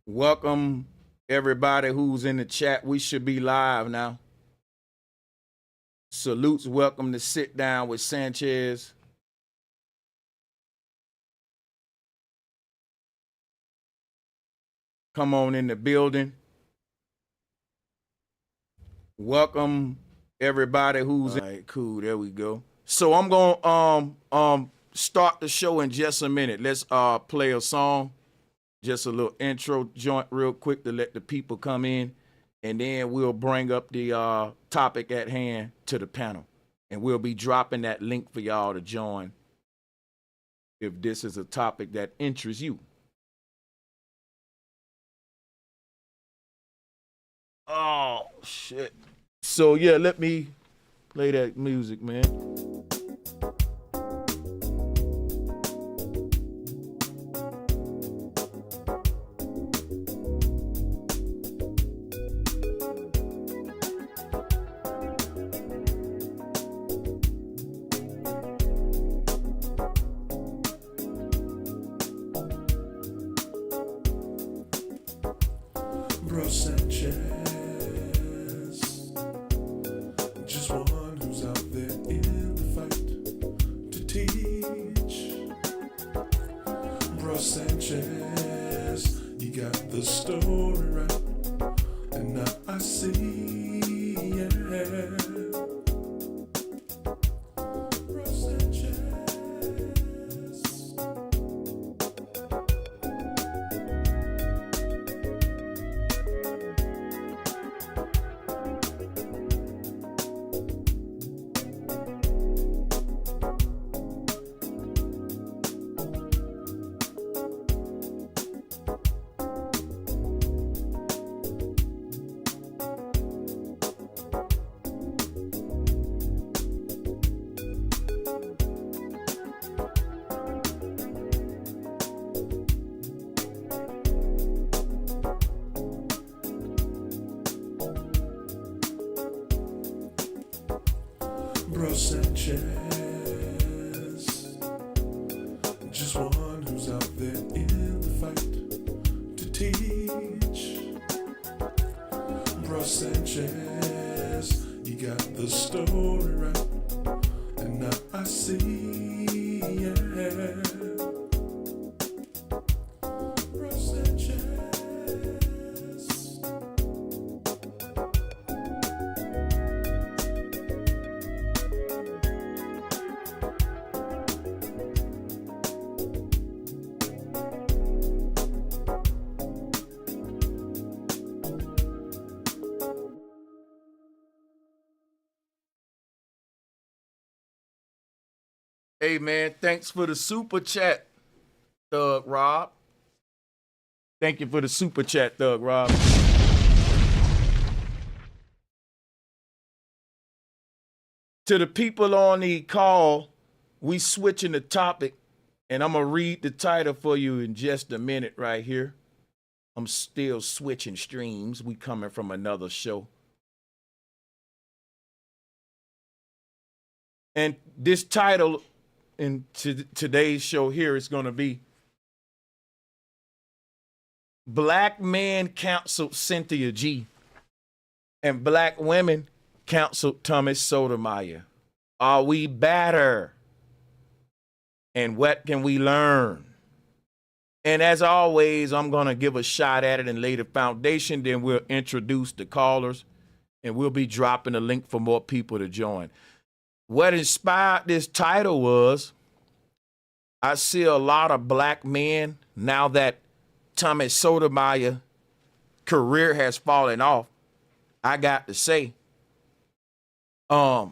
Welcome everybody who's in the chat. We should be live now. Salutes, welcome to Sit Down with Sanchez. Come on in the building. Welcome everybody who's in. All right, cool. There we go. So I'm gonna start the show in just a minute. Let's play a song. Just a little intro joint real quick to let the people come in, and then we'll bring up the topic at hand to the panel, and we'll be dropping that link for y'all to join if this is a topic that interests you. Oh, shit. So, yeah, let me play that music, man. Bro Sanchez, just one who's out there in the fight to teach. Bro Sanchez, you got the story right, and now I see, yeah. Bro Sanchez. Bro Sanchez, just one who's out there in the fight to teach. Bro Sanchez, you got the story right, and now I see, yeah. Bro Sanchez. Hey, man, thanks for the super chat, Thug Rob. Thank you for the super chat, Thug Rob. To the people on the call, we switching the topic, and I'm going to read the title for you in just a minute right here. I'm still switching streams. We coming from another show. And this title in today's show here is going to be Black Men Counseled Cynthia G and Black Women Counseled Thomas Sotomayor. Are we better? And what can we learn? And as always, I'm going to give a shot at it and lay the foundation. Then we'll introduce the callers, and we'll be dropping a link for more people to join. What inspired this title was I see a lot of black men now that Thomas Sotomayor's career has fallen off. I got to say, that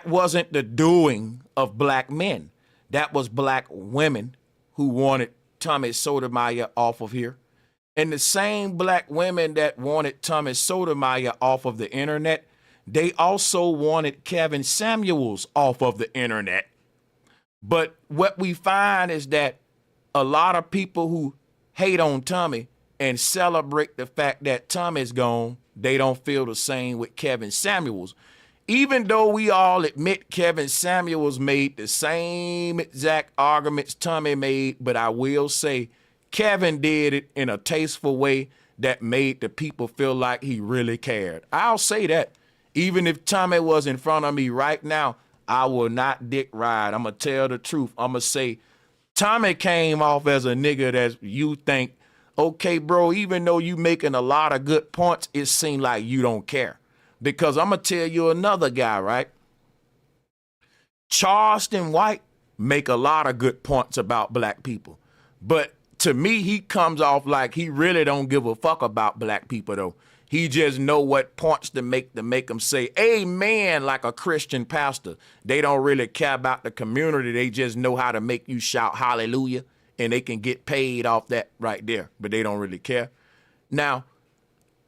wasn't the doing of black men. That was black women who wanted Thomas Sotomayor off of here. And the same black women that wanted Thomas Sotomayor off of the internet, they also wanted Kevin Samuels off of the internet. But what we find is that a lot of people who hate on Tommy and celebrate the fact that Tommy's gone, they don't feel the same with Kevin Samuels. Even though we all admit Kevin Samuels made the same exact arguments Tommy made, but I will say Kevin did it in a tasteful way that made the people feel like he really cared. I'll say that. Even if Tommy was in front of me right now, I will not dick ride. I'm going to tell the truth. I'm going to say, Tommy came off as a nigga that you think, okay, bro, even though you making a lot of good points, it seemed like you don't care. Because I'm going to tell you another guy, right? Charleston White make a lot of good points about black people. But to me, he comes off like he really don't give a fuck about black people, though. He just know what points to make him say, amen, like a Christian pastor. They don't really care about the community. They just know how to make you shout hallelujah, and they can get paid off that right there, but they don't really care. Now,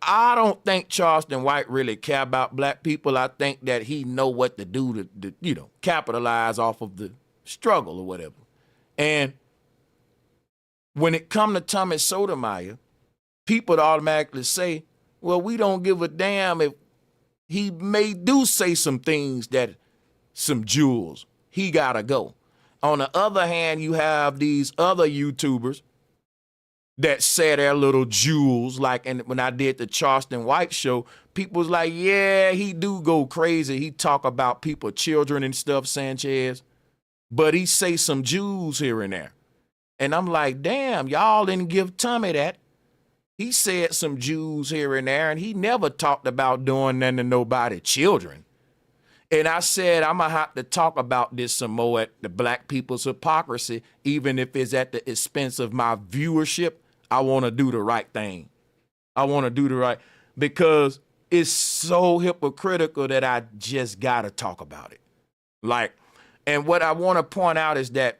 I don't think Charleston White really care about black people. I think that he know what to do to capitalize off of the struggle or whatever. And when it come to Tommy Sotomayor, people automatically say, well, we don't give a damn if he may do say some things that some jewels. He gotta go. On the other hand, you have these other YouTubers that say their little jewels. Like, and when I did the Charleston White show, people was like, yeah, he do go crazy. He talk about people, children and stuff, Sanchez, but he say some jewels here and there. And I'm like, damn, y'all didn't give Tommy that. He said some Jews here and there, and he never talked about doing nothing to nobody, children. And I said, I'm going to have to talk about this some more at the Black People's Hypocrisy, even if it's at the expense of my viewership. I want to do the right thing. I want to do the right, because it's so hypocritical that I just got to talk about it. Like, and what I want to point out is that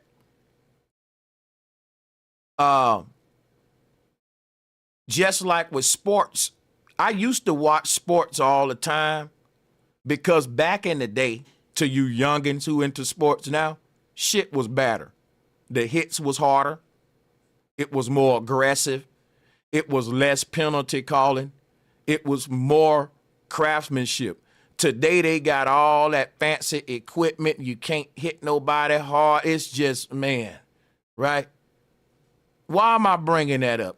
just like with sports, I used to watch sports all the time because back in the day, to you youngins who into sports now, shit was better. The hits was harder. It was more aggressive. It was less penalty calling. It was more craftsmanship. Today, they got all that fancy equipment. You can't hit nobody hard. It's just, man, right? Why am I bringing that up?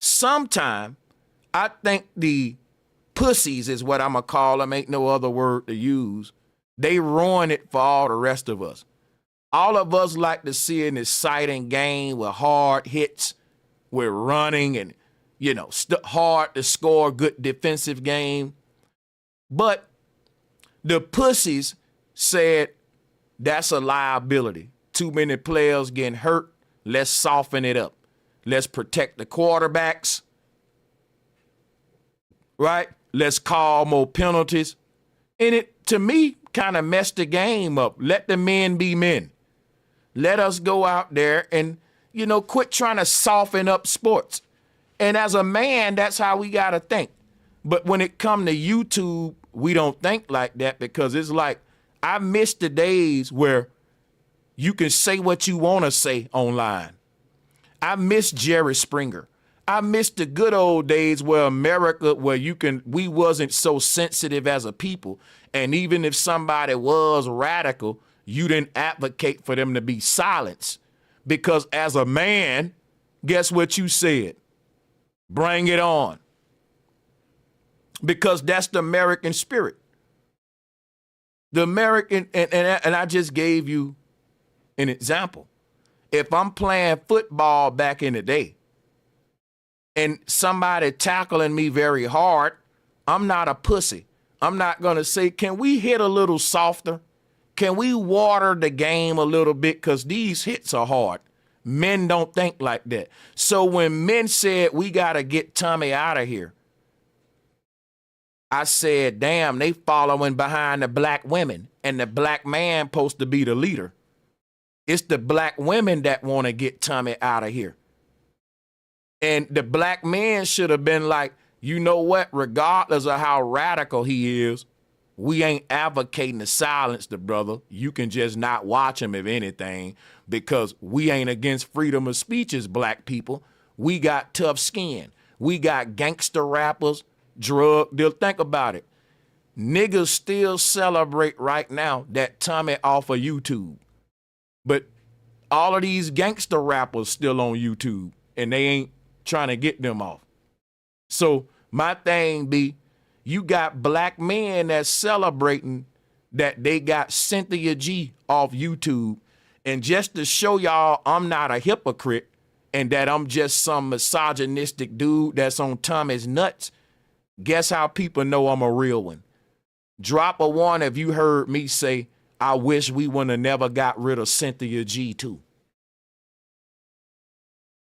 Sometime, I think the pussies is what I'm going to call them. Ain't no other word to use. They ruin it for all the rest of us. All of us like to see an exciting game with hard hits, with running and, hard to score, good defensive game. But the pussies said that's a liability. Too many players getting hurt. Let's soften it up. Let's protect the quarterbacks, right? Let's call more penalties. And it, to me, kind of messed the game up. Let the men be men. Let us go out there and, quit trying to soften up sports. And as a man, that's how we got to think. But when it come to YouTube, we don't think like that, because it's like, I miss the days where you can say what you want to say online. I miss Jerry Springer. I miss the good old days where America, we wasn't so sensitive as a people. And even if somebody was radical, you didn't advocate for them to be silenced. Because as a man, guess what you said? Bring it on. Because that's the American spirit. The American, and I just gave you an example. If I'm playing football back in the day and somebody tackling me very hard, I'm not a pussy. I'm not going to say, can we hit a little softer? Can we water the game a little bit? Because these hits are hard. Men don't think like that. So when men said we got to get Tommy out of here, I said, damn, they following behind the black women, and the black man supposed to be the leader. It's the black women that want to get Tommy out of here. And the black men should have been like, you know what? Regardless of how radical he is, we ain't advocating to silence the brother. You can just not watch him, if anything, because we ain't against freedom of speech as black people. We got tough skin. We got gangster rappers, drug deal. Think about it. Niggas still celebrate right now that Tommy off of YouTube. But all of these gangster rappers still on YouTube and they ain't trying to get them off. So my thing be, you got black men that's celebrating that they got Cynthia G off YouTube. And just to show y'all I'm not a hypocrite and that I'm just some misogynistic dude that's on Tommy's nuts, guess how people know I'm a real one? Drop a one if you heard me say, I wish we wouldn't have never got rid of Cynthia G too.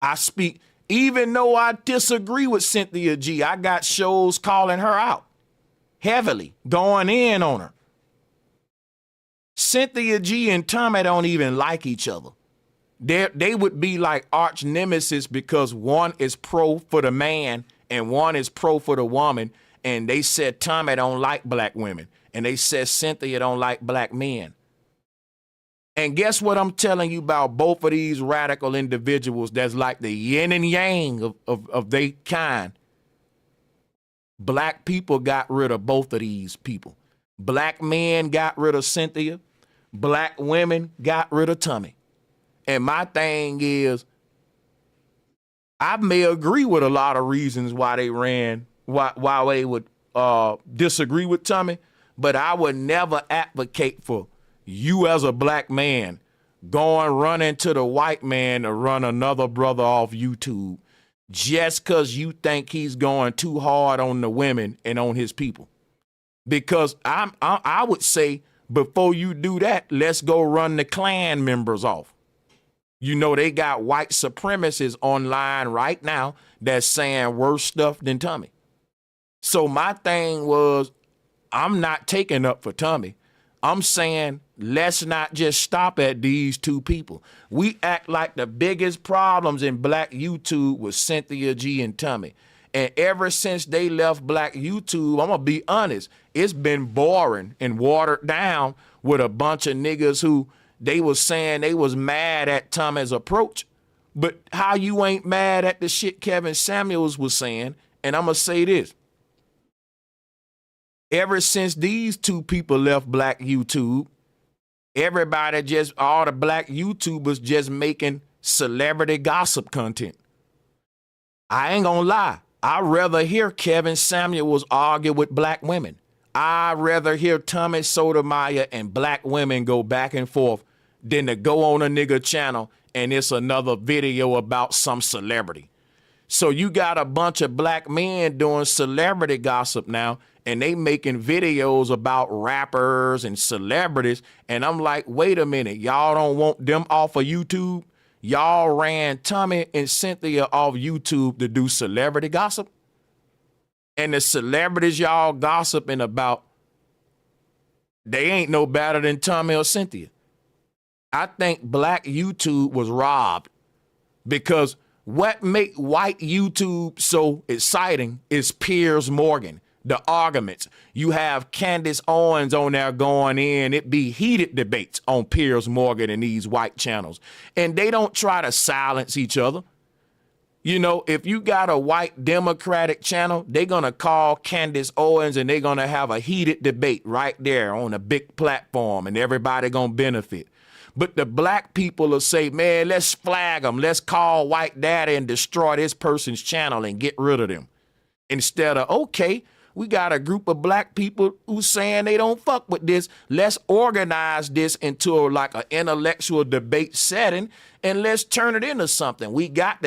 I speak, even though I disagree with Cynthia G, I got shows calling her out heavily, going in on her. Cynthia G and Tommy don't even like each other. They would be like arch nemesis because one is pro for the man and one is pro for the woman. And they said Tommy don't like black women. And they said Cynthia don't like black men. And guess what I'm telling you about both of these radical individuals that's like the yin and yang of their kind? Black people got rid of both of these people. Black men got rid of Cynthia. Black women got rid of Tommy. And my thing is, I may agree with a lot of reasons why they ran, why they would disagree with Tommy, but I would never advocate for you as a black man going running to the white man to run another brother off YouTube just because you think he's going too hard on the women and on his people. Because I would say, before you do that, let's go run the Klan members off. You know, they got white supremacists online right now that's saying worse stuff than Tommy. So my thing was, I'm not taking up for Tommy. I'm saying, let's not just stop at these two people. We act like the biggest problems in black YouTube was Cynthia G and Tommy. And ever since they left black YouTube, I'm going to be honest, it's been boring and watered down with a bunch of niggas who they was saying they was mad at Tommy's approach. But how you ain't mad at the shit Kevin Samuels was saying? And I'm going to say this. Ever since these two people left black YouTube, everybody just, all the black YouTubers just making celebrity gossip content. I ain't gonna lie. I'd rather hear Kevin Samuels argue with black women. I'd rather hear Tommy Sotomayor and black women go back and forth than to go on a nigga channel and it's another video about some celebrity. So you got a bunch of black men doing celebrity gossip now, and they making videos about rappers and celebrities. And I'm like, wait a minute, y'all don't want them off of YouTube? Y'all ran Tommy and Cynthia off YouTube to do celebrity gossip? And the celebrities y'all gossiping about, they ain't no better than Tommy or Cynthia. I think black YouTube was robbed because what make white YouTube so exciting is Piers Morgan, the arguments. You have Candace Owens on there going in. It be heated debates on Piers Morgan and these white channels. And they don't try to silence each other. You know, if you got a white Democratic channel, they're going to call Candace Owens and they're going to have a heated debate right there on a big platform and everybody going to benefit. But the black people will say, man, let's flag them. Let's call White Daddy and destroy this person's channel and get rid of them. Instead of, okay, we got a group of black people who saying they don't fuck with this. Let's organize this into like an intellectual debate setting and let's turn it into something. We got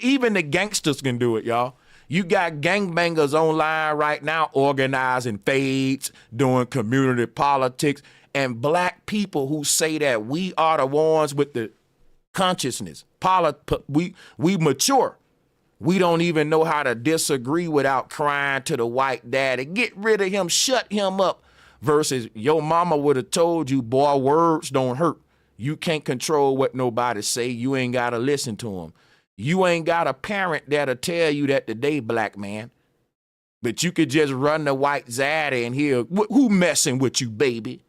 even the gangsters can do it, y'all. You got gangbangers online right now organizing fades, doing community politics. And black people who say that we are the ones with the consciousness, we mature. We don't even know how to disagree without crying to the white daddy. Get rid of him, shut him up. Versus your mama would have told you, boy, words don't hurt. You can't control what nobody say. You ain't got to listen to them. You ain't got a parent that'll tell you that today, black man. But you could just run the white zaddy and hear, who messing with you, baby?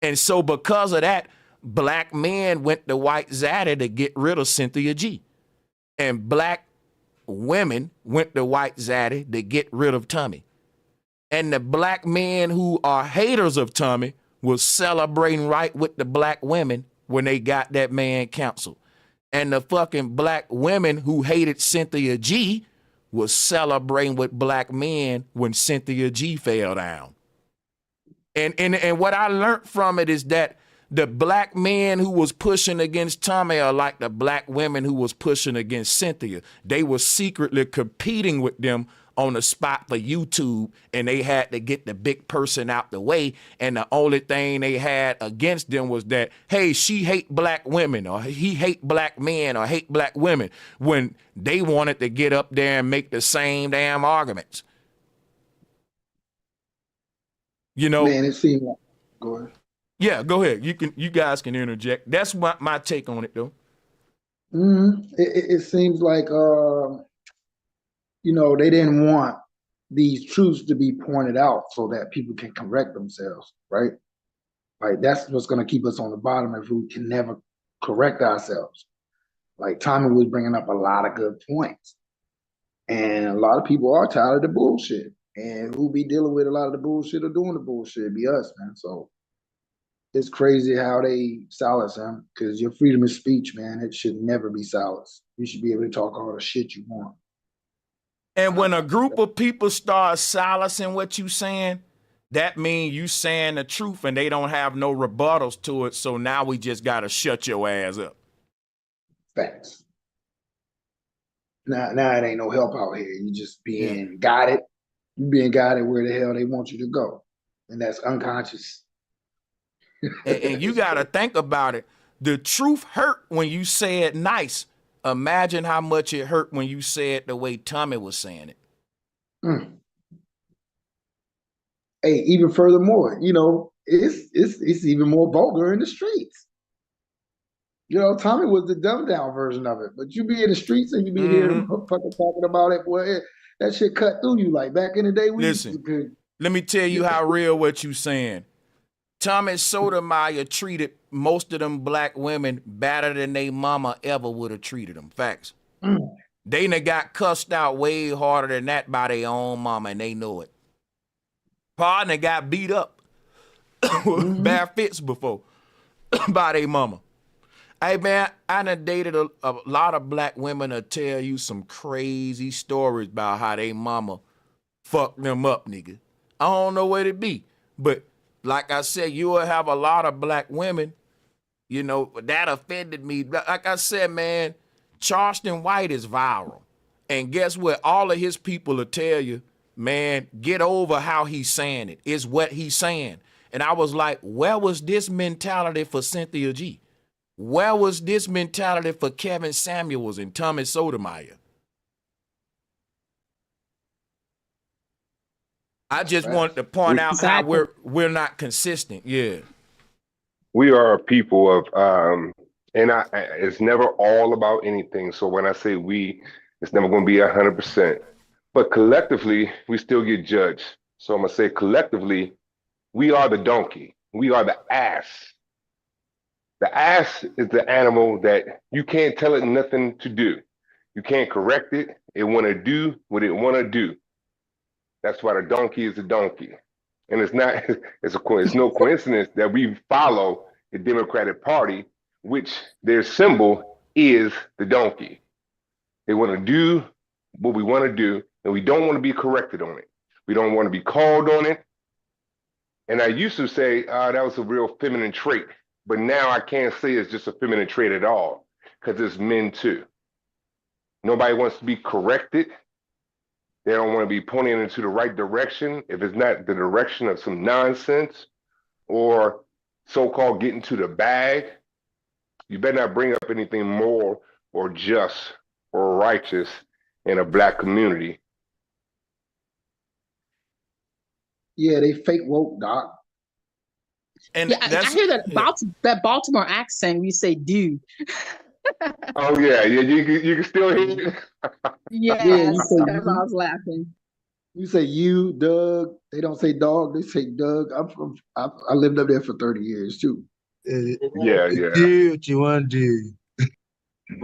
And so because of that, black men went to white zaddy to get rid of Cynthia G. And black women went to white zaddy to get rid of Tommy. And the black men who are haters of Tommy was celebrating right with the black women when they got that man canceled. And the fucking black women who hated Cynthia G was celebrating with black men when Cynthia G fell down. And what I learned from it is that the black men who was pushing against Tommy are like the black women who was pushing against Cynthia. They were secretly competing with them on the spot for YouTube, and they had to get the big person out the way. And the only thing they had against them was that, hey, she hate black women, or he hate black men, or hate black women, when they wanted to get up there and make the same damn arguments. You know, Man, it seemed like. Go ahead. Yeah, go ahead. You guys can interject. That's my take on it, though. It seems like they didn't want these truths to be pointed out so that people can correct themselves, right? Like that's what's going to keep us on the bottom if we can never correct ourselves. Like Tommy was bringing up a lot of good points, and a lot of people are tired of the bullshit. And who be dealing with a lot of the bullshit or doing the bullshit? It'd be us, man. So it's crazy how they silence him, because your freedom of speech, man, it should never be silenced. You should be able to talk all the shit you want. And when a group of people start silencing what you saying, that means you saying the truth and they don't have no rebuttals to it. So now we just got to shut your ass up. Facts. Now it ain't no help out here. You just being guided. You being guided where the hell they want you to go. And that's unconscious. And you got to think about it. The truth hurt when you say it nice. Imagine how much it hurt when you say it the way Tommy was saying it. Hey, even furthermore, it's even more vulgar in the streets. Tommy was the dumbed down version of it, but you be in the streets and you be hearing fucking talking about it. Boy, that shit cut through you. Like back in the day, listen, let me tell you how real what you saying. Tommy Sotomayor treated most of them black women better than they mama ever would have treated them. Facts. They done got cussed out way harder than that by their own mama, and they know it. Partner got beat up bad fits before by their mama. Hey, man, I done dated a lot of black women to tell you some crazy stories about how they mama fucked them up, nigga. I don't know what it be, but like I said, you will have a lot of black women, that offended me. Like I said, man, Charleston White is viral. And guess what? All of his people will tell you, man, get over how he's saying it. It's what he's saying. And I was like, where was this mentality for Cynthia G? Where was this mentality for Kevin Samuels and Tommy Sotomayor? I just wanted to point out how we're not consistent. Yeah. We are a people of, and it's never all about anything. So when I say we, it's never going to be 100%. But collectively, we still get judged. So I'm going to say collectively, we are the donkey. We are the ass. The ass is the animal that you can't tell it nothing to do. You can't correct it. It want to do what it want to do. That's why the donkey is a donkey. And it's no coincidence that we follow the Democratic Party, which their symbol is the donkey. They want to do what we want to do, and we don't want to be corrected on it. We don't want to be called on it. And I used to say, that was a real feminine trait. But now I can't say it's just a feminine trait at all, because it's men too. Nobody wants to be corrected. They don't want to be pointing into the right direction if it's not the direction of some nonsense or so-called getting to the bag. You better not bring up anything moral or just or righteous in a black community. Yeah, they fake woke, Doc. And I hear that Baltimore accent. You say "dude." Oh yeah, you can still hear it. Yes, I was laughing. You say you, Doug. They don't say dog. They say Doug. I lived up there for 30 years too. Yeah. Do what you want to do.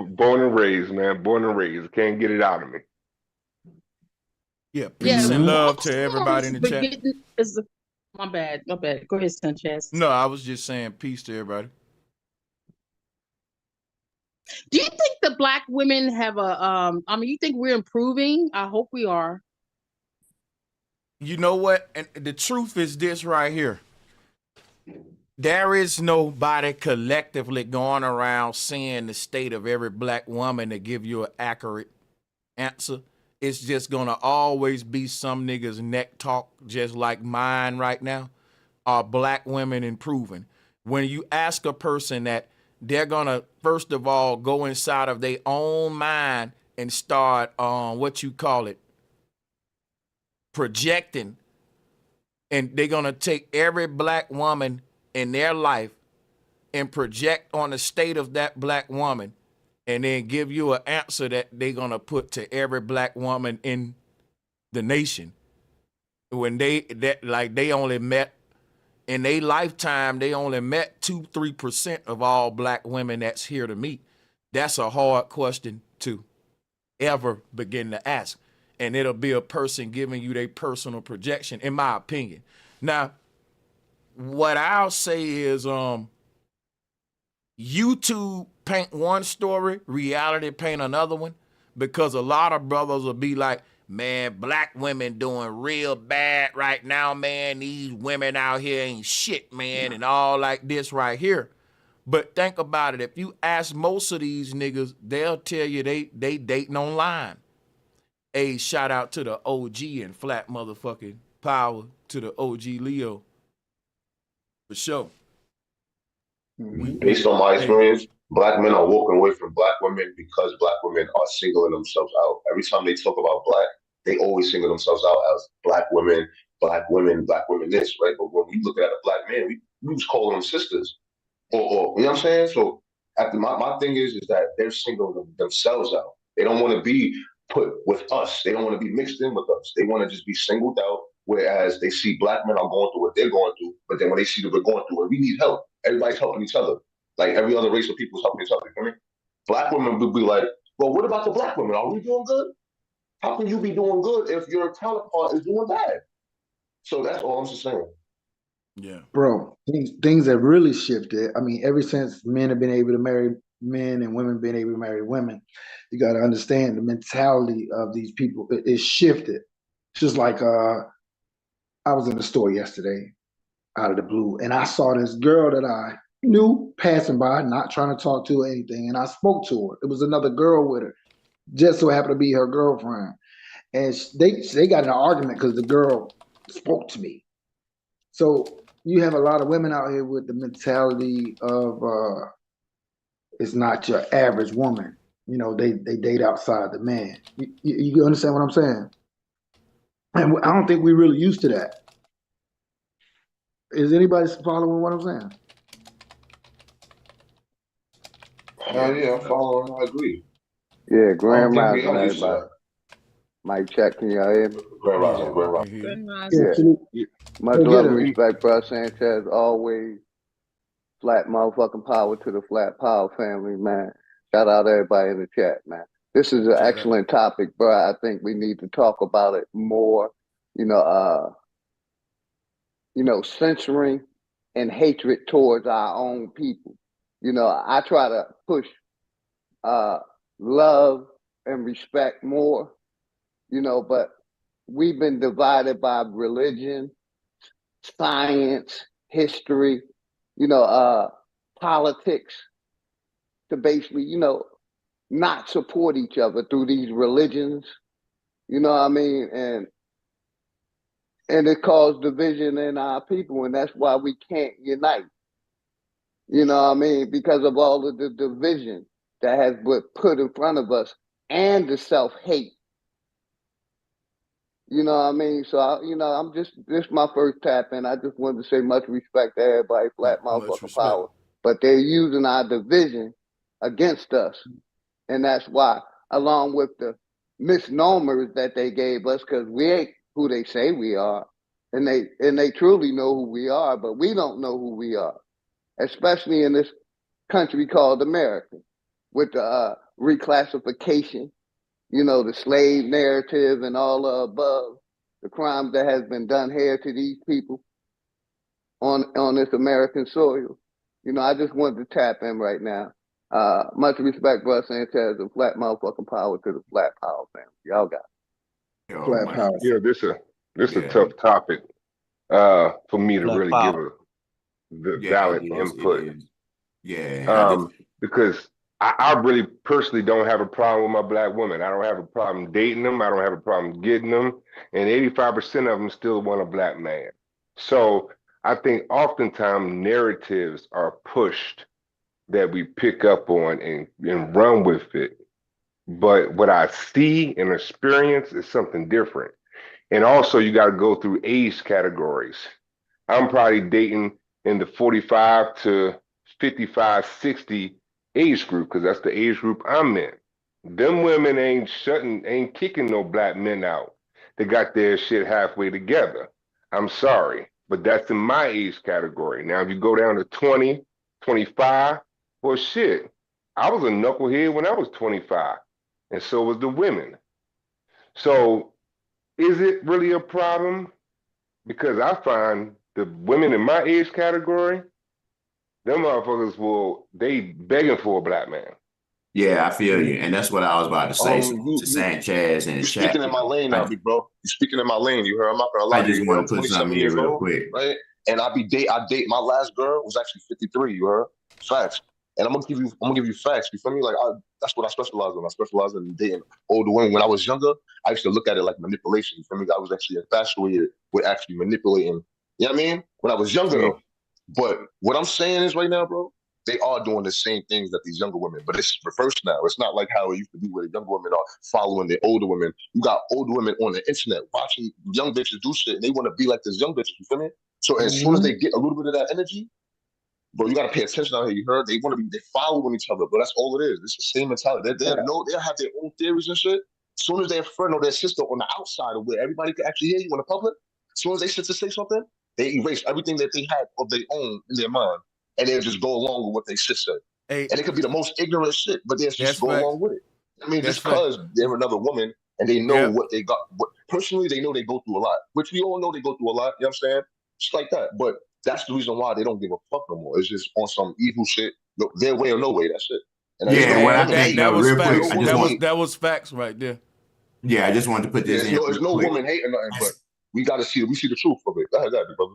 Born and raised, man. Born and raised. Can't get it out of me. Yeah, peace and love to everybody in the chat. My bad. Go ahead, Sanchez. No, I was just saying peace to everybody. Do you think the Black women have a I mean, you think we're improving? I hope we are. You know what? And the truth is this right here. There is nobody collectively going around saying the state of every Black woman to give you an accurate answer. It's just gonna always be some niggas neck talk, just like mine right now. Are Black women improving? When you ask a person that, they're gonna first of all go inside of their own mind and start what you call it, projecting, and they're gonna take every Black woman in their life and project on the state of that Black woman, and then give you an answer that they're gonna put to every Black woman in the nation. When they only met in their lifetime, they only met 2-3% of all Black women that's here to meet. That's a hard question to ever begin to ask. And it'll be a person giving you their personal projection, in my opinion. Now, what I'll say is YouTube paint one story, reality paint another one, because a lot of brothers will be like, man, Black women doing real bad right now, man. These women out here ain't shit, man, and all like this right here. But think about it. If you ask most of these niggas, they'll tell you they dating online. Hey, shout out to the OG and flat motherfucking power to the OG Leo. For sure. Based on my experience, Black men are walking away from Black women because Black women are singling themselves out. Every time they talk about Black, they always single themselves out as Black women, Black women, Black women this, right? But when we look at a Black man, we just call them sisters. Or you know what I'm saying? So after my thing is that they're singling themselves out. They don't want to be put with us. They don't want to be mixed in with us. They want to just be singled out, whereas they see Black men are going through what they're going through, but then when they see that we're going through it, we need help. Everybody's helping each other. Like every other race of people is helping each other. You know what I mean? Black women would be like, well, what about the Black women? Are we doing good? How can you be doing good if your counterpart is doing bad? So that's all I'm just saying. Yeah. Bro, things have really shifted. I mean, ever since men have been able to marry men and women being able to marry women, you got to understand the mentality of these people is shifted. It's just like I was in the store yesterday out of the blue, and I saw this girl that I knew passing by, not trying to talk to her or anything, and I spoke to her. It was another girl with her, just so happened to be her girlfriend. And they got in an argument because the girl spoke to me. So you have a lot of women out here with the mentality of it's not your average woman. You know, they date outside the man. You understand what I'm saying? And I don't think we're really used to that. Is anybody following what I'm saying? Hell yeah, I'm following. I agree. Yeah, Grand I Rising, don't think we are used to everybody. that. Mic check, can y'all hear me? Grand Rising, Grand Rising. Good rising. Yeah. Yeah. Much love and respect, bro. Sanchez, always. Flat motherfucking power to the Flat Power family, man. Shout out everybody in the chat, man. This is an excellent topic, bro. I think we need to talk about it more. You know, censoring and hatred towards our own people. You know, I try to push love and respect more, you know, but we've been divided by religion, science, history, you know, politics, to basically, you know, not support each other through these religions, you know what I mean? And it caused division in our people, and that's why we can't unite. You know what I mean? Because of all of the division that has been put in front of us and the self-hate. You know what I mean? So, I'm this my first tap in. I just wanted to say much respect to everybody, Flat motherfucking power. But they're using our division against us. And that's why, along with the misnomers that they gave us, because we ain't who they say we are. And they truly know who we are, but we don't know who we are. Especially in this country called America, with the reclassification, you know, the slave narrative and all the above, the crimes that has been done here to these people on this American soil. You know, I just wanted to tap in right now. Much respect, bro. Sanchez, and flat motherfucking power to the flat power family. Y'all got it. Oh, Flat man. power. Yeah, this a Yeah. tough topic for me to Black really power. give the Yeah, valid it is. input. It is. Yeah. Because I really personally don't have a problem with my black women. I don't have a problem dating them. I don't have a problem getting them. And 85% of them still want a black man. So I think oftentimes narratives are pushed that we pick up on and run with it. But what I see and experience is something different. And also you got to go through age categories. I'm probably dating in the 45 to 55, 60 age group because that's the age group I'm in. Them women ain't kicking no black men out. They got their shit halfway together. I'm sorry, but that's in my age category. Now, if you go down to 20, 25, well, shit, I was a knucklehead when I was 25, and so was the women. So, is it really a problem? Because I find the women in my age category, them motherfuckers they begging for a black man. Yeah, I feel you. And that's what I was about to say to Sanchez in the You're chat. speaking in my lane now, big bro. You're speaking in my lane. You heard? I'm not gonna lie I to just you. want to I'm put 27 something years in real old, quick. right? And I date my last girl was actually 53. You heard? Facts. And I'm gonna give you facts. You feel me? Like that's what I specialize in. I specialize in dating older women. When I was younger, I used to look at it like manipulation. You feel me? I was actually infatuated with actually manipulating. You know what I mean? When I was younger, though. But what I'm saying is right now, bro, they are doing the same things that these younger women, but it's reversed now. It's not like how it used to be where the younger women are following the older women. You got older women on the internet watching young bitches do shit, and they want to be like this young bitches. You feel me? So as soon as they get a little bit of that energy, bro, you gotta pay attention out here. You heard? They want to be, they following each other, but that's all it is. It's the same mentality. They have their own theories and shit. As soon as their friend or their sister on the outside of where everybody can actually hear you in the public, as soon as they sit to say something, they erase everything that they had of their own in their mind, and they'll just go along with what they shit said. Hey, and it could be the most ignorant shit, but they'll just go along with it. I mean, just because they're another woman and they know what they got. Personally, they know they go through a lot, which we all know they go through a lot. You know what I'm saying? Just like that. But that's the reason why they don't give a fuck no more. It's just on some evil shit. Their way or no way. That's it. And that was facts right there. Yeah, I just wanted to put this in. There's no woman hating nothing, but we see the truth of it. Go ahead, brother.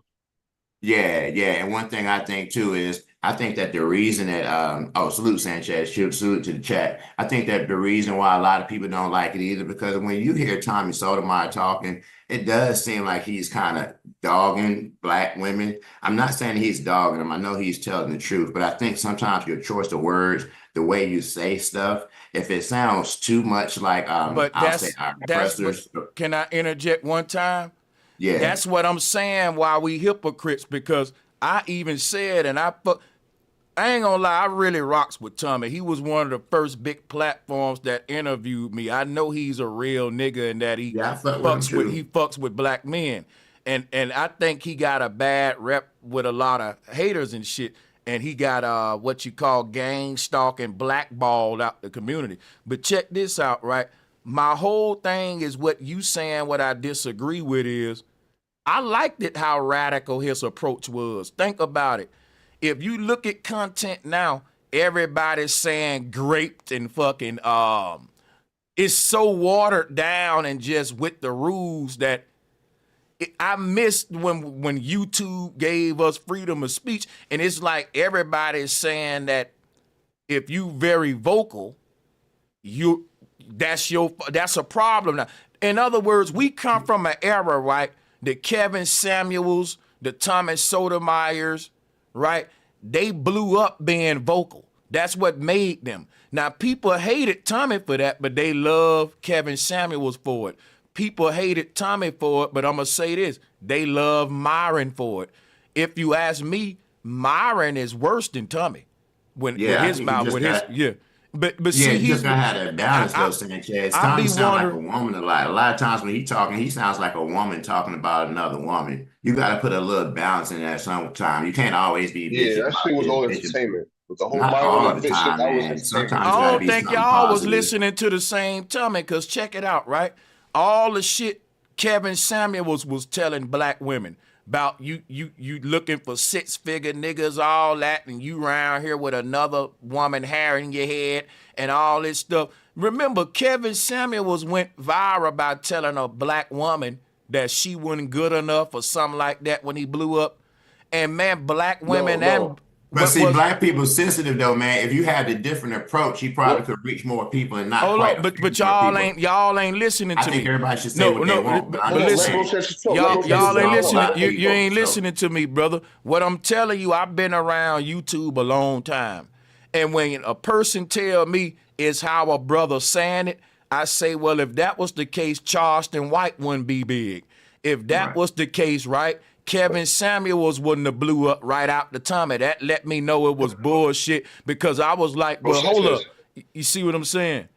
Yeah. And one thing I think too is I think that the reason that salute Sanchez, salute to the chat. I think that the reason why a lot of people don't like it either because when you hear Tommy Sotomayor talking, it does seem like he's kind of dogging black women. I'm not saying he's dogging them. I know he's telling the truth, but I think sometimes your choice of words, the way you say stuff, if it sounds too much like can I interject one time? Yeah. That's what I'm saying why we hypocrites, because I even said, and I ain't gonna lie, I really rocks with Tommy. He was one of the first big platforms that interviewed me. I know he's a real nigga and that he fucks with black men. And I think he got a bad rep with a lot of haters and shit. And he got what you call gang stalking, blackballed out the community. But check this out, right? My whole thing is what you saying, what I disagree with is, I liked it how radical his approach was. Think about it. If you look at content now, everybody's saying graped and fucking, it's so watered down and just with the rules that I missed when YouTube gave us freedom of speech. And it's like everybody's saying that if you very vocal, that's a problem now. In other words, we come from an era, right? The Kevin Samuels, the Thomas Sotomayors, right? They blew up being vocal. That's what made them. Now, people hated Tommy for that, but they love Kevin Samuels for it. People hated Tommy for it, but I'm going to say this. They love Myron for it. If you ask me, Myron is worse than Tommy. But see, he just had a balance though, Sanchez. Tommy sounds like a woman a lot. A lot of times when he's talking, he sounds like a woman talking about another woman. You got to put a little balance in that sometime. You can't always be bitching. Yeah, that shit was all entertainment. With the whole not all the time, man. Sometimes I don't think y'all was listening to the same Tommy, because check it out, right? All the shit Kevin Samuels was telling black women, about you looking for 6-figure niggas, all that, and you around here with another woman hair in your head and all this stuff. Remember, Kevin Samuels went viral by telling a black woman that she wasn't good enough or something like that when he blew up. And man, black women and but see, black people sensitive though, man. If you had a different approach, he probably could reach more people and not. Hold on, but y'all ain't listening to me. I think everybody should say what they want. But listen, y'all ain't listening. You ain't listening to me, brother. What I'm telling you, I've been around YouTube a long time, and when a person tell me it's how a brother saying it, I say, well, if that was the case, Charleston White wouldn't be big. If that was the case, right? Kevin Samuels wouldn't have blew up right out the tummy. That let me know it was bullshit because I was like, well, hold up. You see what I'm saying?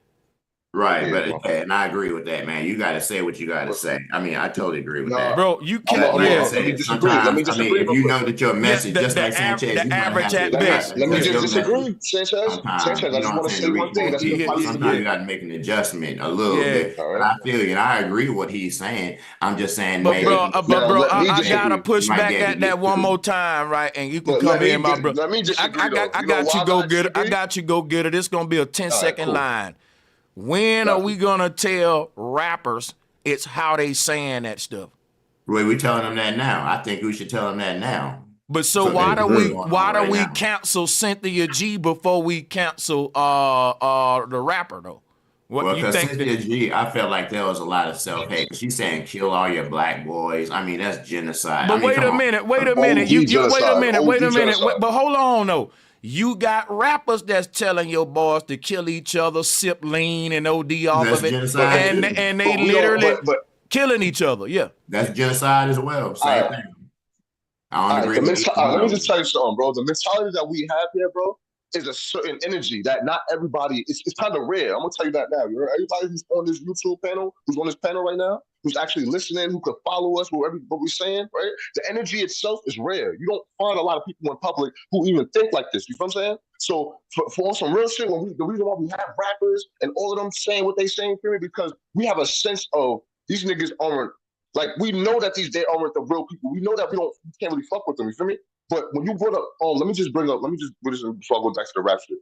Right, but and I agree with that, man. You got to say what you got to say. I mean, I totally agree with that, bro. You can't. Let me disagree. If you know that your message, just like Sanchez, the average at best. Let me just disagree, Sanchez. Sanchez, I just want to say one thing. Sometimes you got to make an adjustment a little bit. But I feel you, and I agree with what he's saying. I'm just saying, but bro, I gotta push back at that one more time, right? And you can come in, my brother. I got you, go get it. I got you, go get it. This gonna be a 10-second line. When are we gonna tell rappers it's how they saying that stuff? Well, we telling them that now. I think we should tell them that now. But so why do we cancel Cynthia G before we cancel the rapper though? What you think? Cynthia G, I felt like there was a lot of self-hate. She's saying kill all your black boys. I mean, that's genocide. But wait a minute. You wait a minute. But hold on though. You got rappers that's telling your boys to kill each other, sip lean and OD off of it, and they literally killing each other. Yeah, that's genocide as well. Same thing. I don't agree. Let me just tell you something, bro. The mentality that we have here, bro, is a certain energy that not everybody. It's kind of rare. I'm gonna tell you that now. Everybody who's on this YouTube panel, who's on this panel right now, who's actually listening, who could follow us, what we're saying, right? The energy itself is rare. You don't find a lot of people in public who even think like this. You know what I'm saying? So for some real shit, the reason why we have rappers and all of them saying what they saying, because we have a sense of these niggas aren't, like, we know that they aren't the real people. We know that we can't really fuck with them. You feel me? But when you brought up, let me just bring this before I go back to the rap shit.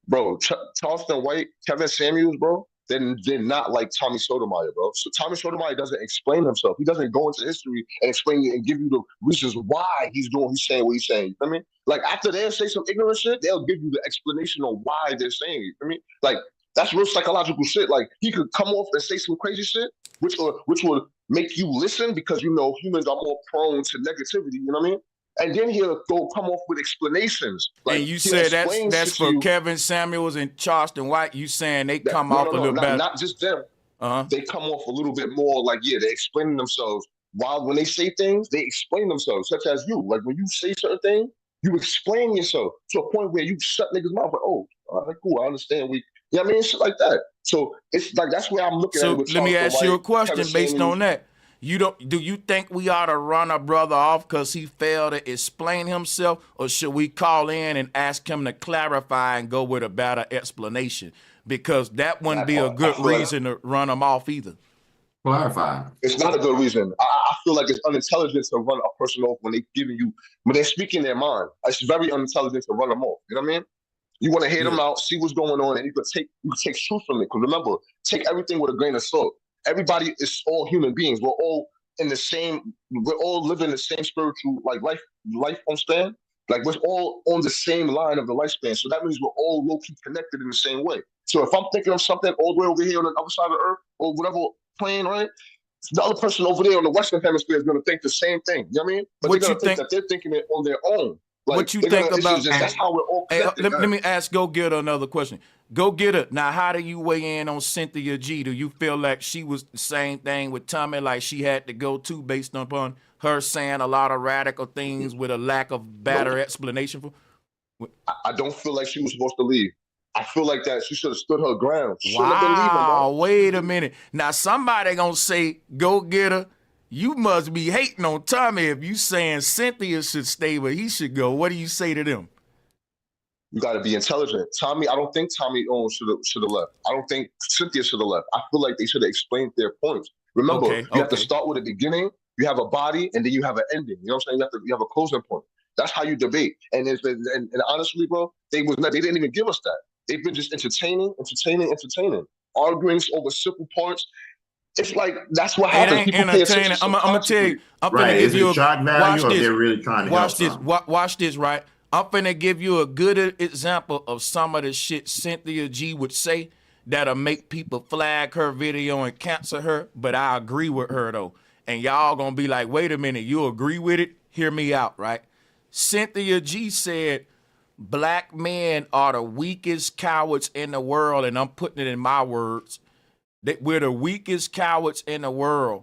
Bro, Charleston White, Kevin Samuels, bro, they're not like Tommy Sotomayor, bro. So Tommy Sotomayor doesn't explain himself. He doesn't go into history and explain it and give you the reasons why he's saying what he's saying. You feel me? Like, after they say some ignorant shit, they'll give you the explanation on why they're saying it. You feel me? Like, that's real psychological shit. Like, he could come off and say some crazy shit, which would make you listen because, you know, humans are more prone to negativity, you know what I mean? And then he'll come off with explanations. Like, and you said that's for Kevin Samuels and Charleston White. You saying they come off a little better? Not just them. They come off a little bit more like, they're explaining themselves. While when they say things, they explain themselves, such as you. Like, when you say certain things, you explain yourself to a point where you shut niggas' mouth. Like, oh, all right, cool, I understand. You know what I mean? Shit like that. So it's like, that's where I'm looking at it. With let me ask you a question based on that. Do you think we ought to run a brother off because he failed to explain himself, or should we call in and ask him to clarify and go with a better explanation? Because that wouldn't be a good reason to run him off either. Clarify. It's not a good reason. I feel like it's unintelligent to run a person off when they're speaking their mind. It's very unintelligent to run them off. You know what I mean? You want to hear them out, see what's going on, and you can take truth from it. Because remember, take everything with a grain of salt. Everybody is all human beings. We're all living the same spiritual life on span. Like, we're all on the same line of the lifespan. So that means we're all low-key connected in the same way. So if I'm thinking of something all the way over here on the other side of the earth or whatever plane, right? The other person over there on the Western Hemisphere is going to think the same thing. You know what I mean? But they're going to think that they're thinking it on their own. Like, what you think about that's how we're all connected. Let me ask Go Getter another question. Go Getter, now how do you weigh in on Cynthia G? Do you feel like she was the same thing with Tommy, like she had to go to based upon her saying a lot of radical things with a lack of better explanation for? I don't feel like she was supposed to leave. I feel like that she should have stood her ground. Wow, wait a minute. Now somebody gonna say, Go Getter, you must be hating on Tommy if you saying Cynthia should stay where he should go. What do you say to them? You got to be intelligent. Tommy, I don't think Tommy should have left. I don't think Cynthia should have left. I feel like they should have explained their points. Remember, you have to start with the beginning You have a body, and then you have an ending. You know what I'm saying? You have a closing point. That's how you debate. And it's been, and honestly, bro, they didn't even give us that. They've been just entertaining, arguing over simple points. It's like that's what happens. It ain't People pay entertaining. attention. I'm gonna tell you. I'm Right. finna give Is you it a shock value, or they're really trying to help something? Watch this, right? I'm finna give you a good example of some of the shit Cynthia G would say that'll make people flag her video and cancel her. But I agree with her though, and y'all gonna be like, wait a minute, you agree with it? Hear me out, right? Cynthia G said, black men are the weakest cowards in the world, and I'm putting it in my words. That we're the weakest cowards in the world.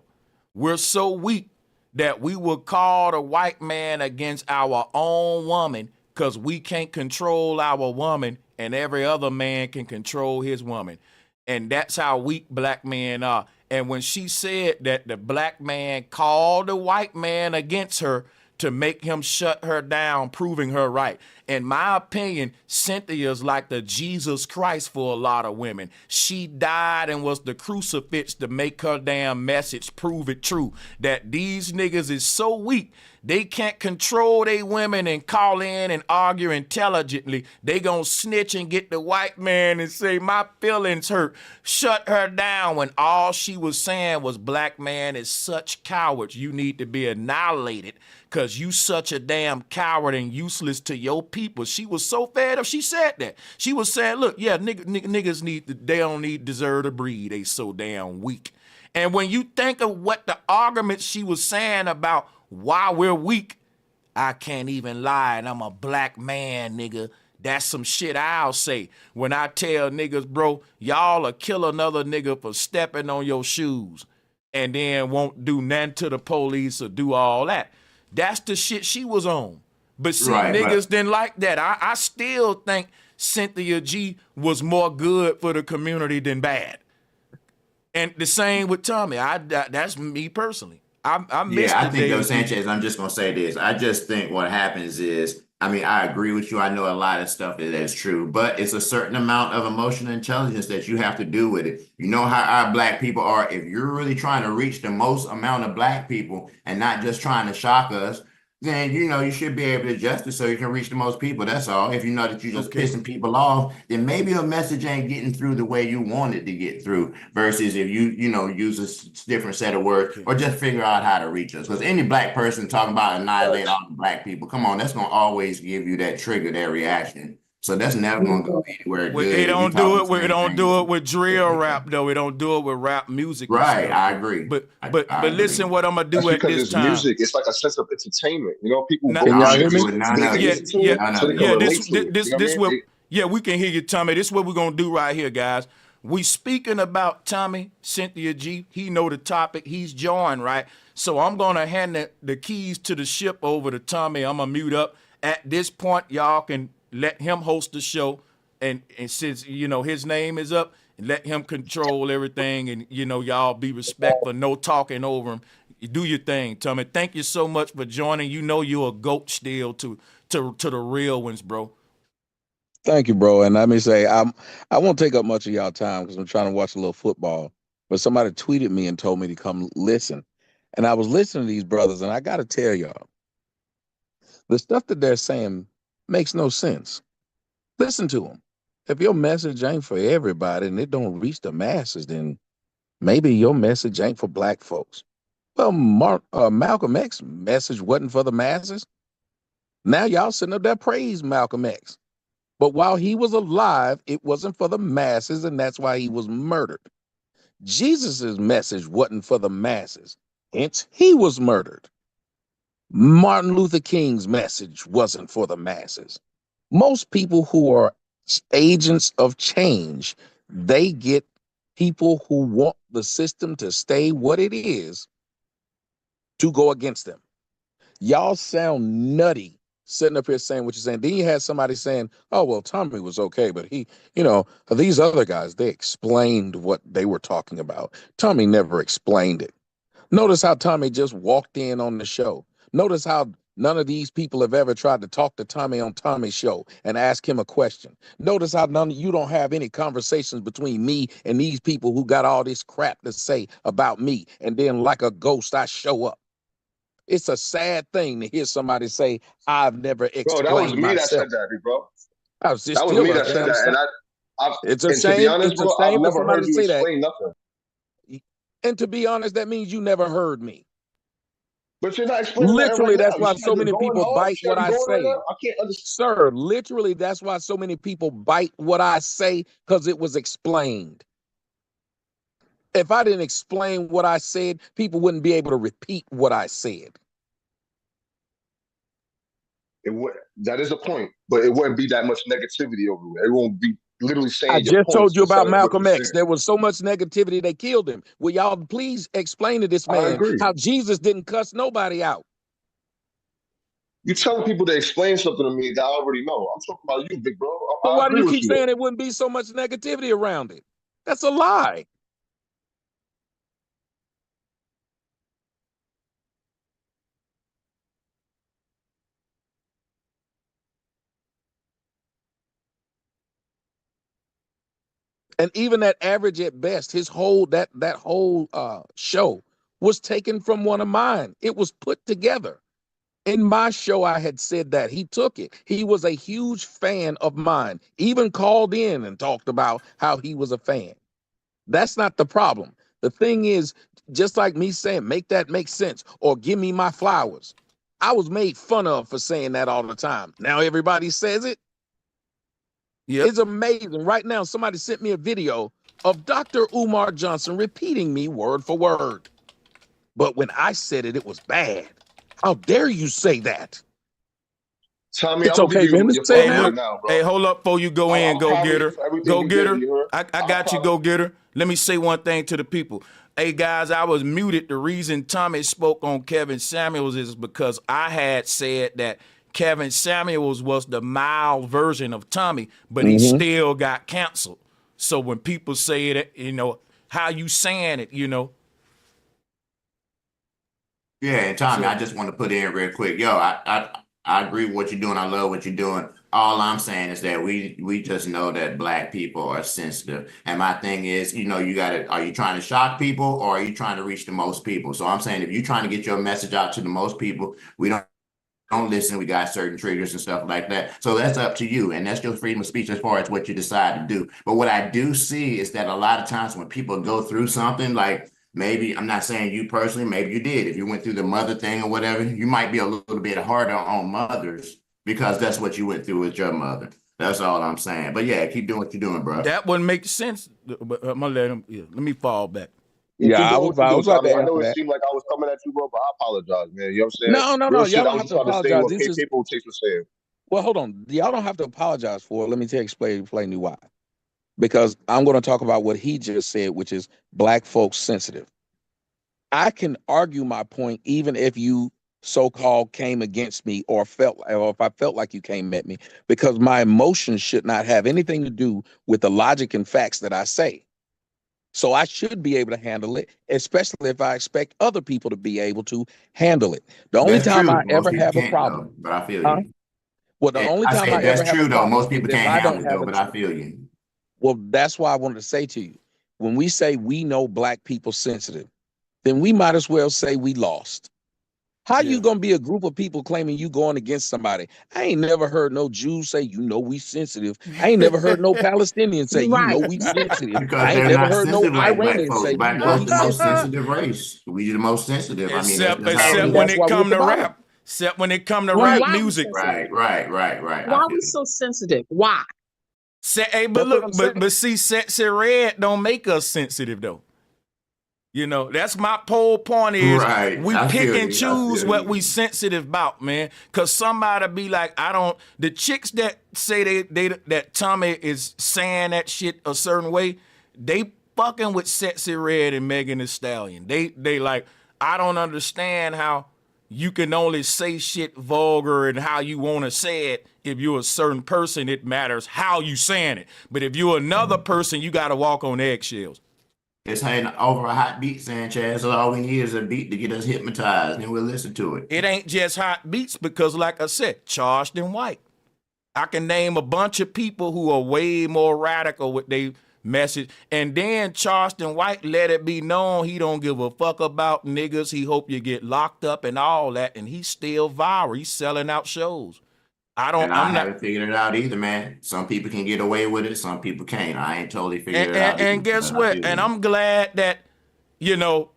We're so weak that we will call the white man against our own woman because we can't control our woman and every other man can control his woman. And that's how weak black men are. And when she said that the black man called the white man against her to make him shut her down, proving her right. In my opinion, Cynthia's like the Jesus Christ for a lot of women. She died and was the crucifix to make her damn message prove it true. That these niggas is so weak, they can't control they women and call in and argue intelligently. They gonna snitch and get the white man and say, my feelings hurt. Shut her down when all she was saying was, black man is such cowards. You need to be annihilated because you such a damn coward and useless to your people. She was so fed up. She said that. She was saying, look, yeah, niggas they don't deserve to breed. They so damn weak. And when you think of what the arguments she was saying about why we're weak, I can't even lie, and I'm a black man, nigga. That's some shit I'll say when I tell niggas, bro, y'all will kill another nigga for stepping on your shoes and then won't do nothing to the police or do all that. That's the shit she was on. But see, niggas didn't like that. I still think Cynthia G was more good for the community than bad. And the same with Tommy. That's me personally. I think though, Sanchez, I'm just gonna say this. I just think what happens is, I mean, I agree with you. I know a lot of stuff that's true, but it's a certain amount of emotional intelligence that you have to do with it. You know how our black people are. If you're really trying to reach the most amount of black people and not just trying to shock us, then you should be able to adjust it so you can reach the most people. That's all. If you know that you're just pissing people off, then maybe a message ain't getting through the way you want it to get through. Versus if you use a different set of words or just figure out how to reach us. Because any black person talking about annihilate all the black people, come on, that's gonna always give you that trigger, that reaction. So that's never gonna go anywhere good. They don't do it with drill rap though. We don't do it with rap music. Right, I agree. But listen, what I'm gonna do at this time. Music, it's like a sense of entertainment. People. Can y'all hear me? We can hear you, Tommy. This is what we're gonna do right here, guys. We speaking about Tommy, Cynthia G. He know the topic. He's joined, right? So I'm gonna hand the keys to the ship over to Tommy. I'm gonna mute up. At this point, y'all can let him host the show, and since his name is up, let him control everything, and y'all be respectful, no talking over him. You do your thing, Tommy. Thank you so much for joining. You're a goat still to the real ones, bro. Thank you, bro. And let me say, I won't take up much of y'all time because I'm trying to watch a little football. But somebody tweeted me and told me to come listen, and I was listening to these brothers, and I got to tell y'all, the stuff that they're saying makes no sense. Listen to them. If your message ain't for everybody and it don't reach the masses, then maybe your message ain't for black folks. Well, Malcolm X's message wasn't for the masses. Now y'all sitting up there praise Malcolm X. But while he was alive, it wasn't for the masses, and that's why he was murdered. Jesus's message wasn't for the masses, hence he was murdered. Martin Luther King's message wasn't for the masses. Most people who are agents of change, they get people who want the system to stay what it is to go against them. Y'all sound nutty sitting up here saying what you're saying. Then you had somebody saying, oh, well, Tommy was okay, but he, these other guys, they explained what they were talking about. Tommy never explained it. Notice how Tommy just walked in on the show. Notice how none of these people have ever tried to talk to Tommy on Tommy's show and ask him a question. Notice how you don't have any conversations between me and these people who got all this crap to say about me. And then like a ghost, I show up. It's a sad thing to hear somebody say, "I've never Bro, that was explained me that myself." said that, bro. It's That was still me a that said damn that, shame. and It's a and to be shame. honest, It's a bro, I've shame for never somebody heard to you say that. explain nothing. And to be honest, that means you never heard me. But you're not explaining that right Literally, now. that's You why see how so you're many going people hard? You bite see how what you're I going right say. now? I can't understand. Sir, literally, that's why so many people bite what I say, because it was explained. If I didn't explain what I said, people wouldn't be able to repeat what I said. That is a point, but it wouldn't be that much negativity over it. It won't be literally I saying your just told points you instead about of what Malcolm you're X. saying. There was so much negativity they killed him. Will y'all please explain to this I man agree. how Jesus didn't cuss nobody out? You telling people to explain something to me that I already know. I'm talking about you, big bro. So I why do agree you with keep you though. saying it wouldn't be so much negativity around it? That's a lie. And even at Average at Best, his whole that whole show was taken from one of mine. It was put together. In my show, I had said that. He took it. He was a huge fan of mine, even called in and talked about how he was a fan. That's not the problem. The thing is, just like me saying, make that make sense, or give me my flowers. I was made fun of for saying that all the time. Now everybody says it. Yep. It's amazing. Right now, somebody sent me a video of Dr. Umar Johnson repeating me word for word. But when I said it, it was bad. How dare you say that? Tommy, It's I'm gonna give okay for him you to your say it Hey, flowers now. right look. now, bro. Hey, hold up before you go in, I'm go proud of get you her. for everything Go you get did. her. You heard? I got you, go get her. Let me say one thing to the people. Hey, guys, I was muted. The reason Tommy spoke on Kevin Samuels is because I had said that Kevin Samuels was the mild version of Tommy, but he still got canceled. So when people say it, you know, how you saying it, you know. Yeah, and Tommy, So I just want to put in real quick. Yo, I agree with what you're doing. I love what you're doing. All I'm saying is that we just know that black people are sensitive. And my thing is, you know, are you trying to shock people or are you trying to reach the most people? So I'm saying if you're trying to get your message out to the most people, we don't listen. We got certain triggers and stuff like that. So that's up to you. And that's your freedom of speech as far as what you decide to do. But what I do see is that a lot of times when people go through something, like maybe, I'm not saying you personally, maybe you did. If you went through the mother thing or whatever, you might be a little bit harder on mothers because that's what you went through with your mother. That's all I'm saying. But yeah, keep doing what you're doing, bro. that wouldn't make sense. But I'm gonna let him. Yeah, let me fall back. Yeah, Yeah, keep I doing was, what you do, about Tommy. to I answer know it that. seemed like I was coming at you, bro, but I apologize, man. You know what I'm saying? No, Real shit. y'all I don't was have just to trying to say apologize. what This is, People takes was saying. well, hold on. Y'all don't have to apologize for it. Let me explain you why. Because I'm going to talk about what he just said, which is black folks sensitive. I can argue my point even if you so-called came against me or if I felt like you came at me, because my emotions should not have anything to do with the logic and facts that I say. So I should be able to handle it, especially if I expect other people to be able to handle it. The only That's time true. I Most ever people have a can't problem, though, but I feel huh? you. Well, the only I time say I ever that's have a true though. problem Most is people if can't I handle don't it have though, a but I feel you. well, that's why I wanted to say to you, when we say we know black people sensitive, then we might as well say we lost. How Yeah. you gonna be a group of people claiming you going against somebody? I ain't never heard no Jews say, you know, we sensitive. I ain't never heard no Palestinian say, you know, Right. we sensitive. Because I ain't they're never not heard no sensitive like black Iranian folks. say, you Black know, folks we the most sensitive. sensitive race. We the most sensitive. I mean, except that's how it except And when that's is. it why we come at the to bottom. rap. Except when it come to Well, rap why are we music. sensitive? Right. Why I are feel we you. so sensitive? Why? Hey, but That's what look, I'm saying. but see, sexy red don't make us sensitive though. You know, that's my whole point is Right. we I pick feel and you. I choose feel what we you. sensitive about, man. Cause somebody be like, the chicks that say that Tommy is saying that shit a certain way, they fucking with Sexy Red and Megan Thee Stallion. They like, I don't understand how you can only say shit vulgar and how you want to say it. If you're a certain person, it matters how you saying it. But if you're another person, you got to walk on eggshells. It's ain't over a hot beat, Sanchez. So all we need is a beat to get us hypnotized, and we'll listen to it. It ain't just hot beats because, like I said, charged in white. I can name a bunch of people who are way more radical with their message. And then Charleston White let it be known he don't give a fuck about niggas. He hope you get locked up and all that. And he's still viral. He's selling out shows. I haven't figured it out either, man. Some people can get away with it. Some people can't. I ain't totally figured it out. And guess what? And I'm glad that, you know,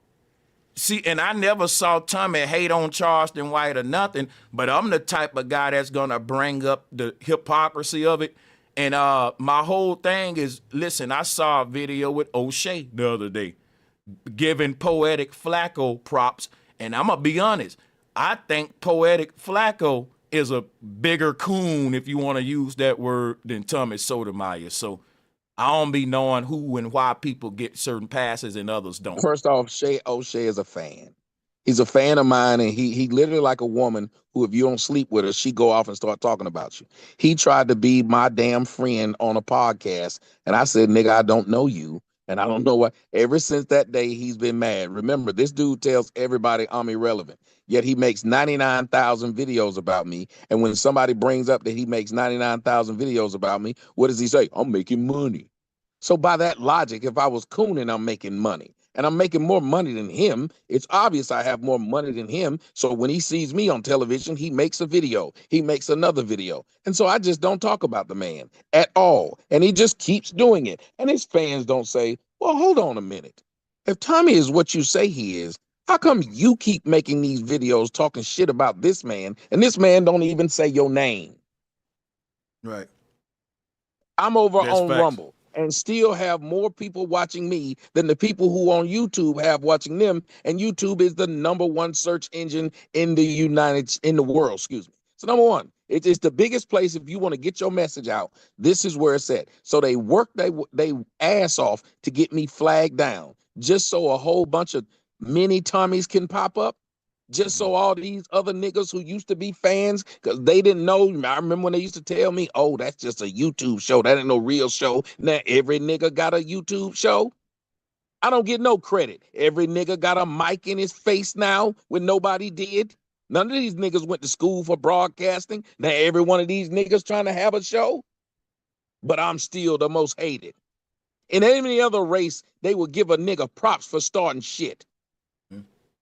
see, and I never saw Tommy hate on Charleston White or nothing, but I'm the type of guy that's going to bring up the hypocrisy of it. And my whole thing is, listen, I saw a video with O'Shea the other day giving Poetic Flacco props. And I'm going to be honest, I think Poetic Flacco is a bigger coon, if you want to use that word, than Tommy Sotomayor. So I don't be knowing who and why people get certain passes and others don't. First off, O'Shea is a fan. He's a fan of mine, and he literally like a woman who, if you don't sleep with her, she go off and start talking about you. He tried to be my damn friend on a podcast, and I said, nigga, I don't know you, and I don't know what. Ever since that day, he's been mad. Remember, this dude tells everybody I'm irrelevant, yet he makes 99,000 videos about me, and when somebody brings up that he makes 99,000 videos about me, what does he say? I'm making money. So by that logic, if I was cooning, I'm making money. And I'm making more money than him. It's obvious I have more money than him. So when he sees me on television, he makes a video. He makes another video. And so I just don't talk about the man at all. And he just keeps doing it. And his fans don't say, well, hold on a minute. If Tommy is what you say he is, how come you keep making these videos talking shit about this man, and this man don't even say your name? Right. I'm over That's on facts. Rumble and still have more people watching me than the people who on YouTube have watching them. And YouTube is the #1 search engine in the world, excuse me. So #1, it's the biggest place if you want to get your message out. This is where it's at. So they work they ass off to get me flagged down, just so a whole bunch of mini Tommies can pop up. Just so all these other niggas who used to be fans, because they didn't know. I remember when they used to tell me, oh, that's just a YouTube show. That ain't no real show. Now every nigga got a YouTube show. I don't get no credit. Every nigga got a mic in his face now when nobody did. None of these niggas went to school for broadcasting. Now every one of these niggas trying to have a show. But I'm still the most hated. In any other race, they would give a nigga props for starting shit.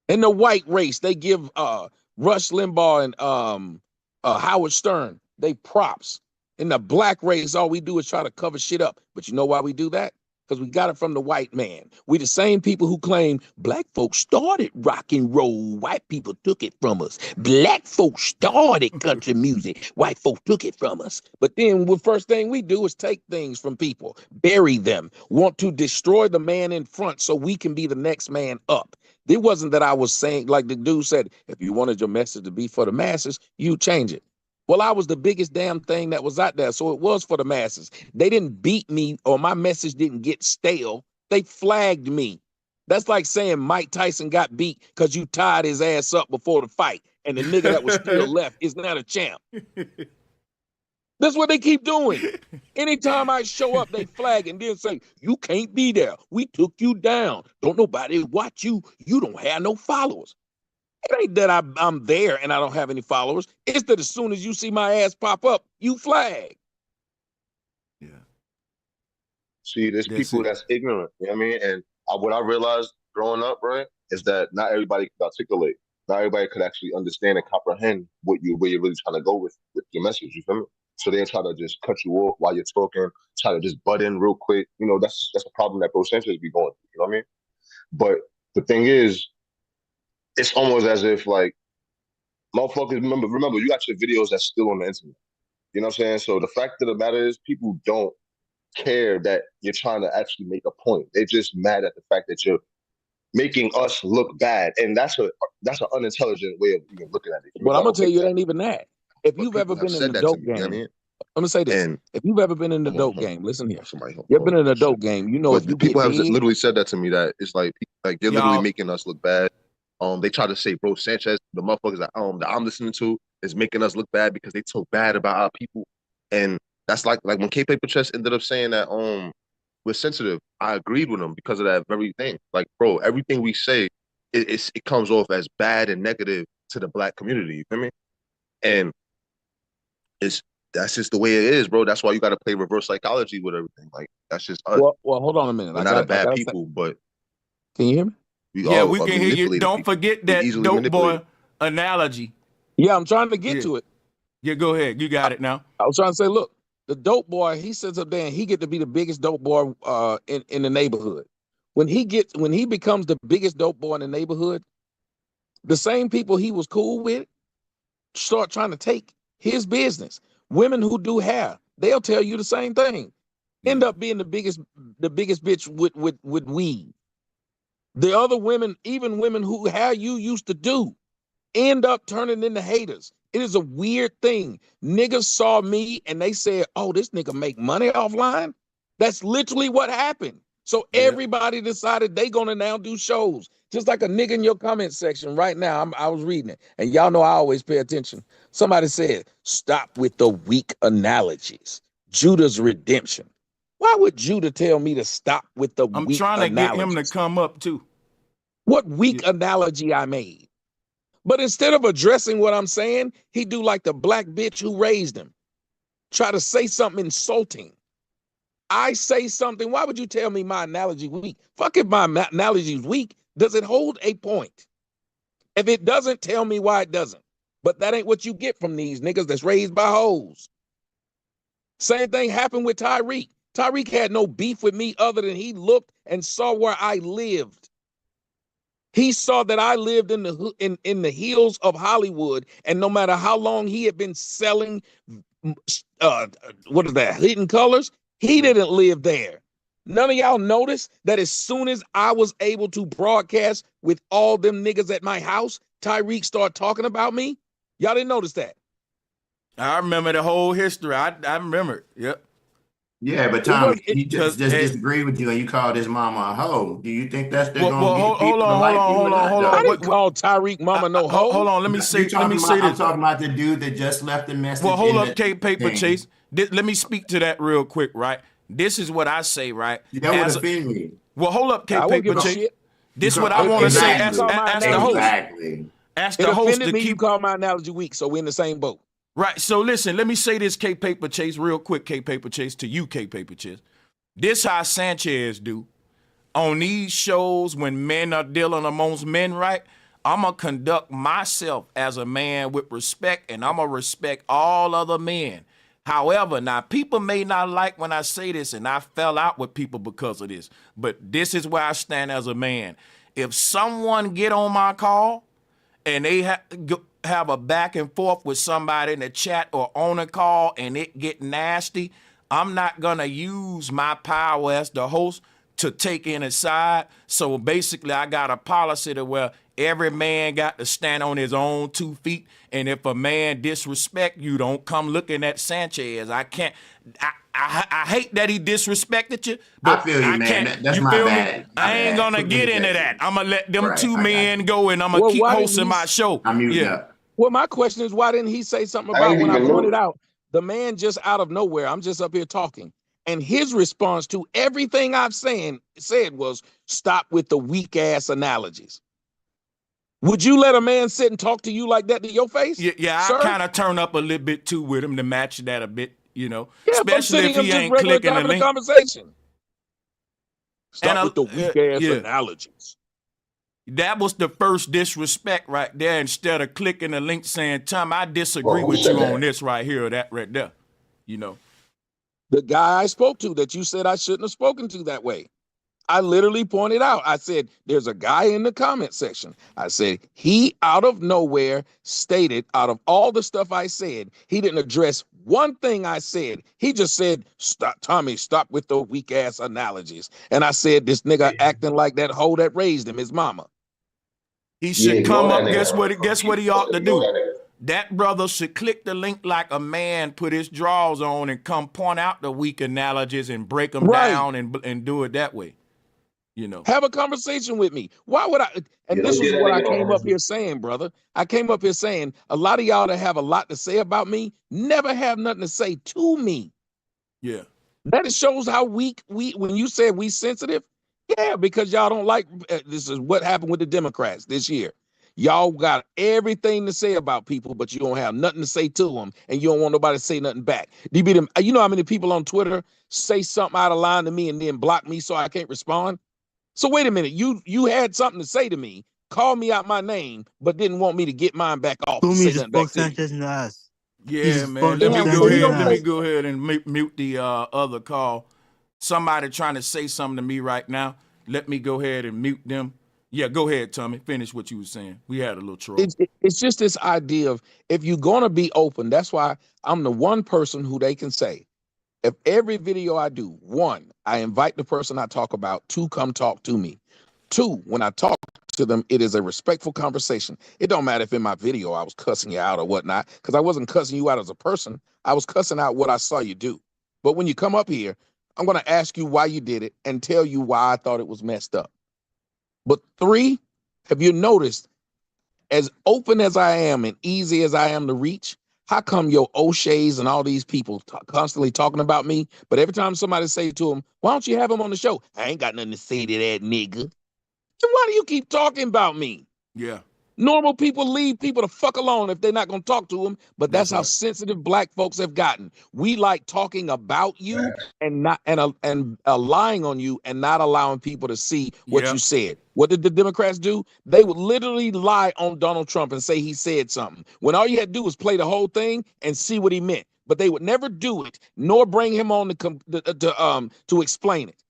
In the white race, they give Rush Limbaugh and Howard Stern, they props. In the black race, all we do is try to cover shit up. But you know why we do that? Because we got it from the white man. We the same people who claim black folks started rock and roll. White people took it from us. Black folks started country music. White folks took it from us. But then the first thing we do is take things from people, bury them, want to destroy the man in front so we can be the next man up. It wasn't that I was saying, like the dude said, if you wanted your message to be for the masses, you change it. Well, I was the biggest damn thing that was out there, so it was for the masses. They didn't beat me, or my message didn't get stale. They flagged me. That's like saying Mike Tyson got beat because you tied his ass up before the fight, and the nigga that was still left is not a champ. That's what they keep doing. Anytime I show up, they flag and then say, you can't be there. We took you down. Don't nobody watch you. You don't have no followers. It ain't that I'm there and I don't have any followers. It's that as soon as you see my ass pop up, you flag. Yeah. See, there's people that's ignorant. You know what I mean? And what I realized growing up, right, is that not everybody can articulate. Not everybody could actually understand and comprehend where you're really trying to go with your message. You feel me? So they try to just cut you off while you're talking, try to just butt in real quick. You know, that's a problem that Bro Sanchez be going through. You know what I mean? But the thing is, it's almost as if like motherfuckers remember you got your videos that's still on the internet. You know what I'm saying? So the fact of the matter is people don't care that you're trying to actually make a point. They're just mad at the fact that you're making us look bad. And that's an unintelligent way of even looking at it. But I'm gonna tell you, it ain't even that. If you've ever been in the dope game, you know what I mean? I'm gonna say this. If you've ever been in the dope game, listen here. You've been in a dope game, you know, if you people get have big, literally said that to me, that it's like you're literally making us look bad. They try to say Bro Sanchez, the motherfuckers that I'm listening to, is making us look bad because they talk bad about our people. And that's like when K Paper Chess ended up saying that we're sensitive. I agreed with him because of that very thing. Like, bro, everything we say, it comes off as bad and negative to the black community. You feel me? And that's just the way it is, bro. That's why you got to play reverse psychology with everything. Like that's just us. Well, hold on a minute. We're not a bad people, but can you hear me? We Yeah, all we can hear you. Don't forget that dope boy analogy. Yeah, I'm trying to get to it. Yeah, go ahead. You got it now. I was trying to say, look, the dope boy, he sits up there and he get to be the biggest dope boy in the neighborhood. When he becomes the biggest dope boy in the neighborhood, the same people he was cool with start trying to take his business. Women who do hair, they'll tell you the same thing. End up being the biggest bitch with weed. The other women, even women who hair you used to do, end up turning into haters. It is a weird thing. Niggas saw me and they said, oh, this nigga make money offline. That's literally what happened. So everybody decided they gonna now do shows. Just like a nigga in your comment section right now, I was reading it. And y'all know I always pay attention. Somebody said, stop with the weak analogies. Judah's redemption. Why would Judah tell me to stop with the weak analogies? I'm trying to get him to come up too. What weak analogy I made? But instead of addressing what I'm saying, he do like the black bitch who raised him. Try to say something insulting. I say something, why would you tell me my analogy weak? Fuck if my analogy is weak. Does it hold a point? If it doesn't, tell me why it doesn't. But that ain't what you get from these niggas that's raised by hoes. Same thing happened with Tyreek. Tyreek had no beef with me other than he looked and saw where I lived. He saw that I lived in the hills of Hollywood, and no matter how long he had been selling, hidden colors, he didn't live there. None of y'all noticed that as soon as I was able to broadcast with all them niggas at my house, Tyreek started talking about me? Y'all didn't notice that? I remember the whole history. I remember it. Yep. Yeah, but Tommy, he just disagreed with you and you called his mama a hoe. Do you think that's going to get people to like you? Hold on. I didn't call Tyreek mama no hoe. Hold on, let me say this. I'm talking about the dude that just left the message. Well, hold up, Paper Chase. Let me speak to that real quick, right? This is what I say, right? That would offend me. Well, hold up, Paper Chase. This is what I want to say as the host. As the host to keep. You call my analogy weak, so we're in the same boat. Right. So listen, let me say this, K Paper Chase, real quick, K Paper Chase, to you, K Paper Chase. This how Sanchez do on these shows when men are dealing amongst men, right? I'm going to conduct myself as a man with respect, and I'm going to respect all other men. However, now people may not like when I say this, and I fell out with people because of this, but this is where I stand as a man. If someone get on my call and they have a back and forth with somebody in the chat or on a call and it get nasty, I'm not gonna use my power as the host to take any side. So basically I got a policy to where every man got to stand on his own 2 feet. And if a man disrespect you, don't come looking at Sanchez. I can't. I hate that he disrespected you, but I feel you, man. That's my bad. I ain't gonna get into that. I'm gonna let them two men go, and I'm gonna keep hosting my show. I'm muting up. Well, my question is, why didn't he say something about when I pointed out the man just out of nowhere? I'm just up here talking, and his response to everything I've said was, "Stop with the weak ass analogies." Would you let a man sit and talk to you like that to your face? Yeah, I kind of turn up a little bit too with him to match that a bit, you know. Yeah, especially if he ain't clicking the link. Conversation. Stop with the weak ass analogies. That was the first disrespect right there. Instead of clicking the link saying, Tom, I disagree with you on this right here or that right there, you know. The guy I spoke to that you said I shouldn't have spoken to that way. I literally pointed out, I said, there's a guy in the comment section. I said, he out of nowhere stated, out of all the stuff I said, he didn't address one thing I said. He just said, stop, Tommy, stop with the weak ass analogies. And I said, this nigga acting like that hoe that raised him, his mama. He should come up, guess what he ought to do? That brother should click the link like a man, put his drawers on and come point out the weak analogies and break them down and do it that way. You know, have a conversation with me. Why would I? And this is what I came up here saying, brother. I came up here saying a lot of y'all that have a lot to say about me never have nothing to say to me. Yeah, that shows how weak when you said we sensitive. Yeah, because y'all don't like this is what happened with the Democrats this year. Y'all got everything to say about people, but you don't have nothing to say to them, and you don't want nobody to say nothing back. You know how many people on Twitter say something out of line to me and then block me so I can't respond? So wait a minute, you had something to say to me, call me out my name, but didn't want me to get mine back off to say nothing back to you. Sanchez in the ass. Yeah, man. Let me go ahead and mute the other call. Somebody trying to say something to me right now. Let me go ahead and mute them. Yeah, go ahead, Tommy. Finish what you were saying. We had a little troll. It's just this idea of if you're going to be open, that's why I'm the one person who they can say, if every video I do, 1, I invite the person I talk about to come talk to me. 2, when I talk to them, it is a respectful conversation. It don't matter if in my video I was cussing you out or whatnot, because I wasn't cussing you out as a person. I was cussing out what I saw you do. But when you come up here, I'm going to ask you why you did it and tell you why I thought it was messed up. But 3, have you noticed, as open as I am and easy as I am to reach, how come your O'Shea's and all these people constantly talking about me, but every time somebody say to them, why don't you have him on the show? I ain't got nothing to say to that nigga. Then why do you keep talking about me? Yeah. Normal people leave people the fuck alone if they're not going to talk to them, but that's how sensitive black folks have gotten. We like talking about you and not lying on you and not allowing people to see what you said. What did the Democrats do? They would literally lie on Donald Trump and say he said something, when all you had to do was play the whole thing and see what he meant. But they would never do it, nor bring him on to explain it.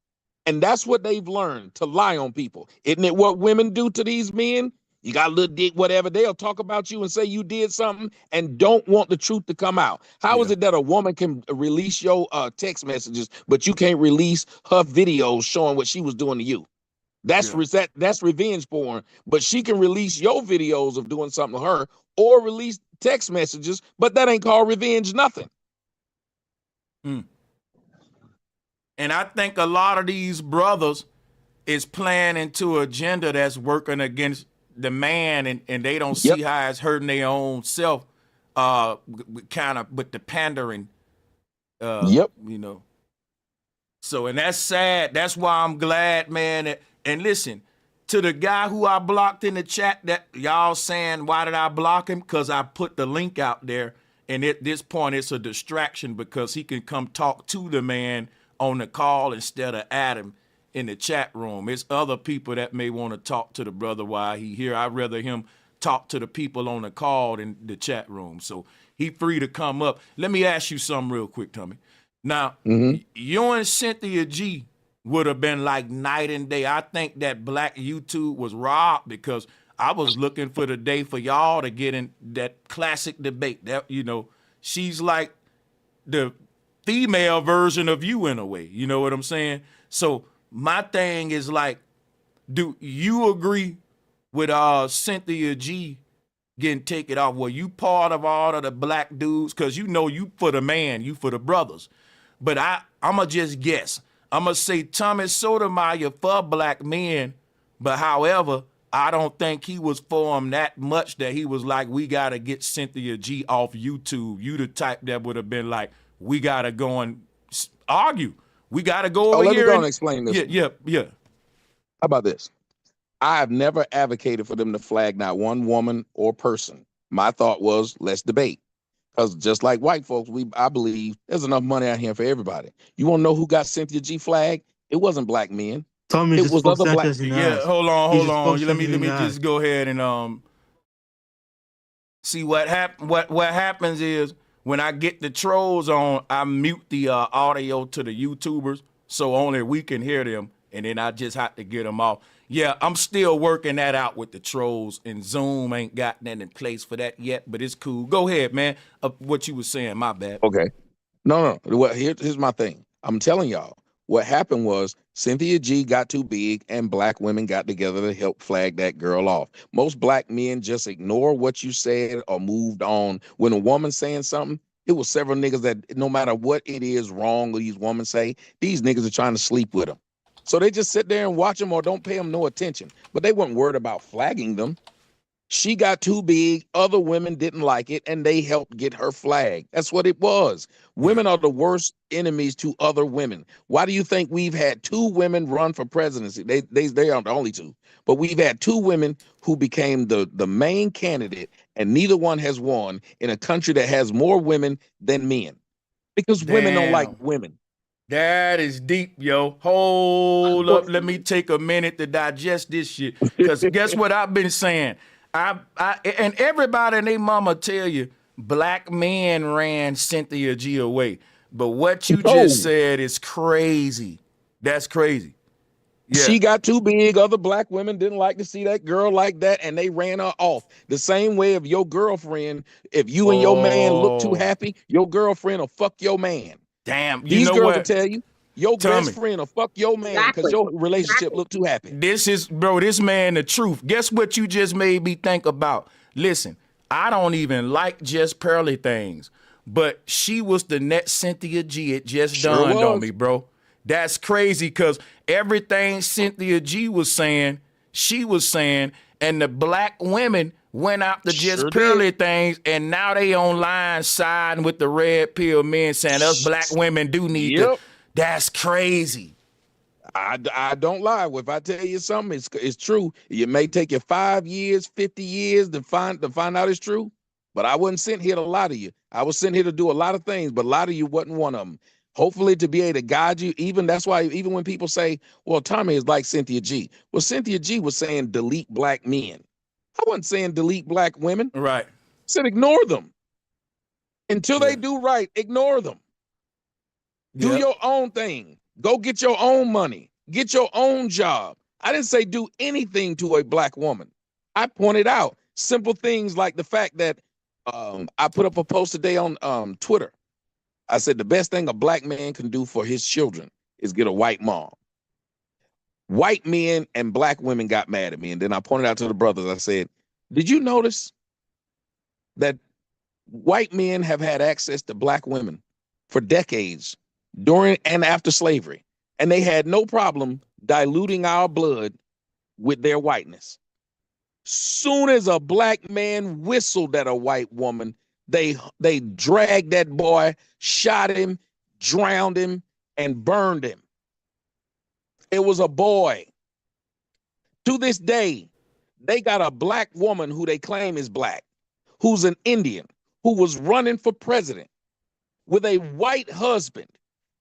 And that's what they've learned, to lie on people. Isn't it what women do to these men? You got a little dick, whatever. They'll talk about you and say you did something and don't want the truth to come out. How is it that a woman can release your text messages, but you can't release her videos showing what she was doing to you? That's revenge porn. But she can release your videos of doing something to her or release text messages, but that ain't called revenge nothing. And I think a lot of these brothers is playing into an agenda that's working against the man, and they don't see how it's hurting their own self, kind of with the pandering, you know. So, and that's sad. That's why I'm glad, man. And listen, to the guy who I blocked in the chat, that y'all saying, why did I block him? Because I put the link out there, and at this point, it's a distraction because he can come talk to the man on the call instead of Adam in the chat room. It's other people that may want to talk to the brother while he here. I'd rather him talk to the people on the call than the chat room. So he free to come up. Let me ask you something real quick, Tommy. Now, you and Cynthia G would have been like night and day. I think that black YouTube was robbed because I was looking for the day for y'all to get in that classic debate. That, you know, she's like the female version of you in a way. You know what I'm saying? So my thing is like, do you agree with Cynthia G getting taken off? Were you part of all of the black dudes? Because you know you for the man, you for the brothers. But I'ma just guess. I'ma say Thomas Sotomayor for black men, but however, I don't think he was for him that much that he was like, we got to get Cynthia G off YouTube. You the type that would have been like, we got to go and argue. We got to go over let here. me go and explain this. Yeah. How about this? I have never advocated for them to flag not one woman or person. My thought was, let's debate. Because just like white folks, I believe there's enough money out here for everybody. You want to know who got Cynthia G flagged? It wasn't black men. Tommy it just was other black. Yeah, hold on. Let me just go ahead and see what happens is when I get the trolls on, I mute the audio to the YouTubers so only we can hear them, and then I just have to get them off. Yeah, I'm still working that out with the trolls, and Zoom ain't got that in place for that yet, but it's cool. Go ahead, man. What you was saying, my bad. Okay. No. Well, here's my thing. I'm telling y'all, what happened was Cynthia G got too big and black women got together to help flag that girl off. Most black men just ignore what you said or moved on. When a woman saying something, it was several niggas that no matter what it is wrong these women say, these niggas are trying to sleep with them. So they just sit there and watch them or don't pay them no attention. But they weren't worried about flagging them. She got too big. Other women didn't like it, and they helped get her flag. That's what it was. Women are the worst enemies to other women. Why do you think we've had 2 women run for presidency? They aren't the only 2, but we've had 2 women who became the main candidate, and neither one has won in a country that has more women than men, because women don't like women. That is deep, yo. Hold up. Let me take a minute to digest this shit. Because guess what I've been saying? And everybody and their mama tell you black men ran Cynthia G away. But what you just said is crazy. That's crazy. Yeah. She got too big. Other black women didn't like to see that girl like that, and they ran her off. The same way of your girlfriend, if you and your man look too happy, your girlfriend will fuck your man. Damn, these girls will tell you your best friend will fuck your man because your relationship look too happy. This is, bro, this man the truth. Guess what you just made me think about? Listen, I don't even like just pearly things, but she was the next Cynthia G. It just dawned on me, bro. That's crazy because everything Cynthia G was saying, she was saying, and the black women went out to just pearly things, and now they online siding with the red pill men saying us black women do need to. That's crazy. I don't lie. If I tell you something, it's true. It may take you 5 years, 50 years to find out it's true, but I wasn't sent here to lie to you. I was sent here to do a lot of things, but lie to you wasn't one of them. Hopefully to be able to guide you. That's why even when people say, well, Tommy is like Cynthia G. Well, Cynthia G was saying delete black men. I wasn't saying delete black women. Right. I said ignore them. Until they do right, ignore them. Do your own thing. Go get your own money. Get your own job. I didn't say do anything to a black woman. I pointed out simple things like the fact that I put up a post today on Twitter. I said the best thing a black man can do for his children is get a white mom. White men and black women got mad at me. And then I pointed out to the brothers, I said, did you notice that white men have had access to black women for decades during and after slavery? And they had no problem diluting our blood with their whiteness. Soon as a black man whistled at a white woman, they dragged that boy, shot him, drowned him, and burned him. It was a boy. To this day, they got a black woman who they claim is black, who's an Indian, who was running for president with a white husband,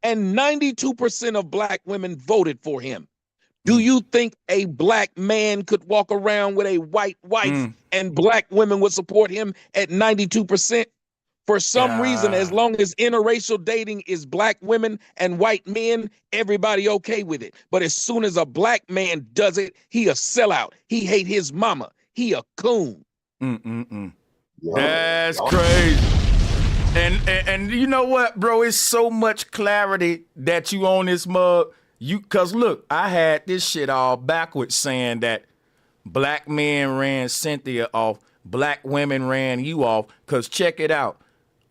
and 92% of black women voted for him. Do you think a black man could walk around with a white wife and black women would support him at 92%? For some reason, as long as interracial dating is black women and white men, everybody okay with it. But as soon as a black man does it, he a sellout. He hate his mama. He a coon. That's crazy. And you know what, bro? It's so much clarity that you on this mug. Cause look, I had this shit all backwards saying that black men ran Cynthia off, black women ran you off. Cause check it out.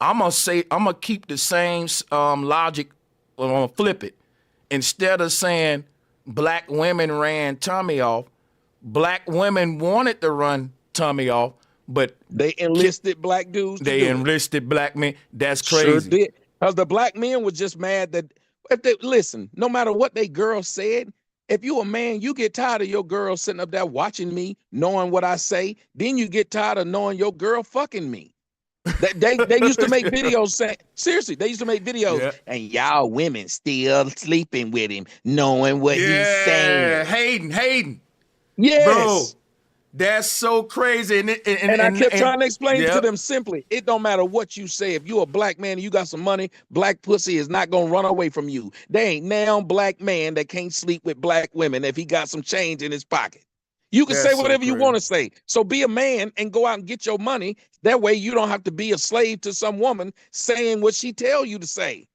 I'm gonna keep the same logic. I'm gonna flip it. Instead of saying black women ran Tommy off, black women wanted to run Tommy off, but they enlisted black dudes. They enlisted black men. That's crazy. Sure did. Because the black men were just mad that if they listen, no matter what they girl said, if you a man, you get tired of your girl sitting up there watching me, knowing what I say, then you get tired of knowing your girl fucking me. They used to make videos saying, seriously, they used to make videos, and y'all women still sleeping with him, knowing what he's saying. Hating. Yes. Bro, that's so crazy. And I kept trying to explain it to them simply. It don't matter what you say. If you're a black man and you got some money, black pussy is not going to run away from you. There ain't now black man that can't sleep with black women if he got some change in his pocket. You can say whatever you want to say. So be a man and go out and get your money. That way you don't have to be a slave to some woman saying what she tell you to say.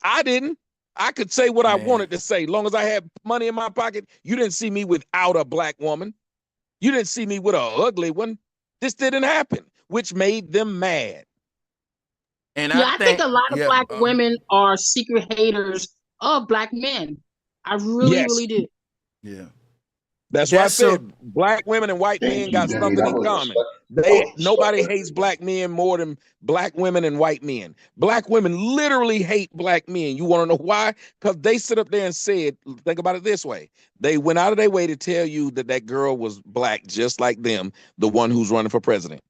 I didn't. I could say what I wanted to say. Long as I had money in my pocket, you didn't see me without a black woman. You didn't see me with an ugly one. This didn't happen, which made them mad. And I think a lot of black women are secret haters of black men. I really do. Yeah. That's why I That's so. said black women and white men Thank you, got Demi. something That in was common. respect. Nobody hates black men more than black women and white men. Black women literally hate black men. You want to know why? Because they sit up there and said, think about it this way. They went out of their way to tell you that that girl was black, just like them, the one who's running for president.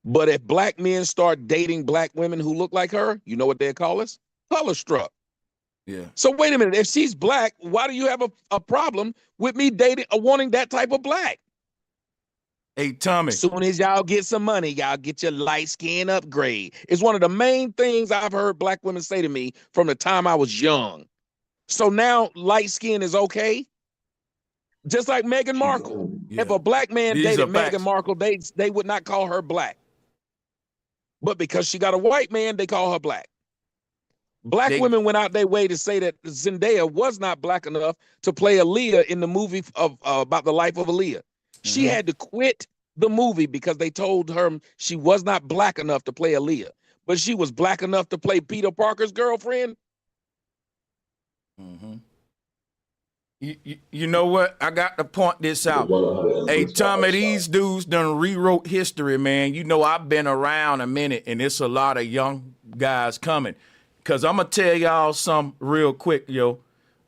But if black men start dating black women who look like her, you know what they call us? Color struck. Yeah. So wait a minute. If she's black, why do you have a problem with me dating or wanting that type of black? Hey, Tommy. Soon as y'all get some money, y'all get your light skin upgrade. It's one of the main things I've heard black women say to me from the time I was young. So now light skin is okay? Just like Meghan Markle. Yeah. If a black man These dated are facts. Meghan Markle, they would not call her black. But because she got a white man, they call her black. Black women went out their way to say that Zendaya was not black enough to play Aaliyah in the movie about the life of Aaliyah. She had to quit the movie because they told her she was not black enough to play Aaliyah, but she was black enough to play Peter Parker's girlfriend. You know what? I got to point this out. Hey, Tommy, these dudes done rewrote history, man. You know, I've been around a minute, and it's a lot of young guys coming. Because I'm going to tell y'all something real quick, yo.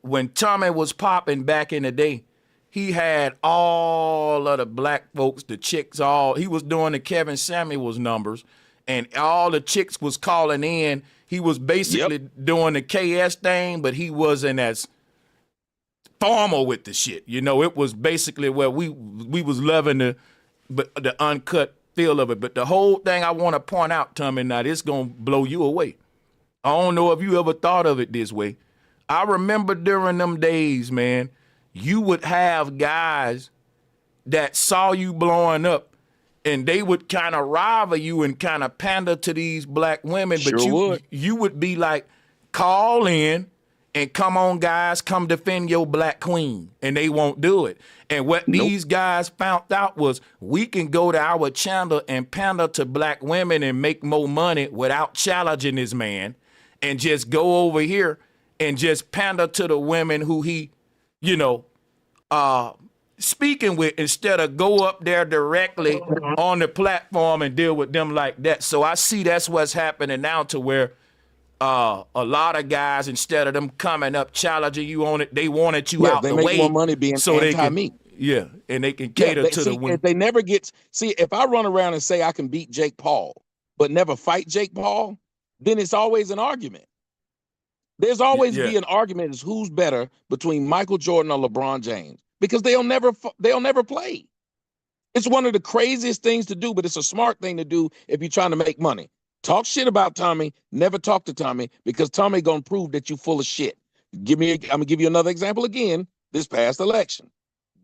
When Tommy was popping back in the day, he had all of the black folks, the chicks, he was doing the Kevin Samuels numbers, and all the chicks was calling in. He was basically doing the KS thing, but he wasn't as formal with the shit. You know, it was basically where we was loving the uncut feel of it. But the whole thing I want to point out, Tommy, now this going to blow you away. I don't know if you ever thought of it this way. I remember during them days, man, you would have guys that saw you blowing up and they would kind of rival you and kind of pander to these black women. But you would be like, call in and come on, guys, come defend your black queen. And they won't do it. And what these guys found out was we can go to our channel and pander to black women and make more money without challenging this man and just go over here and just pander to the women who he, you know, speaking with instead of go up there directly on the platform and deal with them like that. So I see that's what's happening now to where a lot of guys, instead of them coming up challenging you on it, they wanted you out the way. They make more money being anti-me. Yeah, and they can cater to the women. If they never get, if I run around and say I can beat Jake Paul, but never fight Jake Paul, then it's always an argument. There's always be an argument as who's better between Michael Jordan or LeBron James because they'll never play. It's one of the craziest things to do, but it's a smart thing to do if you're trying to make money. Talk shit about Tommy, never talk to Tommy because Tommy gonna prove that you full of shit. I'm gonna give you another example again, this past election.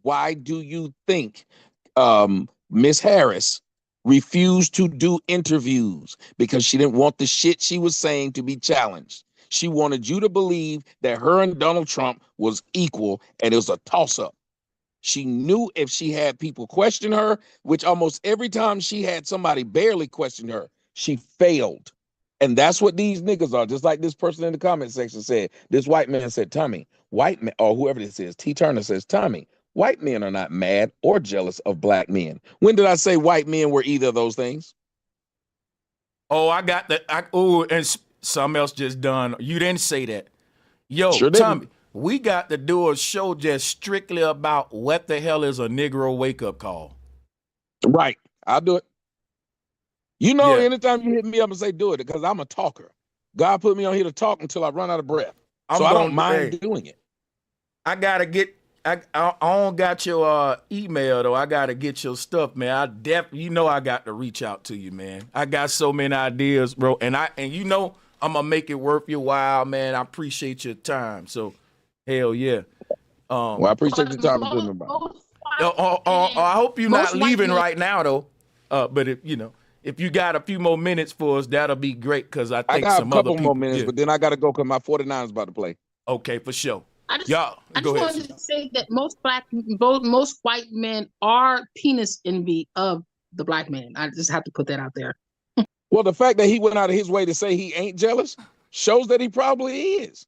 Why do you think Miss Harris refused to do interviews? Because she didn't want the shit she was saying to be challenged. She wanted you to believe that her and Donald Trump was equal and it was a toss-up. She knew if she had people question her, which almost every time she had somebody barely question her, she failed. And that's what these niggas are. Just like this person in the comment section said, this white man said, Tommy, white men, or whoever this is, T. Turner says, Tommy, white men are not mad or jealous of black men. When did I say white men were either of those things? Oh, I got that. And something else just done. You didn't say that. Yo, sure Tommy, we got to do a show just strictly about what the hell is a Negro wake-up call. Right. I'll do it. You know, anytime you hit me up and say do it, because I'm a talker. God put me on here to talk until I run out of breath. So I don't mind doing it. I got to get, I don't got your email, though. I got to get your stuff, man. You know I got to reach out to you, man. I got so many ideas, bro. And you know I'm going to make it worth your while, man. I appreciate your time. So, hell yeah. Well, I appreciate your time. I hope you're not leaving right now, though. But if you got a few more minutes for us, that'll be great. Because I think some other people. I got a couple more minutes, but then I got to go because my 49 is about to play. Okay, for sure. I just wanted to say that most white men are penis envy of the black man. I just have to put that out there. Well, the fact that he went out of his way to say he ain't jealous shows that he probably is.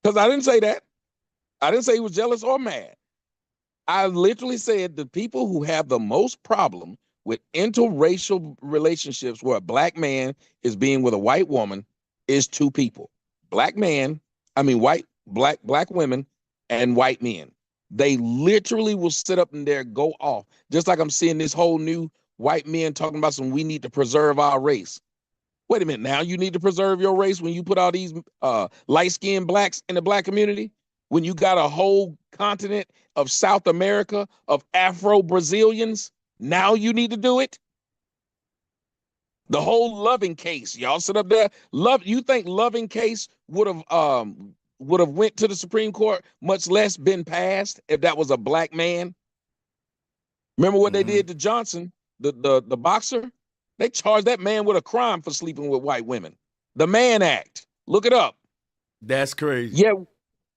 Because I didn't say that. I didn't say he was jealous or mad. I literally said the people who have the most problem with interracial relationships where a black man is being with a white woman is two people. Black women and white men. They literally will sit up in there, go off. Just like I'm seeing this whole new white men talking about we need to preserve our race. Wait a minute, now you need to preserve your race when you put all these light-skinned blacks in the black community? When you got a whole continent of South America, of Afro-Brazilians, now you need to do it? The whole Loving case, y'all sit up there. You think Loving case would have went to the Supreme Court, much less been passed if that was a black man? Remember what they did to Johnson, the boxer? They charged that man with a crime for sleeping with white women. The Mann Act. Look it up. That's crazy.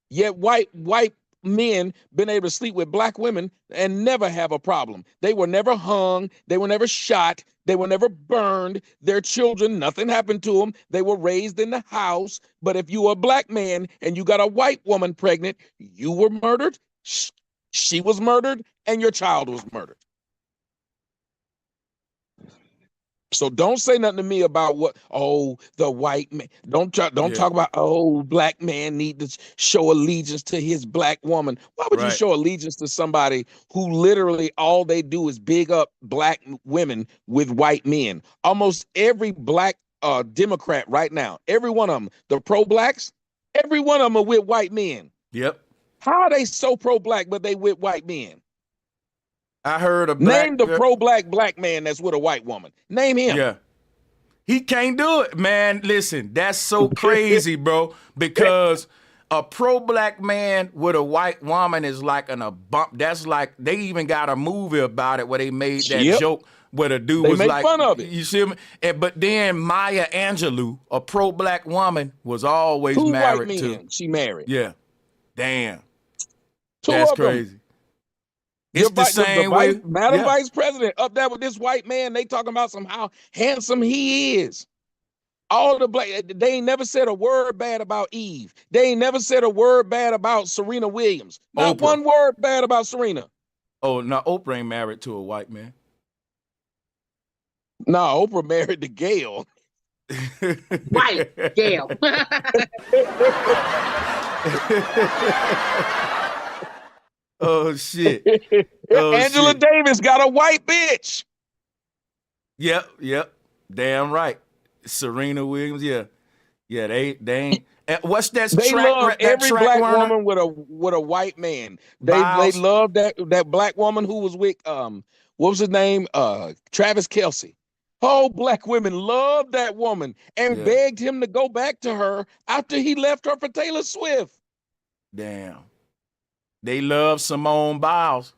Yet white men been able to sleep with black women and never have a problem. They were never hung. They were never shot. They were never burned. Their children, nothing happened to them. They were raised in the house. But if you were a black man and you got a white woman pregnant, you were murdered, she was murdered, and your child was murdered. So don't say nothing to me about the white man. Don't talk about, black man need to show allegiance to his black woman. Why would you show allegiance to somebody who literally all they do is big up black women with white men? Almost every black Democrat right now, every one of them, the pro-blacks, every one of them are with white men. Yep. How are they so pro-black, but they with white men? I heard a Name the pro-black man that's with a white woman. Name him. Yeah. He can't do it, man. Listen, that's so crazy, bro, because a pro-black man with a white woman is like a bump. That's like, they even got a movie about it where they made that joke where the dude was like, fun of it. You see me? But then Maya Angelou, a pro-black woman, was always married to. She married. Yeah. Damn. Two That's of them. crazy. It's the same way. Madam Vice President up there with this white man, they talking about how handsome he is. All the black, they ain't never said a word bad about Eve. They ain't never said a word bad about Serena Williams. Not Oprah. one word bad about Serena. Oh, no, Oprah ain't married to a white man. No, Oprah married to Gail. White Gail. Oh, shit. Angela Davis got a white bitch. Yep. Damn right. Serena Williams, yeah. Yeah, they ain't. What's that They track? love every black runner? woman with a white man. They love that black woman who was with what was his name? Travis Kelce. Oh, black women loved that woman and begged him to go back to her after he left her for Taylor Swift. Damn. They love Simone Biles.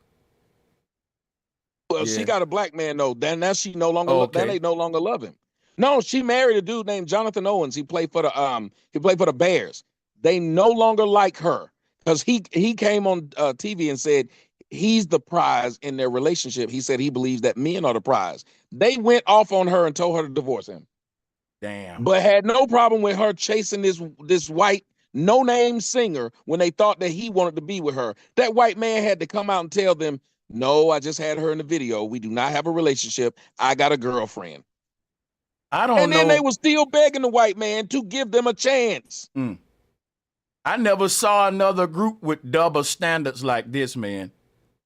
Well, she got a black man though. Now she no longer they no longer love him. No, she married a dude named Jonathan Owens. He played for the Bears. They no longer like her because he came on TV and said he's the prize in their relationship. He said he believes that men are the prize. They went off on her and told her to divorce him. Damn. But had no problem with her chasing this white no-name singer when they thought that he wanted to be with her. That white man had to come out and tell them, no, I just had her in the video. We do not have a relationship. I got a girlfriend. I don't know. And then they were still begging the white man to give them a chance. I never saw another group with double standards like this, man.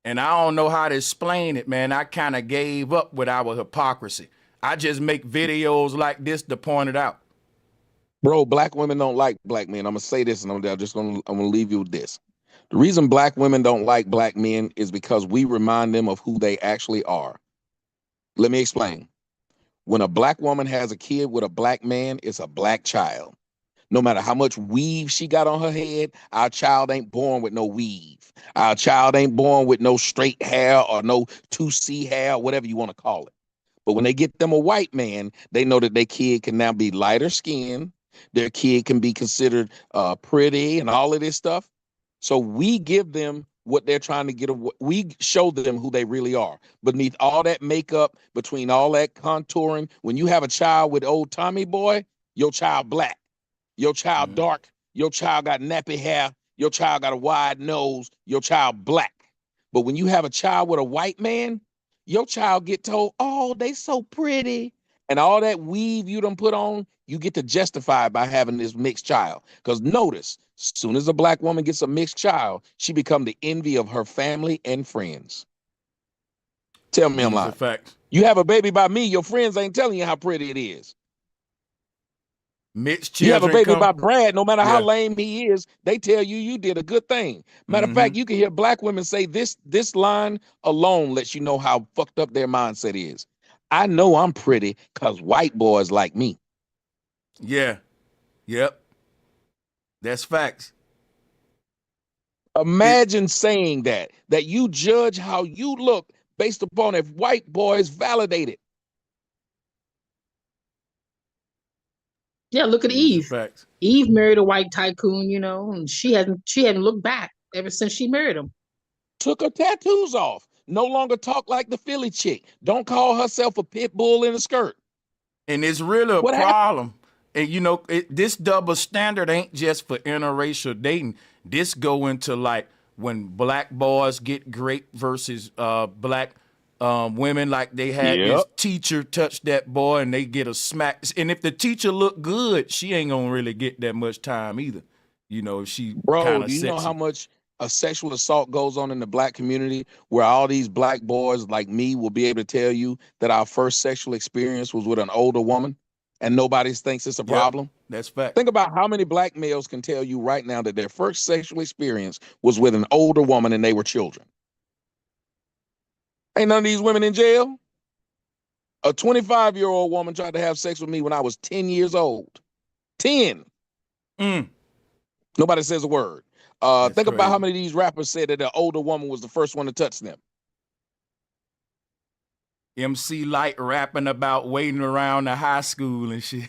And I don't know how to explain it, man. I kind of gave up with our hypocrisy. I just make videos like this to point it out. Bro, black women don't like black men. I'm going to say this and I'm going to leave you with this. The reason black women don't like black men is because we remind them of who they actually are. Let me explain. When a black woman has a kid with a black man, it's a black child. No matter how much weave she got on her head, our child ain't born with no weave. Our child ain't born with no straight hair or no 2C hair, whatever you want to call it. But when they get them a white man, they know that their kid can now be lighter skinned. Their kid can be considered pretty and all of this stuff. So we give them what they're trying to get. We show them who they really are. Beneath all that makeup, between all that contouring, when you have a child with old Tommy boy, your child black, your child dark, your child got nappy hair, your child got a wide nose, your child black. But when you have a child with a white man, your child get told, oh, they so pretty. And all that weave you done put on, you get to justify by having this mixed child. Because notice, as soon as a black woman gets a mixed child, she become the envy of her family and friends. Tell me I'm These are lying. facts. You have a baby by me, your friends ain't telling you how pretty it is. Mixed You have a children baby come. by Brad, no matter how Yeah. lame he is, they tell you you did a good thing. Matter of fact, you can hear black women say this line alone lets you know how fucked up their mindset is. I know I'm pretty because white boys like me. Yeah. Yep. That's facts. Imagine saying that you judge how you look based upon if white boys validate it. Yeah, look at These are Eve. facts. Eve married a white tycoon, you know, and she hadn't looked back ever since she married him. Took her tattoos off. No longer talk like the Philly chick. Don't call herself a pit bull in a skirt. And it's really a What happened? problem. And you know, this double standard ain't just for interracial dating. This go into like when black boys get great versus black women. Like they had this teacher touch that boy and they get a smack. And if the teacher look good, she ain't gonna really get that much time either. You know, if she Bro, do you know how much a sexual assault goes on in the black community where all these black boys like me will be able to tell you that our first sexual experience was with an older woman and nobody thinks it's a problem? That's fact. Think about how many black males can tell you right now that their first sexual experience was with an older woman and they were children. Ain't none of these women in jail. A 25-year-old woman tried to have sex with me when I was 10 years old. 10. Nobody says a word. Think about how many of these rappers said that the older woman was the first one to touch them. MC Light rapping about waiting around the high school and shit.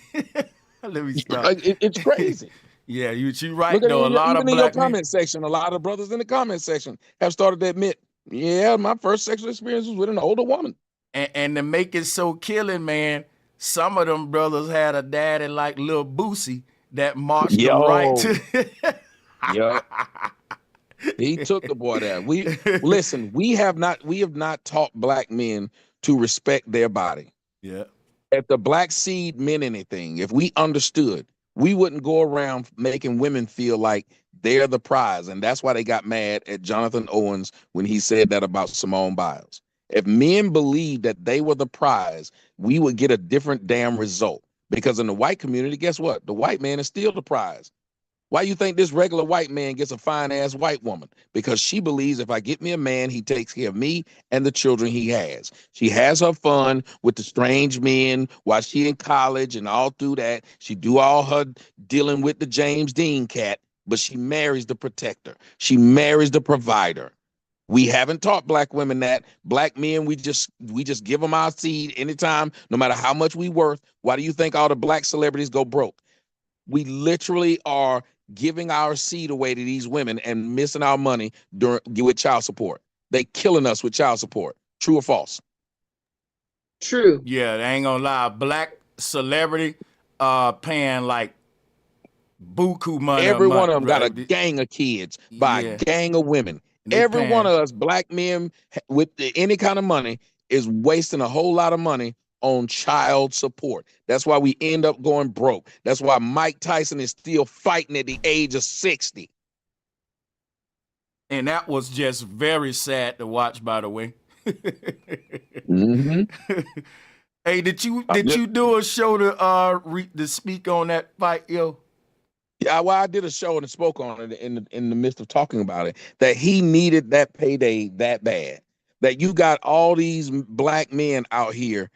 Let me stop. It's crazy. Yeah, you right. Look at though. A lot even of in your black men. comment section, a lot of brothers in the comment section have started to admit, yeah, my first sexual experience was with an older woman. And to make it so killing, man, some of them brothers had a daddy like Lil Boosie that marched them right to. Yep. He took the boy there. Listen, we have not taught black men to respect their body. Yeah. If the black seed meant anything, if we understood, we wouldn't go around making women feel like they're the prize. And that's why they got mad at Jonathan Owens when he said that about Simone Biles. If men believed that they were the prize, we would get a different damn result. Because in the white community, guess what? The white man is still the prize. Why you think this regular white man gets a fine-ass white woman? Because she believes if I get me a man, he takes care of me and the children he has. She has her fun with the strange men while she in college and all through that. She do all her dealing with the James Dean cat, but she marries the protector. She marries the provider. We haven't taught black women that. Black men, we just give them our seed anytime, no matter how much we worth. Why do you think all the black celebrities go broke? We literally are giving our seed away to these women and missing our money with child support. They killing us with child support. True or false? True. Yeah, they ain't gonna lie. Black celebrity paying like buku money. Every one of them got a gang of kids by a gang of women. Every one of us black men with any kind of money is wasting a whole lot of money on child support. That's why we end up going broke. That's why Mike Tyson is still fighting at the age of 60. And that was just very sad to watch, by the way. Hey, did you do a show to speak on that fight, yo? Yeah, well, I did a show and spoke on it in the midst of talking about it, that he needed that payday that bad. That you got all these black men out here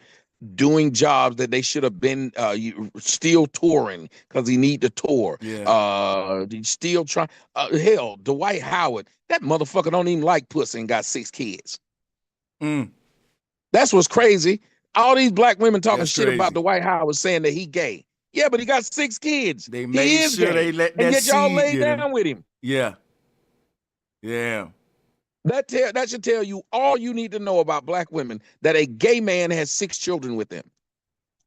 doing jobs that they should have been still touring because he need to tour. Yeah. He's still trying. Hell, Dwight Howard, that motherfucker don't even like pussy and got 6 kids. That's what's crazy. All these black women talking shit about Dwight Howard saying that he gay. Yeah, but he got 6 kids. They made sure gay. they let that and yet y'all seed lay get down with him. Yeah. Yeah. That should tell you all you need to know about black women, that a gay man has 6 children with them.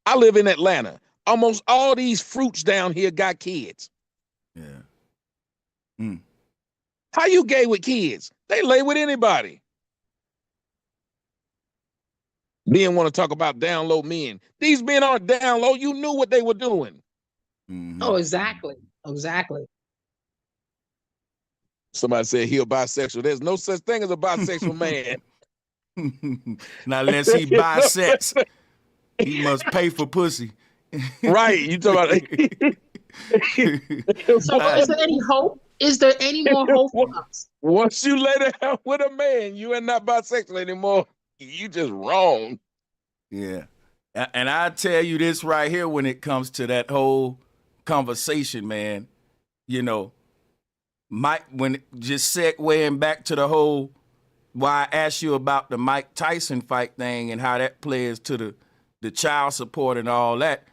I live in Atlanta. Almost all these fruits down here got kids. Yeah. How you gay with kids? They lay with anybody. Then want to talk about down low men. These men aren't down low. You knew what they were doing. Oh, exactly. Exactly. Somebody said he a bisexual. There's no such thing as a bisexual man. Now, unless he buy sex, he must pay for pussy. Right. You talking about So is there any hope? Is there any more hope for us? Once you lay down with a man, you are not bisexual anymore. You just wrong. Yeah. And I tell you this right here when it comes to that whole conversation, man, you know, Mike, when just segueing back to the whole, why I asked you about the Mike Tyson fight thing and how that plays to the child support and all that,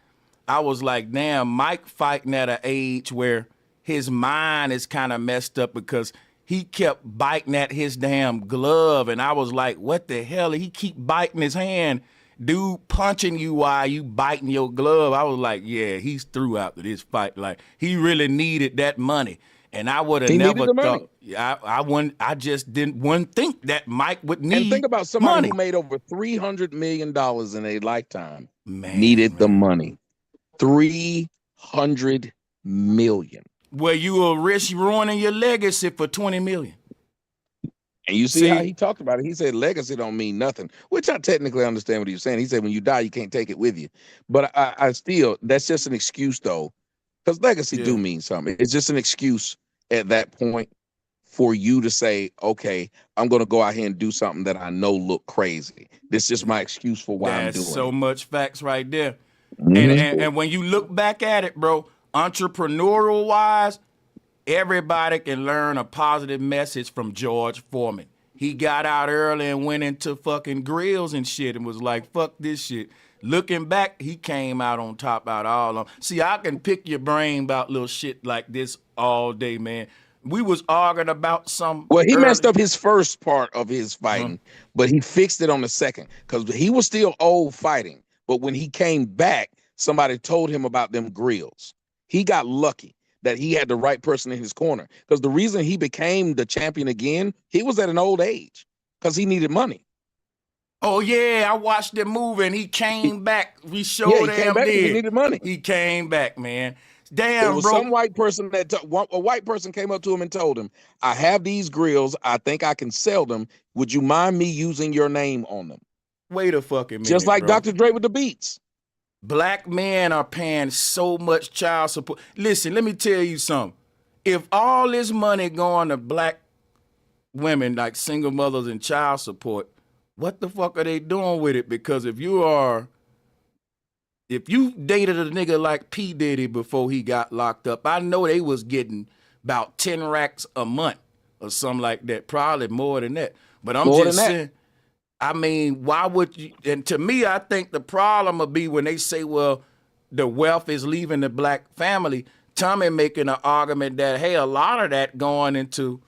I was like, damn, Mike fighting at an age where his mind is kind of messed up because he kept biting at his damn glove. And I was like, what the hell? He keep biting his hand. Dude punching you while you biting your glove. I was like, yeah, he's through after this fight. Like, he really needed that money. And I would have never thought. I just wouldn't think that Mike would need. And think about somebody money. who made over $300 million in a lifetime. Needed the money. $300 million. Well, you will risk ruining your legacy for $20 million. And you see how he talked about it. He said legacy don't mean nothing, which I technically understand what he was saying. He said when you die, you can't take it with you. But I still, that's just an excuse though, because legacy do mean something. It's just an excuse at that point for you to say, okay, I'm going to go out here and do something that I know look crazy. This is just my excuse for why I'm doing so it. much facts right there. And when you look back at it, bro, entrepreneurial wise, everybody can learn a positive message from George Foreman. He got out early and went into fucking grills and shit and was like, fuck this shit. Looking back, he came out on top out all of them. See, I can pick your brain about little shit like this all day, man. We was arguing about some. Well, he messed up his first part of his fighting, but he fixed it on the second because he was still old fighting. But when he came back, somebody told him about them grills. He got lucky that he had the right person in his corner because the reason he became the champion again, he was at an old age because he needed money. Oh, yeah, I watched the movie and he came back. We showed him he needed money. He came back, man. Damn, it was bro. Some white person a white person came up to him and told him, I have these grills. I think I can sell them. Would you mind me using your name on them? Wait a fucking minute, just like bro. Dr. Dre with the beats. Black men are paying so much child support. Listen, let me tell you something. If all this money going to black women, like single mothers and child support, what the fuck are they doing with it? Because if you dated a nigga like P. Diddy before he got locked up, I know they was getting about 10 racks a month or something like that. Probably more than that. But I'm just saying, I mean, why would you? And to me, I think the problem would be when they say, well, the wealth is leaving the black family. Tommy making an argument that, hey, a lot of that going into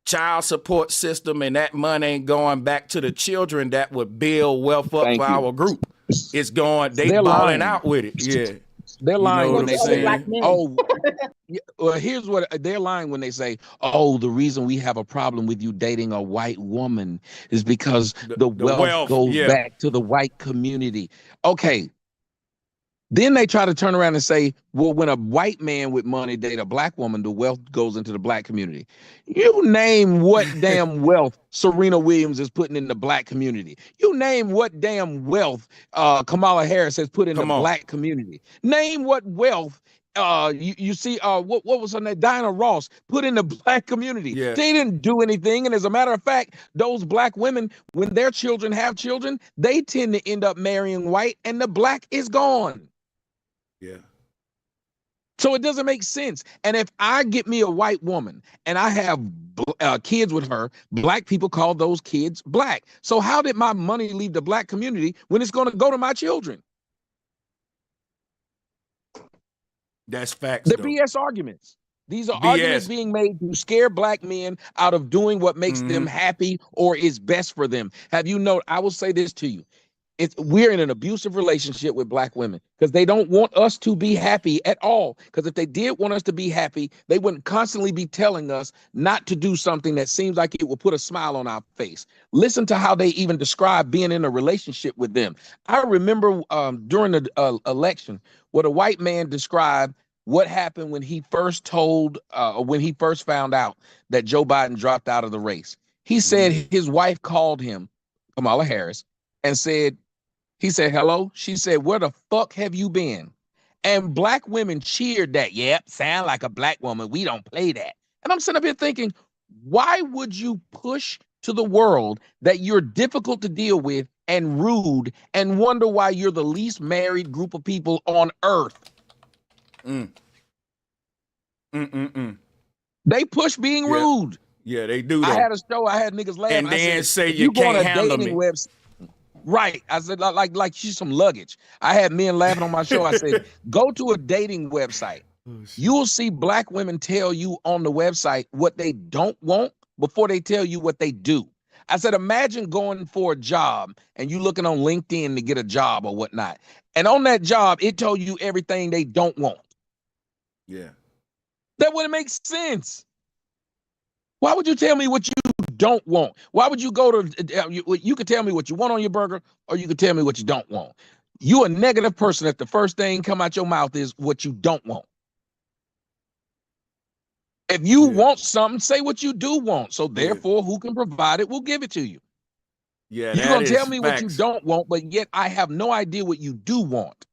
child support system and that money ain't going back to the children that would build wealth up for our group. It's going, they're balling out with it. Yeah. They're lying when they say, oh, well, here's what they're lying when they say, oh, the reason we have a problem with you dating a white woman is because the wealth goes back to the white community. Okay. Then they try to turn around and say, well, when a white man with money date a black woman, the wealth goes into the black community. You name what damn wealth Serena Williams is putting in the black community. You name what damn wealth Kamala Harris has put in the black community. Name what wealth you see what was her name? Diana Ross put in the black community. Yeah. They didn't do anything. And as a matter of fact, those black women, when their children have children, they tend to end up marrying white and the black is gone. Yeah. So it doesn't make sense. And if I get me a white woman and I have kids with her, black people call those kids black. So how did my money leave the black community when it's going to go to my children? That's facts. The BS arguments. These are arguments being made to scare black men out of doing what makes them happy or is best for them. Have you noticed? I will say this to you. we're in an abusive relationship with black women because they don't want us to be happy at all. Because if they did want us to be happy, they wouldn't constantly be telling us not to do something that seems like it will put a smile on our face. Listen to how they even describe being in a relationship with them. I remember during the election, what a white man described what happened when he first found out that Joe Biden dropped out of the race. He said his wife called him, Kamala Harris, and he said, hello. She said, where the fuck have you been? And black women cheered that. Yep, sound like a black woman. We don't play that. And I'm sitting up here thinking, why would you push to the world that you're difficult to deal with and rude and wonder why you're the least married group of people on earth? They push being rude. Yeah, they do. Though. I had a show. I had niggas laughing. And then say you can't handle me. Website, right. I said, like she's some luggage. I had men laughing on my show. I said, go to a dating website. You'll see black women tell you on the website what they don't want before they tell you what they do. I said, imagine going for a job and you looking on LinkedIn to get a job or whatnot. And on that job, it told you everything they don't want. Yeah. That wouldn't make sense. Why would you tell me what you don't want? Why would you go to, you could tell me what you want on your burger, or you could tell me what you don't want. You're a negative person if the first thing come out your mouth is what you don't want. If you want something, say what you do want. So therefore, who can provide it will give it to you. Yeah, you're going to tell me what you don't want, but yet I have no idea what you do want.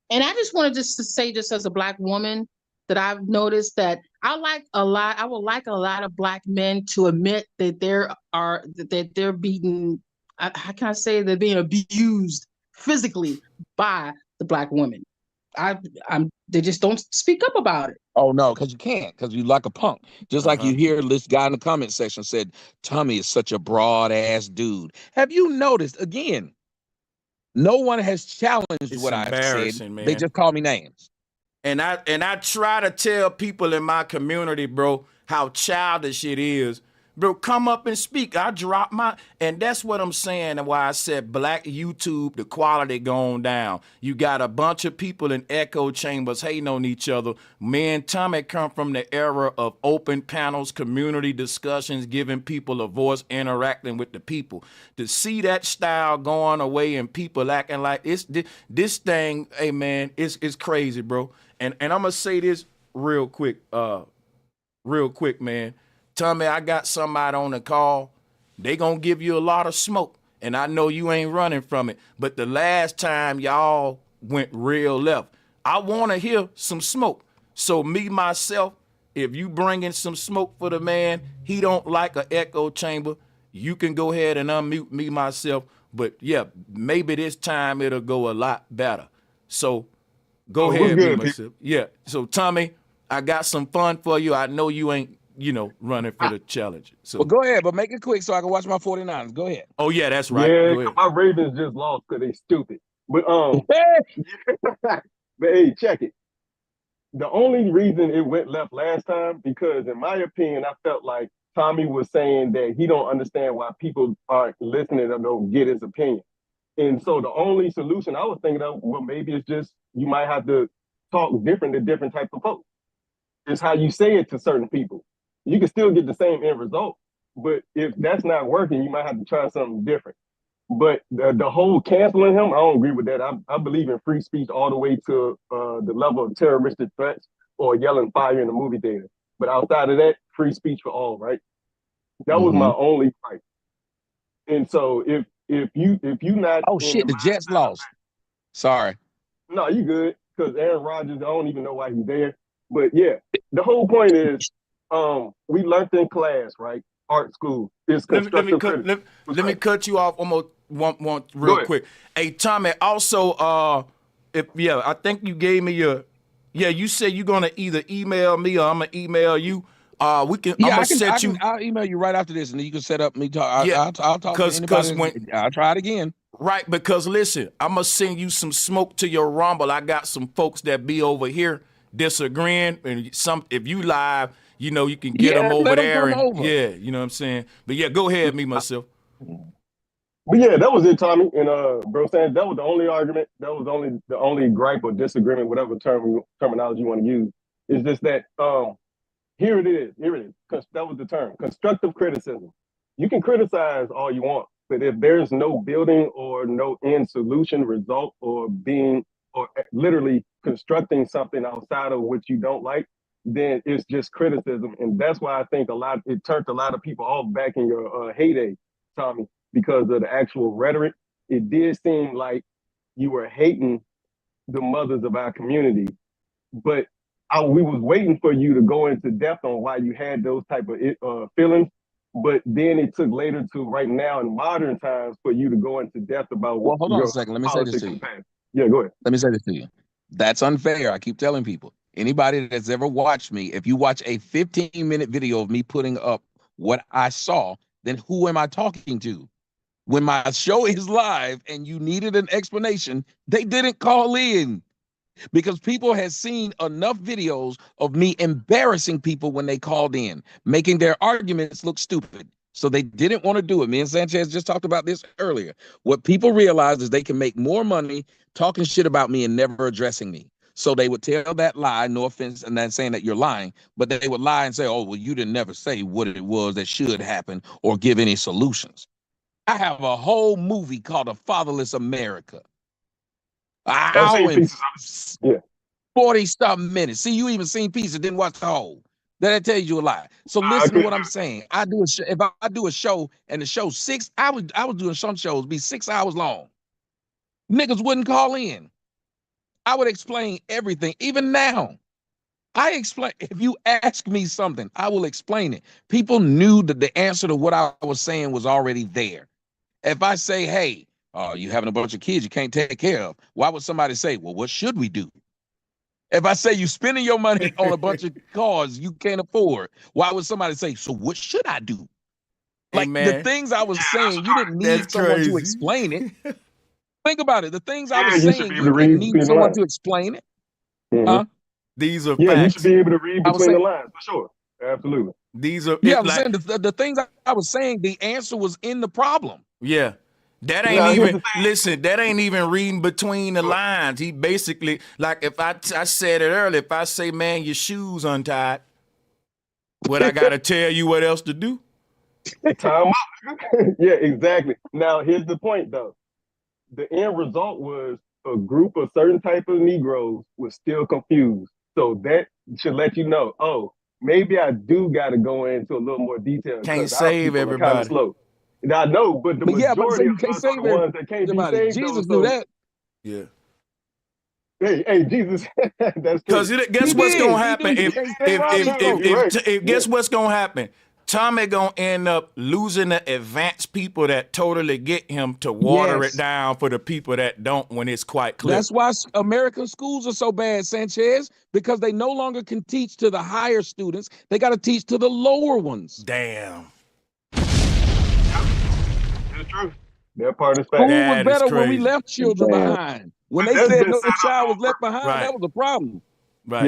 And I just wanted to say, just as a black woman, that I've noticed that I would like a lot of black men to admit that they're being, how can I say, they're being abused physically by the black woman. They just don't speak up about it. Oh no, because you can't, because you like a punk. Just like you hear this guy in the comment section said, Tommy is such a broad ass dude. Have you noticed again? No one has challenged what I've said. Man. They just call me names. And I try to tell people in my community, bro, how childish it is. Bro, come up and speak. I drop and that's what I'm saying, and why I said black YouTube, the quality going down. You got a bunch of people in echo chambers hating on each other. Me and Tommy come from the era of open panels, community discussions, giving people a voice, interacting with the people. To see that style going away and people acting like this thing, hey man, it's crazy, bro. And I'm gonna say this real quick, man. Tommy, I got somebody on the call. They gonna give you a lot of smoke, and I know you ain't running from it. But the last time y'all went real left, I want to hear some smoke. So me, myself, if you bringing some smoke for the man, he don't like an echo chamber, you can go ahead and unmute me, myself. But yeah, maybe this time it'll go a lot better. So go ahead, me, myself. Yeah, so Tommy, I got some fun for you. I know you ain't, running for the challenge. So well, go ahead, but make it quick so I can watch my 49ers. Go ahead. Oh yeah, that's right. Yeah, my Ravens just lost because they stupid. But but hey, check it. The only reason it went left last time, because in my opinion, I felt like Tommy was saying that he don't understand why people aren't listening or don't get his opinion. And so the only solution I was thinking of, well, maybe it's just you might have to talk different to different types of folks. It's how you say it to certain people. You can still get the same end result, but if that's not working, you might have to try something different. But the whole canceling him, I don't agree with that. I believe in free speech all the way to the level of terroristic threats or yelling fire in the movie theater. But outside of that, free speech for all, right? That was my only fight. And so if you not the Jets lost. Sorry. No, you good, because Aaron Rodgers, I don't even know why he's there. But yeah, the whole point is we learned in class, right? Art school is constructive criticism. Let me cut you off almost one real quick. Hey Tommy, also I think you gave me you said you're gonna either email me or I'm gonna email you. I'll email you right after this, and then you can set up me talk. I'll talk to anybody. I'll try it again. Right, because listen, I'm gonna send you some smoke to your Rumble. I got some folks that be over here disagreeing, and if you live, you can get them over there. You know what I'm saying? But yeah, go ahead, me, myself. But yeah, that was it, Tommy. And bro, saying that was the only argument. That was the only gripe or disagreement, whatever terminology you want to use. Is just that here it is. Here it is. That was the term. Constructive criticism. You can criticize all you want, but if there's no building or no end solution, result, or literally constructing something outside of what you don't like, then it's just criticism. And that's why I think it turned a lot of people off back in your heyday, Tommy, because of the actual rhetoric. It did seem like you were hating the mothers of our community, but we was waiting for you to go into depth on why you had those type of feelings. But then it took later to right now in modern times for you to go into depth about Well, hold on your a second. Let me say this to you. Yeah, go ahead. Let me say this to you. That's unfair. I keep telling people. Anybody that's ever watched me, if you watch a 15-minute video of me putting up what I saw, then who am I talking to? When my show is live and you needed an explanation, they didn't call in because people had seen enough videos of me embarrassing people when they called in, making their arguments look stupid. So they didn't want to do it. Me and Sanchez just talked about this earlier. What people realized is they can make more money talking shit about me and never addressing me. So they would tell that lie, no offense, and then saying that you're lying, but they would lie and say, oh, well, you didn't never say what it was that should happen or give any solutions. I have a whole movie called A Fatherless America. I've seen pieces of it. Yeah. 40-something minutes. See, you even seen pieces, didn't watch the whole. That tells you a lie. So listen to what I'm saying. If I do a show and the show I was doing some shows be 6 hours long. Niggas wouldn't call in. I would explain everything. Even now, I explain. If you ask me something, I will explain it. People knew that the answer to what I was saying was already there. If I say, hey, you having a bunch of kids you can't take care of, why would somebody say, well, what should we do? If I say you spending your money on a bunch of cars you can't afford, why would somebody say, so what should I do? Like the things I was saying, you didn't need someone to explain it. Think about it. The things I was saying, you didn't need someone to explain it. Huh? These are facts. You should be able to read between the lines, for sure. Absolutely. These are I'm saying the things I was saying, the answer was in the problem. Yeah. That ain't even listen, that ain't even reading between the lines. He basically, like if I said it earlier, if I say, man, your shoes untied, what I gotta tell you what else to do? Time up. Yeah, exactly. Now here's the point though. The end result was a group of certain type of Negroes was still confused. So that should let you know, oh, maybe I do gotta go into a little more detail. Can't save everybody. Kind of slow. I know, but the majority of us are the ones that can't be saved. Jesus knew that. Yeah. Hey, Jesus. That's because guess what's gonna happen? Guess what's gonna happen? Tommy gonna end up losing the advanced people that totally get him to water it down for the people that don't when it's quite clear. That's why American schools are so bad, Sanchez, because they no longer can teach to the higher students. They got to teach to the lower ones. Damn. That's true. That part is fact. School was better when we left children behind. When they said no child was left behind, that was a problem. Right.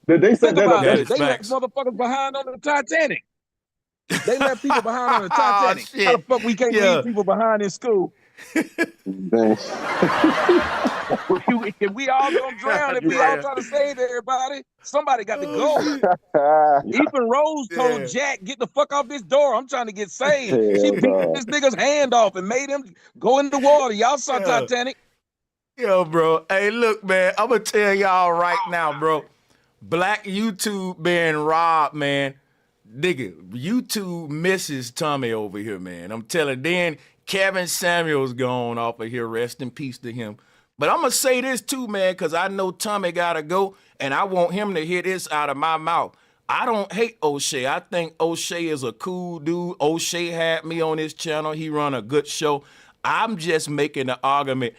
Yeah. They said Think about that. it. They left motherfuckers behind on the Titanic. They left people behind on the Titanic. How the fuck we can't leave people behind in school? If we all gonna drown, if we all try to save everybody, somebody got to go. Ethan Rose told Jack, get the fuck off this door. I'm trying to get saved. She beat this nigga's hand off and made him go in the water. Y'all saw Titanic. Yo, bro. Hey, look, man, I'm gonna tell y'all right now, bro. Black YouTube being robbed, man. Nigga, YouTube misses Tommy over here, man. I'm telling. Then Kevin Samuels gone off of here. Rest in peace to him. But I'm going to say this too, man, because I know Tommy got to go, and I want him to hear this out of my mouth. I don't hate O'Shea. I think O'Shea is a cool dude. O'Shea had me on his channel. He run a good show. I'm just making the argument.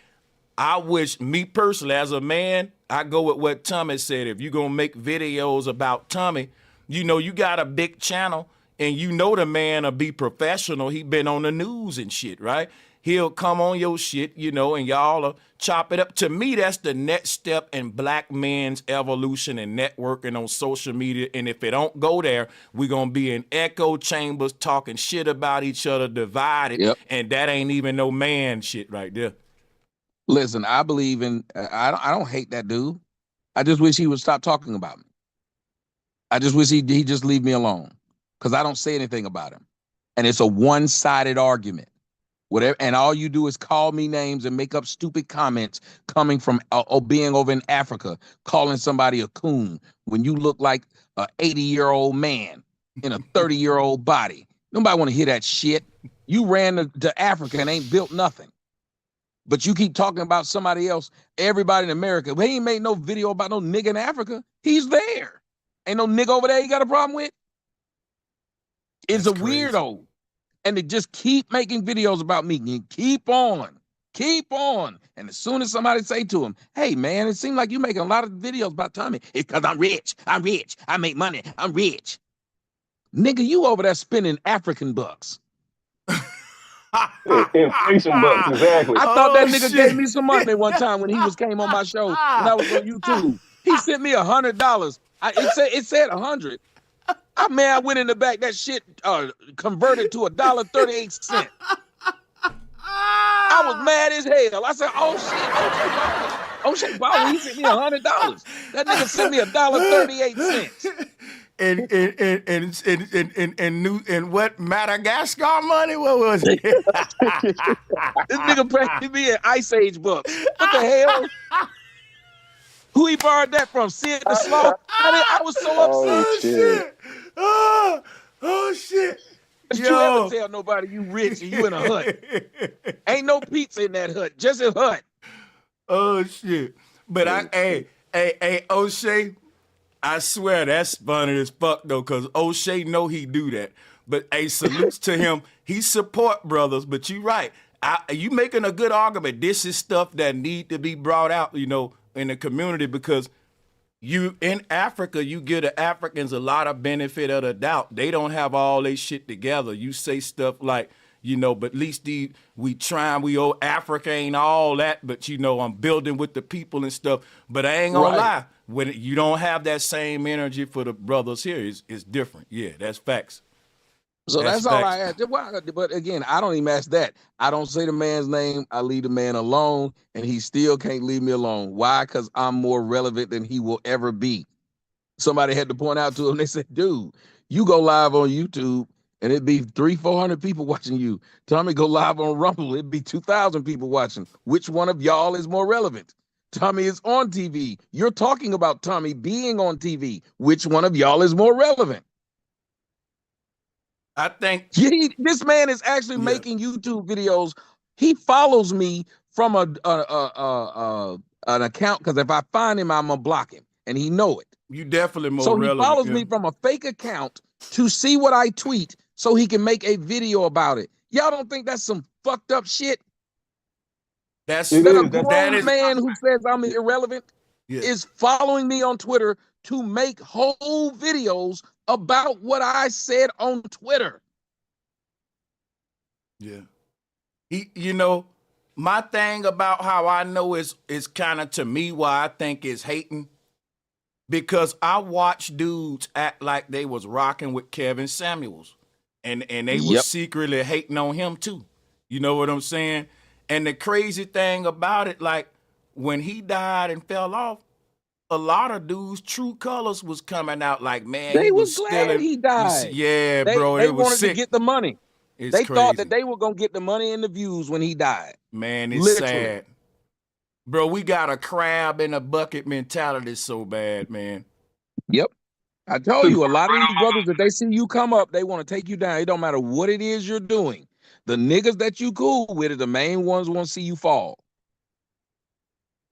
I wish, me personally, as a man, I go with what Tommy said. If you're going to make videos about Tommy, you know you got a big channel, and you know the man will be professional. He been on the news and shit, right? he'll come on your shit, you know, and y'all will chop it up. To me, that's the next step in black men's evolution and networking on social media. And if it don't go there, we're going to be in echo chambers talking shit about each other, divided. Yep. And that ain't even no man shit right there. Listen, I believe in, I don't hate that dude. I just wish he would stop talking about me. I just wish he just leave me alone, because I don't say anything about him. And it's a one-sided argument. Whatever, and all you do is call me names and make up stupid comments coming from being over in Africa, calling somebody a coon when you look like an 80-year-old man in a 30-year-old body. Nobody want to hear that shit. You ran to Africa and ain't built nothing. But you keep talking about somebody else, everybody in America. But he ain't made no video about no nigga in Africa. He's there. Ain't no nigga over there he got a problem with. It's That's a crazy. weirdo. And they just keep making videos about me. And keep on. And as soon as somebody say to him, hey, man, it seems like you're making a lot of videos about Tommy. It's because I'm rich. I make money. I'm rich. Nigga, you over there spending African bucks. Inflation bucks, exactly. I thought that nigga gave me some money one time when he came on my show when I was on YouTube. He sent me $100. It said 100. I went in the back. That shit converted to $1.38. I was mad as hell. I said, "Oh shit, O'Shea Baldwin, he sent me $100. That nigga sent me $1.38." And what Madagascar money? What was it? This nigga paid me an Ice Age book. What the hell? Who he borrowed that from? Sid the Sloth? I was so upset. Oh shit! Oh shit! Don't you ever tell nobody you rich and you in a hut? Ain't no pizza in that hut, just a hut. Oh shit! But hey, O'Shea, I swear that's funny as fuck though, cause O'Shea know he do that. But hey, salutes to him. He support brothers. But you right. You making a good argument. This is stuff that need to be brought out, you know, in the community, because you in Africa, you give the Africans a lot of benefit of the doubt. They don't have all their shit together. You say stuff like, you know, but at least Africa ain't all that, but you know, I'm building with the people and stuff. But I ain't gonna lie, when you don't have that same energy for the brothers here, it's different. Yeah, that's facts. So that's all I ask. But again, I don't even ask that. I don't say the man's name. I leave the man alone, and he still can't leave me alone. Why? Because I'm more relevant than he will ever be. Somebody had to point out to him. They said, dude, you go live on YouTube, and it'd be 300-400 people watching you. Tommy go live on Rumble, it'd be 2,000 people watching. Which one of y'all is more relevant? Tommy is on TV. You're talking about Tommy being on TV. Which one of y'all is more relevant? I think this man is actually making YouTube videos. He follows me from an account, because if I find him, I'm gonna block him, and he know it. You definitely more so relevant. He follows me from a fake account to see what I tweet, so he can make a video about it. Y'all don't think that's some fucked up shit? That a grown man who says I'm irrelevant is following me on Twitter to make whole videos about what I said on Twitter. Yeah. You know, my thing about how I know is kind of, to me, why I think is hating, because I watch dudes act like they was rocking with Kevin Samuels, and they was secretly hating on him too. You know what I'm saying? And the crazy thing about it, like when he died and fell off, a lot of dudes' true colors was coming out. Like, man, they he was glad he died. Bro, they it was wanted sick. to get the money. It's they crazy. Thought that they were gonna get the money and the views when he died. Man, it's sad, bro. We got a crab in a bucket mentality so bad, man. Yep. I told you, a lot of these brothers, if they see you come up, they want to take you down. It don't matter what it is you're doing. The niggas that you cool with are the main ones want to see you fall.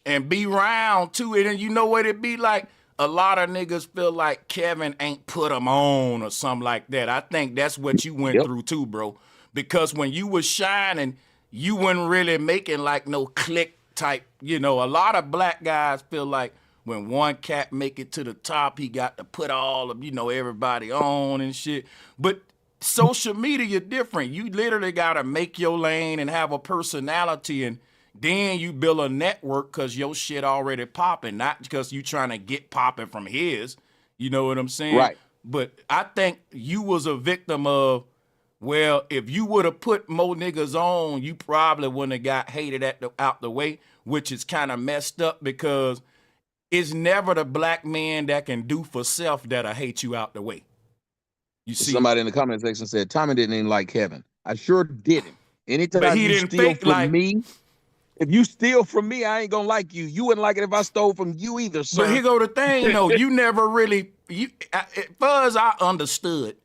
And be round too. And you know what it be like? A lot of niggas feel like Kevin ain't put them on or something like that. I think that's what you went through too, bro. Because when you was shining, you weren't really making like no click type. You know, a lot of black guys feel like when one cat make it to the top, he got to put all of, you know, everybody on and shit. But social media different. You literally got to make your lane and have a personality, and then you build a network because your shit already popping, not because you trying to get popping from his. You know what I'm saying? Right. But I think you was a victim of, well, if you would have put more niggas on, you probably wouldn't have got hated out the way, which is kind of messed up because it's never the black man that can do for self that'll hate you out the way. You see, somebody in the comment section said Tommy didn't even like Kevin. I sure didn't. Anytime but he you didn't steal think from like me, if you steal from me, I ain't gonna like you. You wouldn't like it if I stole from you either, sir. But here go the thing, though. You never really, as far as I understood,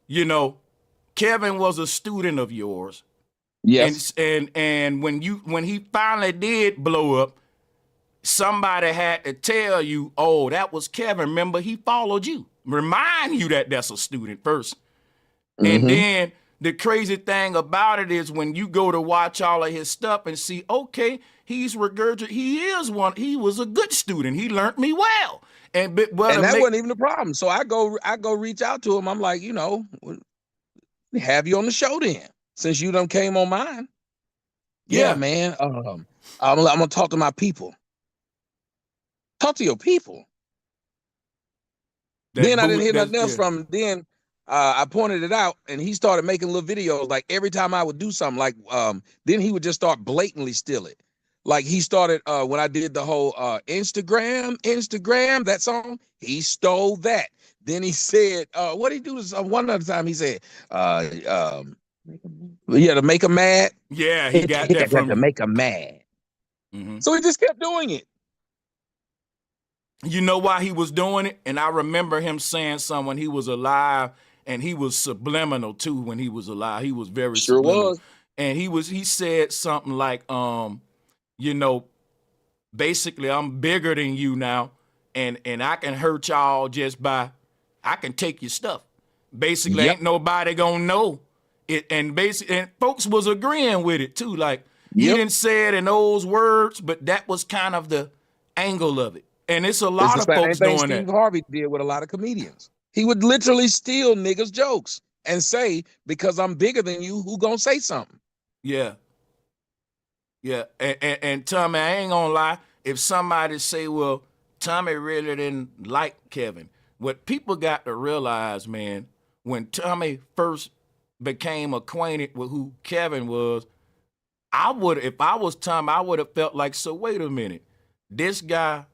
you know, Kevin was a student of yours. Yes. And when he finally did blow up, somebody had to tell you, oh, that was Kevin. Remember, he followed you. Remind you that that's a student first. And then the crazy thing about it is when you go to watch all of his stuff and see, okay, he was a good student. He learned me well. And that wasn't even the problem. So I go reach out to him. I'm like, you know, have you on the show then, since you done came on mine. Yeah, man. I'm gonna talk to my people. Talk to your people. Then I didn't hear nothing else from him. Then I pointed it out, and he started making little videos. Like every time I would do something, like then he would just start blatantly steal it. Like he started when I did the whole Instagram, that song, he stole that. Then he said, what did he do? One other time he said, to make him mad. Yeah, he got that from to make him mad. So he just kept doing it. You know why he was doing it? And I remember him saying something when he was alive, and he was subliminal too when he was alive. He was very subliminal. Was. And he said something like, you know, basically I'm bigger than you now, and I can hurt y'all just by, I can take your stuff. Basically, ain't nobody gonna know it. And folks was agreeing with it too. Like he didn't say it in those words, but that was kind of the angle of it. And it's a lot of folks doing that. Steve Harvey did with a lot of comedians. He would literally steal niggas' jokes and say, because I'm bigger than you, who gonna say something? Yeah. Yeah. And Tommy, I ain't gonna lie. If somebody say, well, Tommy really didn't like Kevin, what people got to realize, man, when Tommy first became acquainted with who Kevin was, if I was Tommy, I would have felt like, so wait a minute, this guy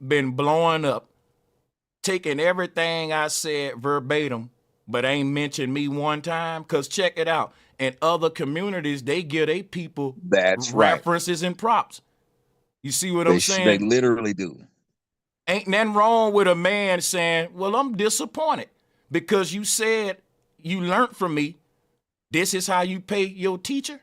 been blowing up, taking everything I said verbatim, but ain't mentioned me one time. Cause check it out. In other communities, they give their people references and props. You see what I'm saying? They literally do. Ain't nothing wrong with a man saying, well, I'm disappointed because you said you learned from me. This is how you pay your teacher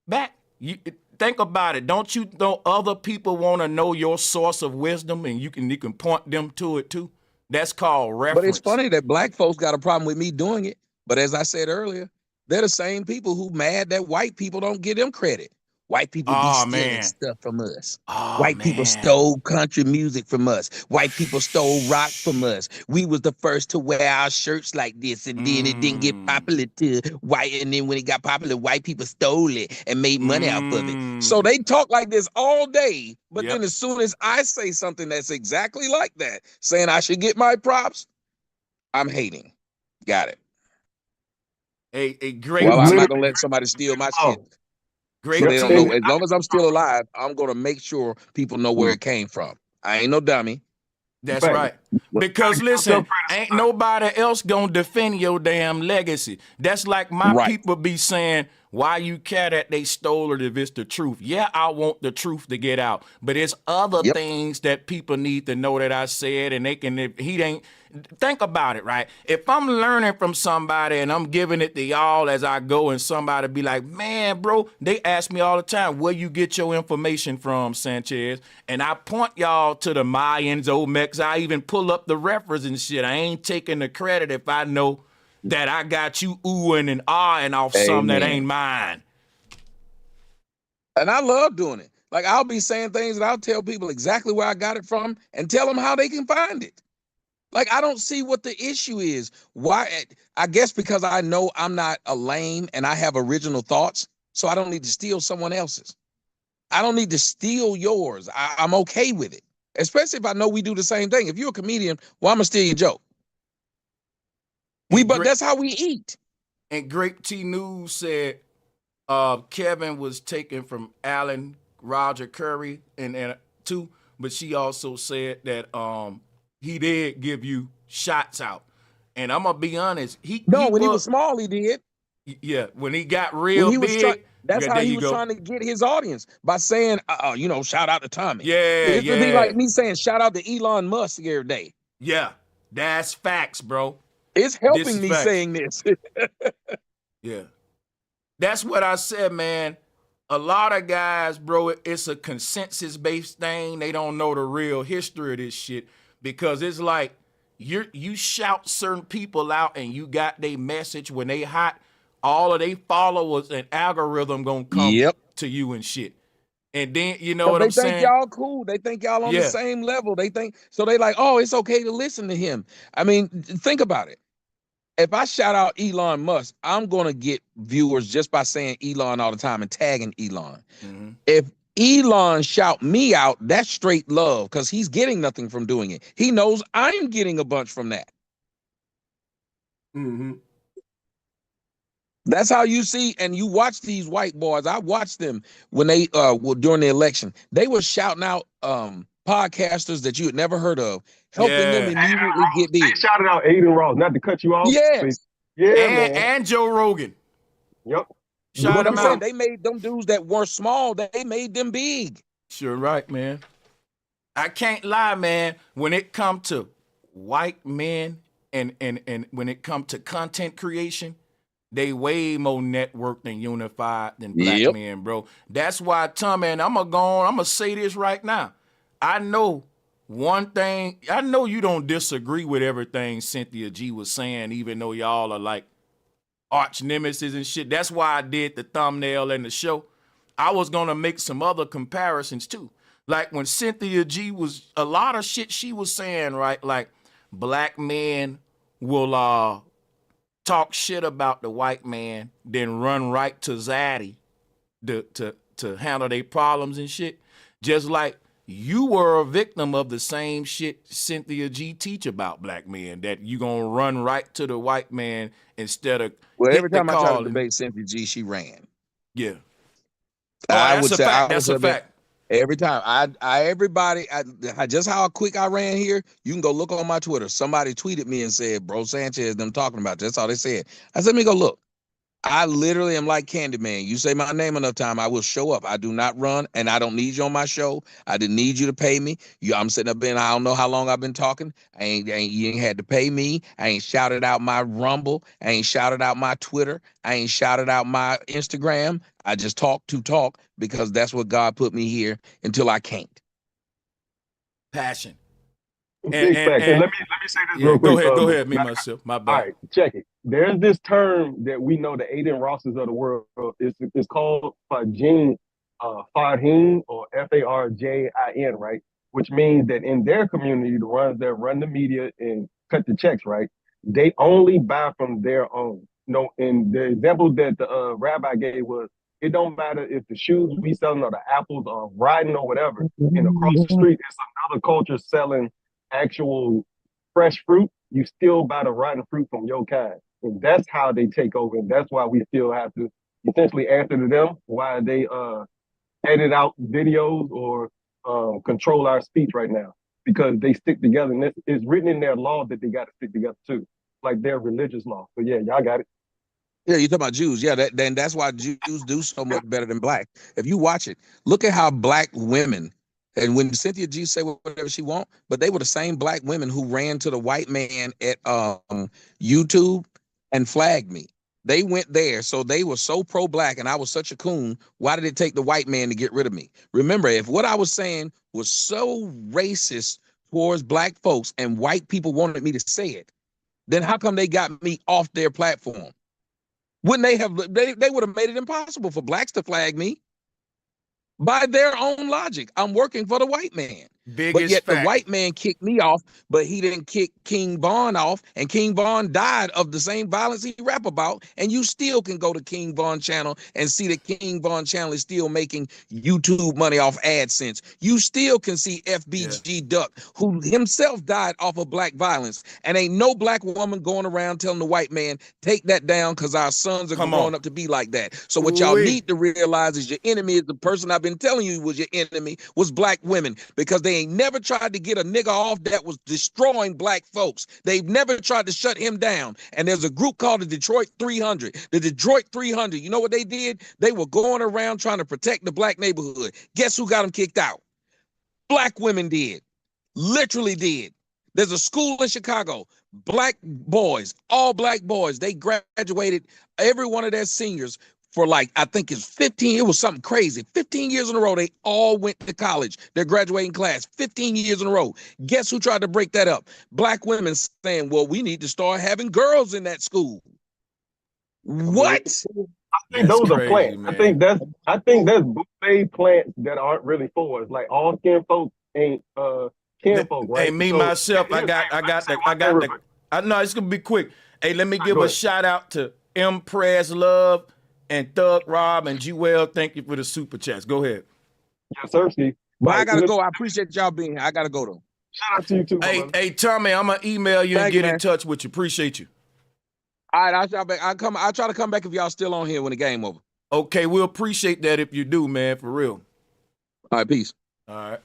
back. You think about it. Don't you know other people want to know your source of wisdom, and you can point them to it too? That's called reference. But it's funny that black folks got a problem with me doing it. But as I said earlier, they're the same people who mad that white people don't give them credit. White people be stealing stuff from us. White people stole country music from us. White people stole rock from us. We was the first to wear our shirts like this, and then it didn't get popular to white. And then when it got popular, white people stole it and made money off of it. So they talk like this all day. But then as soon as I say something that's exactly like that, saying I should get my props, I'm hating. Got it. A great. Well, I'm not gonna let somebody steal my shit. Great. So they don't know. As long as I'm still alive, I'm gonna make sure people know where it came from. I ain't no dummy. That's right. Because listen, ain't nobody else gonna defend your damn legacy. That's like my people be saying, why you care that they stole it if it's the truth? Yeah, I want the truth to get out. But it's other things that people need to know that I said, and they can, if he ain't, think about it, right? If I'm learning from somebody and I'm giving it to y'all as I go, and somebody be like, man, bro, they ask me all the time, where you get your information from, Sanchez? And I point y'all to the Mayans, Olmecs. I even pull up the reference and shit. I ain't taking the credit if I know that I got you oohing and ahhing off something that ain't mine. And I love doing it. Like, I'll be saying things and I'll tell people exactly where I got it from and tell them how they can find it. Like, I don't see what the issue is. Why? I guess because I know I'm not a lame and I have original thoughts, so I don't need to steal someone else's. I don't need to steal yours. I'm okay with it, especially if I know we do the same thing. If you're a comedian, well, I'm gonna steal your joke. But that's how we eat. And Grape T News said Kevin was taken from Allen Roger Curry and too, but she also said that he did give you shots out. And I'm gonna be honest, when he was small, he did. Yeah, when he got real big, that's how he was trying to get his audience by saying, shout out to Tommy. Yeah, it would be like me saying shout out to Elon Musk every day. Yeah, that's facts, bro. It's helping me saying this. Yeah, that's what I said, man. A lot of guys, bro, it's a consensus-based thing. They don't know the real history of this shit because it's like you shout certain people out and you got their message when they hot. All of they followers and algorithm gonna come to you and shit. And then you know what I'm saying? They think y'all cool. They think y'all on the same level. They think so. They like, oh, it's okay to listen to him. I mean, think about it. If I shout out Elon Musk, I'm gonna get viewers just by saying Elon all the time and tagging Elon. Mm-hmm. If Elon shout me out, that's straight love because he's getting nothing from doing it. He knows I'm getting a bunch from that. Mm-hmm. That's how you see, and you watch these white boys. I watched them when they were during the election. They were shouting out podcasters that you had never heard of, helping them immediately get big. They shouted out Aiden Ross, not to cut you off. Yes. And Joe Rogan. Yep. What I'm saying, they made them dudes that were small, they made them big. Sure right, man. I can't lie, man. When it come to white men and when it come to content creation, they way more networked and unified than black men, bro. That's why, Tom, and I'm gonna say this right now. I know one thing. I know you don't disagree with everything Cynthia G was saying, even though y'all are like arch nemesis and shit. That's why I did the thumbnail and the show. I was gonna make some other comparisons too. Like when Cynthia G was, a lot of shit she was saying, right? Like black men will talk shit about the white man, then run right to Zaddy to handle their problems and shit. Just like you were a victim of the same shit Cynthia G teach about black men, that you gonna run right to the white man instead of every time I try to debate Cynthia G, she ran. Yeah. That's a fact. That's a fact. Every time everybody, just how quick I ran here, you can go look on my Twitter. Somebody tweeted me and said, Bro Sanchez, them talking about you. That's all they said. I said, let me go look. I literally am like Candyman. You say my name enough time, I will show up. I do not run, and I don't need you on my show. I didn't need you to pay me. I'm sitting up in, I don't know how long I've been talking. You ain't had to pay me. I ain't shouted out my Rumble. I ain't shouted out my Twitter. I ain't shouted out my Instagram. I just talk to talk because that's what God put me here until I can't. Passion. And let me say this real quick. Go ahead, me myself. My bad. All right, check it. There's this term that we know, the Aiden Rosses of the world. It's called Fajin, Farhin, or Farjin, right? Which means that in their community, the ones that run the media and cut the checks, right? They only buy from their own. And the example that the rabbi gave was, it don't matter if the shoes we selling or the apples are riding or whatever. And across the street, it's another culture selling actual fresh fruit. You still buy the rotten fruit from your kind. And that's how they take over. And that's why we still have to essentially answer to them why they edit out videos or control our speech right now. Because they stick together. And it's written in their law that they got to stick together too. Like their religious law. So yeah, y'all got it. Yeah, you're talking about Jews. Yeah, then that's why Jews do so much better than black. If you watch it, look at how black women, and when Cynthia G say whatever she want, but they were the same black women who ran to the white man at YouTube and flagged me. They went there, so they were so pro-black, and I was such a coon. Why did it take the white man to get rid of me? Remember, if what I was saying was so racist towards black folks and white people wanted me to say it, then how come they got me off their platform? Wouldn't they have? They would have made it impossible for blacks to flag me. By their own logic, I'm working for the white man. But Biggest yet the fact. white man kicked me off, but he didn't kick King Von off. And King Von died of the same violence he rap about. And you still can go to King Von channel and see that King Von channel is still making YouTube money off AdSense. You still can see FBG Duck, who himself died off of black violence. And ain't no black woman going around telling the white man, take that down because our sons are growing up to be like that. So what y'all need to realize is your enemy is the person I've been telling you was your enemy, was black women, because they ain't never tried to get a nigga off that was destroying black folks. They've never tried to shut him down. And there's a group called the Detroit 300. The Detroit 300, you know what they did? They were going around trying to protect the black neighborhood. Guess who got them kicked out? Black women did. Literally did. There's a school in Chicago, black boys, all black boys. They graduated, every one of their seniors, for like, I think it's 15, it was something crazy. 15 years in a row, they all went to college. Their graduating class, 15 years in a row. Guess who tried to break that up? Black women saying, well, we need to start having girls in that school. What? I think those are plants. Man. I think that's buffet plants that aren't really for us. Like all skin folks ain't kinfolk, right? Hey, me myself, I know it's gonna be quick. Hey, let me give a shout out to Impress Love and Thug Rob and G-Well. Thank you for the super chats. Go ahead. Yes, sir, Steve. But I gotta go. I appreciate y'all being here. I gotta go though. Shout out to you too. Hey, Tommy, I'm gonna email you and get in touch with you. Appreciate you. All right, I'll try to come back if y'all still on here when the game over. Okay, we'll appreciate that if you do, man, for real. All right, peace. All right.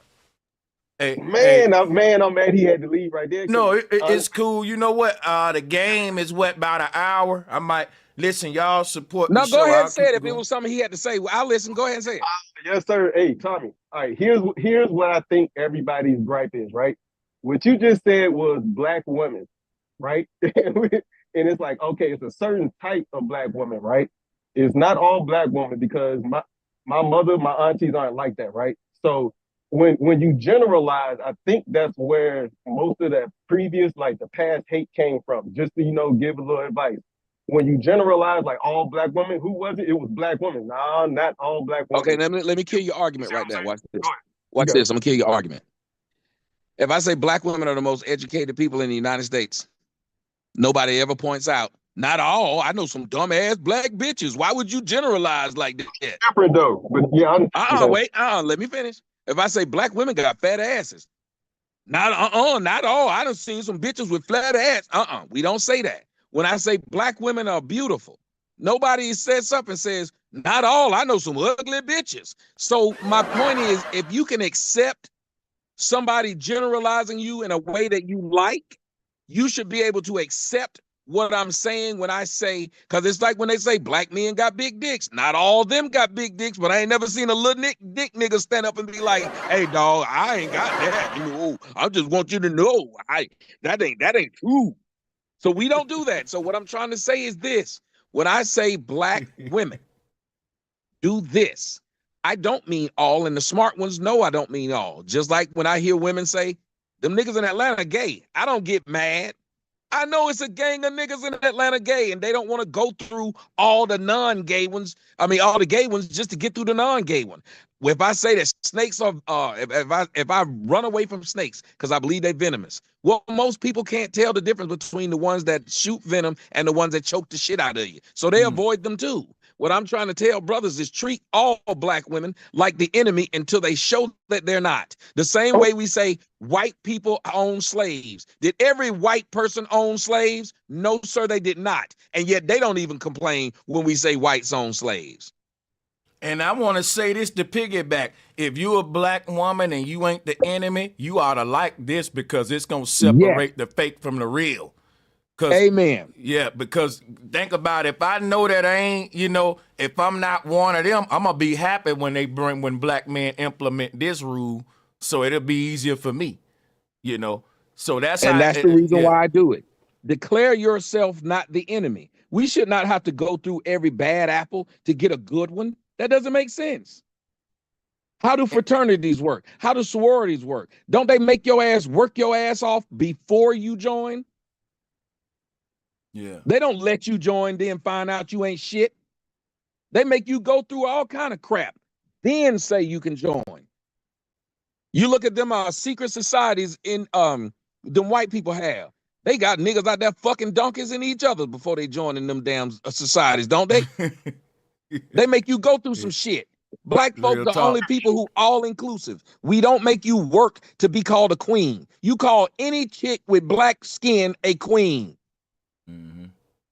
Hey, I'm mad he had to leave right there. No, it's cool. You know what? The game is about an hour. I might listen. Y'all support. No, the go show. ahead and say it. If it was something he had to say, I'll listen. Go ahead and say it. Yes, sir. Hey, Tommy. All right. Here's what I think everybody's gripe is. Right. What you just said was black women, right? And it's like, okay, it's a certain type of black woman, right? It's not all black women, because my mother, my aunties aren't like that, right? So when you generalize, I think that's where most of that previous, like the past hate came from. Just to, give a little advice. When you generalize like all black women, who was it? It was black women. Nah, not all black women. Okay, let me kill your argument right there. Watch this. Watch this. I'm gonna kill your argument. If I say black women are the most educated people in the United States, nobody ever points out, not all. I know some dumbass black bitches. Why would you generalize like that? Different though. But yeah, let me finish. If I say black women got fat asses, not all. I done seen some bitches with flat ass. We don't say that. When I say black women are beautiful, nobody says up and says, not all. I know some ugly bitches. So my point is, if you can accept somebody generalizing you in a way that you like, you should be able to accept what I'm saying when I say, because it's like when they say black men got big dicks. Not all of them got big dicks, but I ain't never seen a little dick nigga stand up and be like, hey, dog, I ain't got that. I just want you to know, that ain't true. So we don't do that. So what I'm trying to say is this. When I say black women do this, I don't mean all, and the smart ones know I don't mean all. Just like when I hear women say, them niggas in Atlanta gay, I don't get mad. I know it's a gang of niggas in Atlanta gay, and they don't want to go through all the non-gay ones. All the gay ones just to get through the non-gay one. If I say that snakes are, if I run away from snakes because I believe they're venomous, well, most people can't tell the difference between the ones that shoot venom and the ones that choke the shit out of you. So they avoid them too. What I'm trying to tell brothers is treat all black women like the enemy until they show that they're not. The same way we say white people own slaves. Did every white person own slaves? No, sir, they did not. And yet they don't even complain when we say whites own slaves. And I want to say this to piggyback. If you're a black woman and you ain't the enemy, you ought to like this, because it's going to separate the fake from the real. Amen. Yeah, because think about it. If I know that I ain't, if I'm not one of them, I'm going to be happy when black men implement this rule, so it'll be easier for me, So that's the reason why I do it. Declare yourself not the enemy. We should not have to go through every bad apple to get a good one. That doesn't make sense. How do fraternities work? How do sororities work? Don't they make your ass work your ass off before you join? Yeah. They don't let you join, then find out you ain't shit. They make you go through all kind of crap, then say you can join. You look at them secret societies in them white people have. They got niggas out there fucking donkeys in each other before they join in them damn societies, don't they? They make you go through some shit. Black folks, Real the talk. only people who all inclusive. We don't make you work to be called a queen. You call any chick with black skin a queen.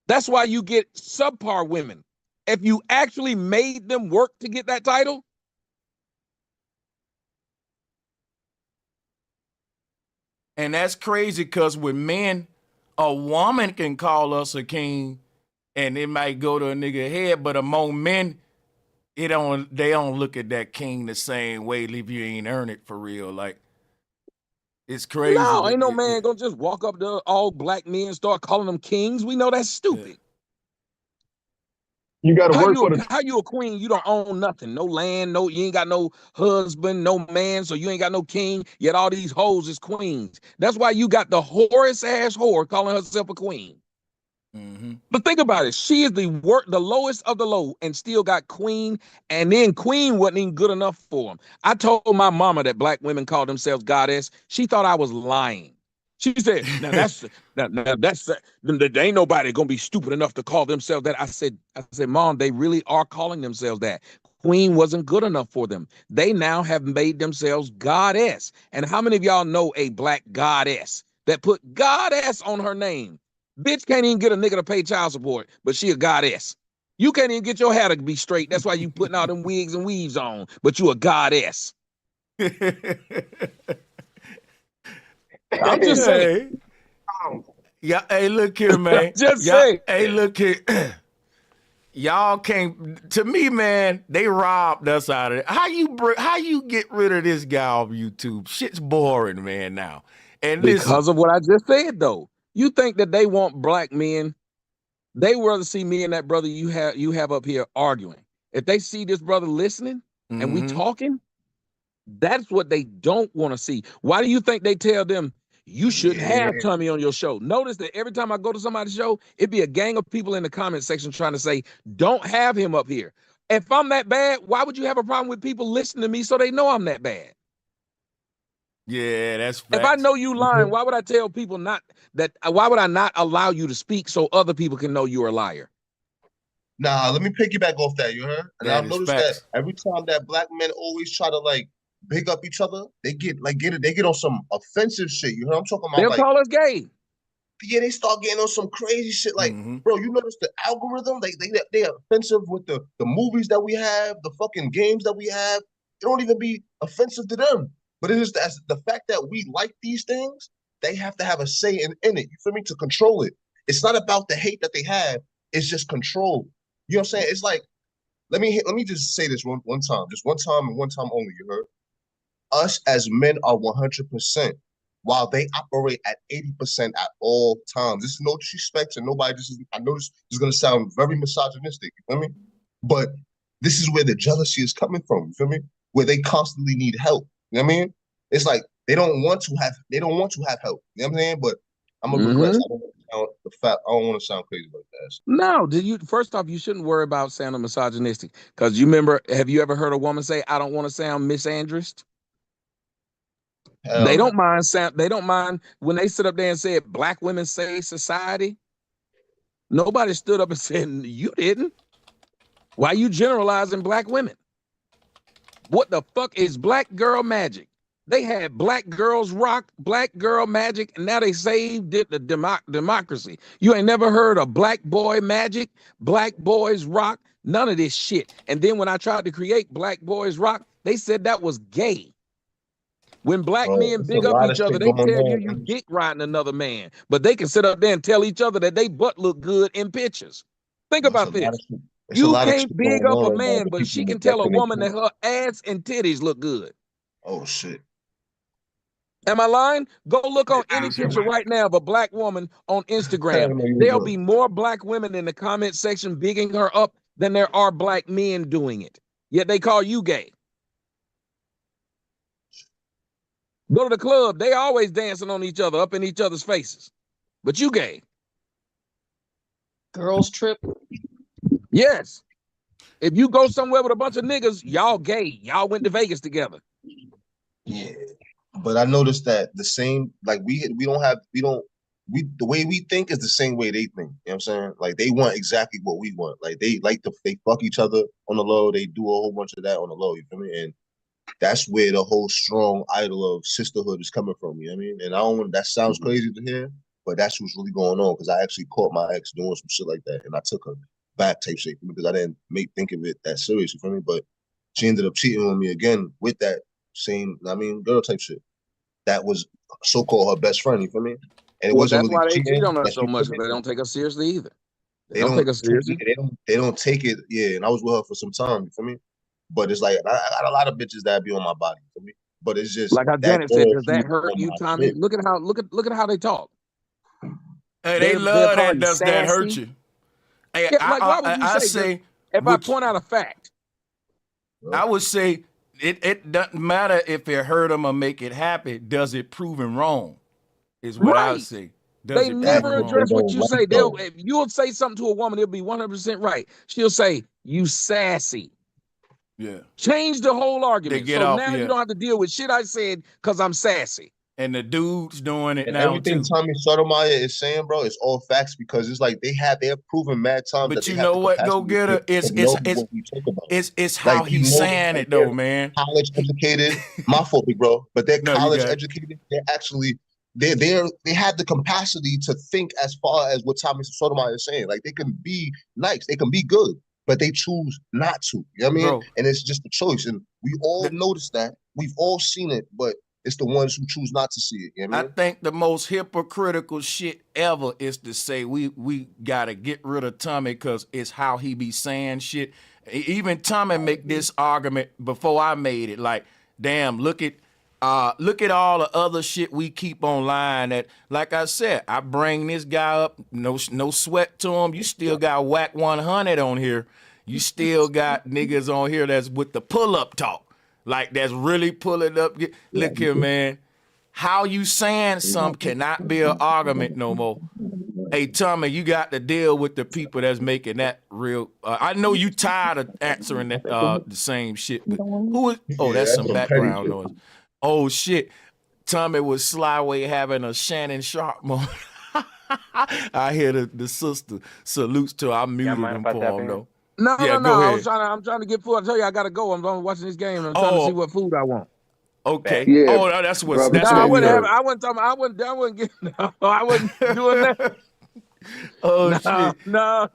That's why you get subpar women. If you actually made them work to get that title, and that's crazy because with men, a woman can call us a king, and it might go to a nigga head, but among men, they don't look at that king the same way if you ain't earned it for real. Like, it's crazy. no, ain't no man gonna just walk up to all black men and start calling them kings. We know that's stupid. You got to work for the. How you a queen? You don't own nothing, no land, you ain't got no husband, no man, so you ain't got no king. Yet all these hoes is queens. That's why you got the whorest ass whore calling herself a queen. But think about it. She is the lowest of the low and still got queen. And then queen wasn't even good enough for him. I told my mama that black women call themselves goddess. She thought I was lying. She said, now that's there ain't nobody gonna be stupid enough to call themselves that. I said, Mom, they really are calling themselves that. Queen wasn't good enough for them. They now have made themselves goddess. And how many of y'all know a black goddess that put goddess on her name? Bitch can't even get a nigga to pay child support, but she a goddess. You can't even get your hair to be straight. That's why you putting all them wigs and weaves on, but you a goddess. I'm just saying. Yeah, hey, look here, man. Just say. Hey, look here. Y'all can't. To me, man, they robbed us out of it. How you get rid of this guy off YouTube? Shit's boring, man. Now, and because of what I just said, though. You think that they want black men? They rather see me and that brother you have up here arguing. If they see this brother listening and we talking, that's what they don't want to see. Why do you think they tell them you shouldn't have Tommy on your show? Notice that every time I go to somebody's show, it'd be a gang of people in the comment section trying to say, don't have him up here. If I'm that bad, why would you have a problem with people listening to me so they know I'm that bad? Yeah, that's facts. If I know you lying, why would I tell people not that? Why would I not allow you to speak so other people can know you're a liar? Nah, let me piggyback off that. You heard? And I've noticed that every time that black men always try to like big up each other, they get on some offensive shit. You heard? I'm talking about. They'll call us gay. Yeah, they start getting on some crazy shit. Like, bro, you notice the algorithm? They are offensive with the movies that we have, the fucking games that we have. It don't even be offensive to them. But it is the fact that we like these things, they have to have a say in it. You feel me? To control it. It's not about the hate that they have. It's just control. You know what I'm saying? It's like, let me just say this one time. Just one time and one time only, you heard? Us as men are 100%, while they operate at 80% at all times. This is no disrespect to nobody. I know this is going to sound very misogynistic. You feel me? But this is where the jealousy is coming from. You feel me? Where they constantly need help. You know what I mean? It's like they don't want to have help. You know what I'm saying? But I'm gonna regress. I don't want to sound crazy like that. No, first off, you shouldn't worry about sounding misogynistic. Because you remember, have you ever heard a woman say, I don't want to sound misandrist? They don't mind when they sit up there and say black women save society. Nobody stood up and said, you didn't. Why you generalizing black women? What the fuck is black girl magic? They had black girls rock, black girl magic, and now they saved the democracy. You ain't never heard of black boy magic, black boys rock, none of this shit. And then when I tried to create black boys rock, they said that was gay. When black men big up each other, they tell you dick riding another man, but they can sit up there and tell each other that they butt look good in pictures. Think about this. You can't big up a man, but she can tell a woman that her ass and titties look good. Oh, shit. Am I lying? Go look on any picture right now of a black woman on Instagram. There'll be more black women in the comment section bigging her up than there are black men doing it. Yet they call you gay. Go to the club. They always dancing on each other, up in each other's faces. But you gay. Girls trip. Yes. If you go somewhere with a bunch of niggas, y'all gay. Y'all went to Vegas together. Yeah. But I noticed that the same, like the way we think is the same way they think. You know what I'm saying? Like they want exactly what we want. Like they fuck each other on the low. They do a whole bunch of that on the low. You feel me? And that's where the whole strong idol of sisterhood is coming from. You know what I mean? And I don't want, that sounds crazy to hear, but that's what's really going on. Because I actually caught my ex doing some shit like that, and I took her back type shit because I didn't think of it that serious. You feel me? But she ended up cheating on me again with that same, girl type shit. That was so-called her best friend. You feel me? And it Well, wasn't that's really why they cheat cheating. on us That so she much. took it. They don't take us seriously either. They don't take us seriously. They don't take it. Yeah, and I was with her for some time. You feel me? But it's like I got a lot of bitches that be on my body. You feel me? But it's just Like how that Janet said, girl, does she that was hurt on you, my Tommy? shit. Look at how they talk. Hey, they They'll love call that. you Does that hurt sassy. you? Hey, Yeah, like why would you I say just, say, if I point out a fact? I would say it doesn't matter if it hurt them or make it happy. Does it prove him wrong? Is what I would say. Does They it never prove him address wrong? what you say. If you'll say something to a woman, it'll be 100% right. She'll say, you sassy. Yeah. Change the whole argument. They get So off, now you don't have to deal with shit I said because I'm sassy. And the dude's doing it And now everything too. Tommy Sotomayor is saying, bro, it's all facts because it's like they're proven mad times But that they you have know the what, go capacity get her. to know what we talk about. It's how Like we he's know saying that it they're though, man. college educated. My fault, big bro, but they're No, you college got it. educated. They're actually they have the capacity to think as far as what Tommy Sotomayor is saying. Like they can be nice, they can be good, but they choose not to. You know what I mean? Bro, and it's just a choice. And we all notice that. We've all seen it, but it's the ones who choose not to see it. You know what I I mean? think the most hypocritical shit ever is to say we gotta get rid of Tommy because it's how he be saying shit. Even Tommy make this argument before I made it. Like, damn, look at all the other shit we keep online. That, like I said, I bring this guy up, no sweat to him. You still got Whack 100 on here. You still got niggas on here that's with the pull up talk. Like that's really pulling up. Look here, man. How you saying something cannot be an argument no more. Hey, Tommy, you got to deal with the people that's making that real. I know you tired of answering that the same shit, but who is? Oh, that's some background noise. Oh shit, Tommy was Slyway having a Shannon Sharp moment. I hear the sister salutes to her. I muted him for him though. No. Go ahead. I'm trying to get food. I tell you, I gotta go. I'm watching this game. I'm trying to see what food I want. Okay. Yeah, Oh, that's what. brother, That's No, I what we wouldn't have. heard. I wasn't talking. I wouldn't get. No, I wasn't doing that. Oh shit. No.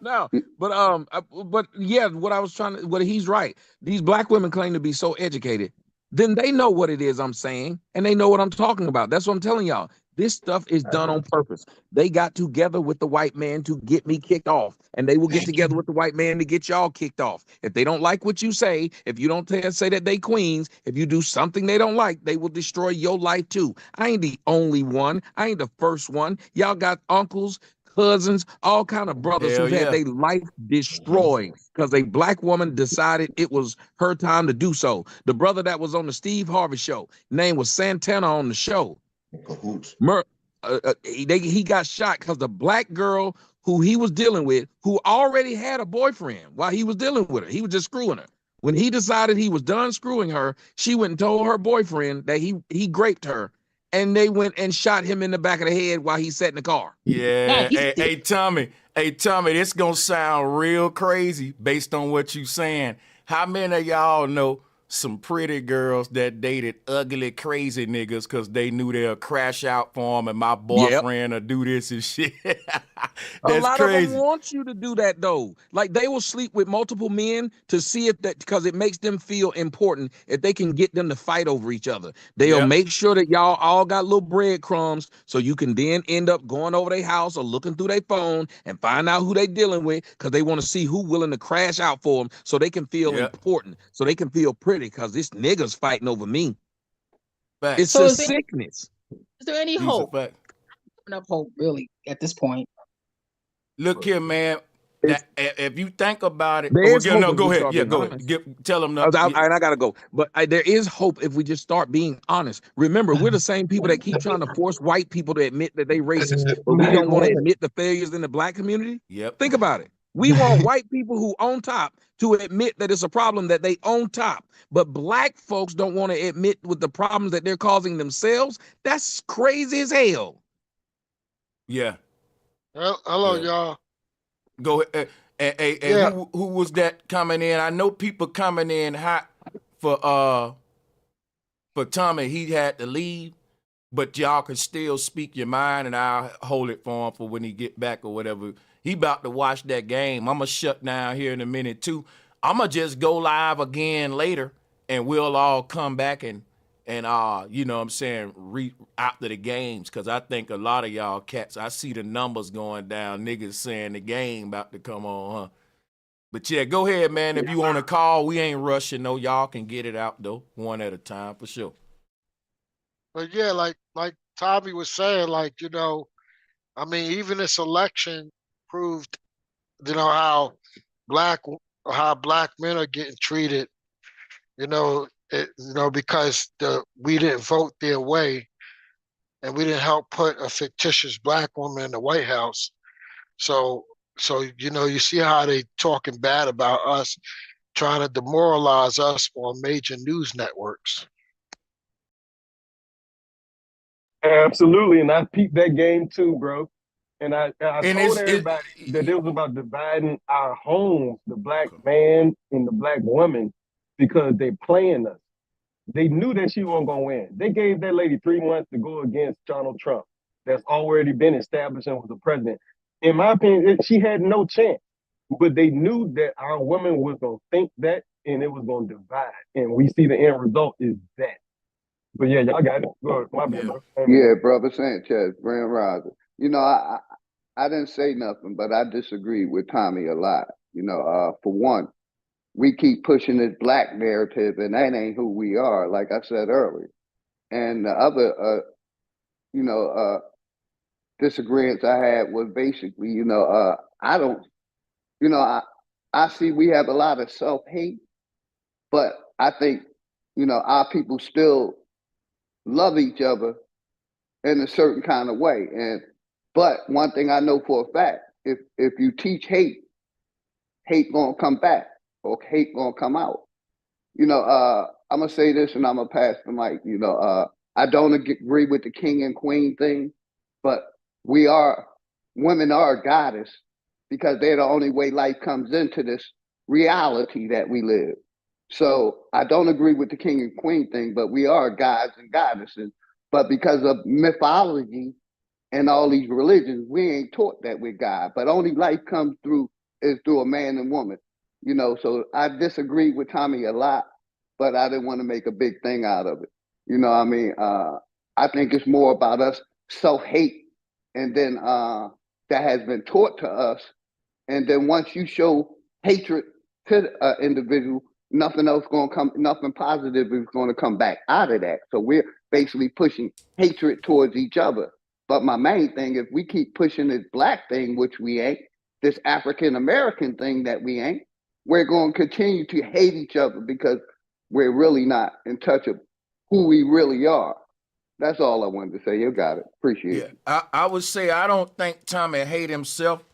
But yeah, what he's right. These black women claim to be so educated. Then they know what it is I'm saying, and they know what I'm talking about. That's what I'm telling y'all. This stuff is done on purpose. They got together with the white man to get me kicked off, and they will get together with the white man to get y'all kicked off. If they don't like what you say, if you don't say that they queens, if you do something they don't like, they will destroy your life too. I ain't the only one. I ain't the first one. Y'all got uncles, cousins, all kind of brothers Hell who've had yeah. their life destroyed because a black woman decided it was her time to do so. The brother that was on the Steve Harvey show, name was Santana on the show. He got shot because the black girl who he was dealing with, who already had a boyfriend while he was dealing with her, he was just screwing her. When he decided he was done screwing her, she went and told her boyfriend that he raped her, and they went and shot him in the back of the head while he sat in the car. Yeah. Hey, Tommy, this gonna sound real crazy based on what you saying. How many of y'all know some pretty girls that dated ugly, crazy niggas because they knew they'll crash out for them and my boyfriend will do this and shit? A lot crazy. of them want you to do that though. Like they will sleep with multiple men to see if that, because it makes them feel important if they can get them to fight over each other. They'll make sure that y'all all got little breadcrumbs so you can then end up going over their house or looking through their phone and find out who they dealing with because they want to see who willing to crash out for them so they can feel important, so they can feel pretty because this nigga's fighting over me. It's a sickness. Is there any hope? Enough hope, really, at this point. Look here, man. If you think about it, go ahead. Yeah, go ahead. Tell them. And I gotta go. But there is hope if we just start being honest. Remember, we're the same people that keep trying to force white people to admit that they racist, but we don't want to admit the failures in the black community. Yep. Think about it. We want white people who on top to admit that it's a problem that they on top. But black folks don't want to admit with the problems that they're causing themselves. That's crazy as hell. Yeah. Hello, y'all. Go ahead. And who was that coming in? I know people coming in hot for Tommy. He had to leave, but y'all can still speak your mind, and I'll hold it for him for when he get back or whatever. He about to watch that game. I'm gonna shut down here in a minute too. I'm gonna just go live again later, and we'll all come back and you know what I'm saying, after the games, because I think a lot of y'all cats, I see the numbers going down, niggas saying the game about to come on, huh? But yeah, go ahead, man. If you want to call, we ain't rushing, no. Y'all can get it out, though, one at a time, for sure. But yeah, like Tommy was saying, like, you know, I mean, even this election proved, you know, how black men are getting treated, you know, because we didn't vote their way, and we didn't help put a fictitious black woman in the White House. So you know, you see how they talking bad about us, trying to demoralize us on major news networks. Absolutely, and I peeped that game too, bro. And I told everybody that it was about dividing our homes, the black man and the black woman, because they playing us. They knew that she wasn't gonna win. They gave that lady 3 months to go against Donald Trump, that's already been established and was the president. In my opinion, she had no chance. But they knew that our women was gonna think that, and it was gonna divide. And we see the end result is that. But yeah, y'all got it. Go, my bad, bro. Yeah, brother Sanchez, Grand Rising. You know, I didn't say nothing, but I disagree with Tommy a lot. You know, for one, we keep pushing this black narrative, and that ain't who we are, like I said earlier. And the other, you know, disagreements I had was basically, you know, I don't, you know, I see we have a lot of self-hate, but I think, you know, our people still love each other in a certain kind of way. But one thing I know for a fact, if you teach hate, hate gonna come back, or hate gonna come out. You know, I'm gonna say this and I'm gonna pass the mic. You know, I don't agree with the king and queen thing, but women are a goddess, because they're the only way life comes into this reality that we live. So I don't agree with the king and queen thing, but we are gods and goddesses. But because of mythology and all these religions, we ain't taught that we're God. But only life comes through is through a man and woman. You know, so I disagree with Tommy a lot, but I didn't want to make a big thing out of it. You know what I mean? I think it's more about us self-hate, and then that has been taught to us. And then once you show hatred to an individual, nothing positive is going to come back out of that. So we're basically pushing hatred towards each other. But my main thing, if we keep pushing this black thing, which we ain't, this African American thing that we ain't, we're going to continue to hate each other, because we're really not in touch of who we really are. That's all I wanted to say. You got it. Appreciate it. I would say I don't think Tommy hate himself.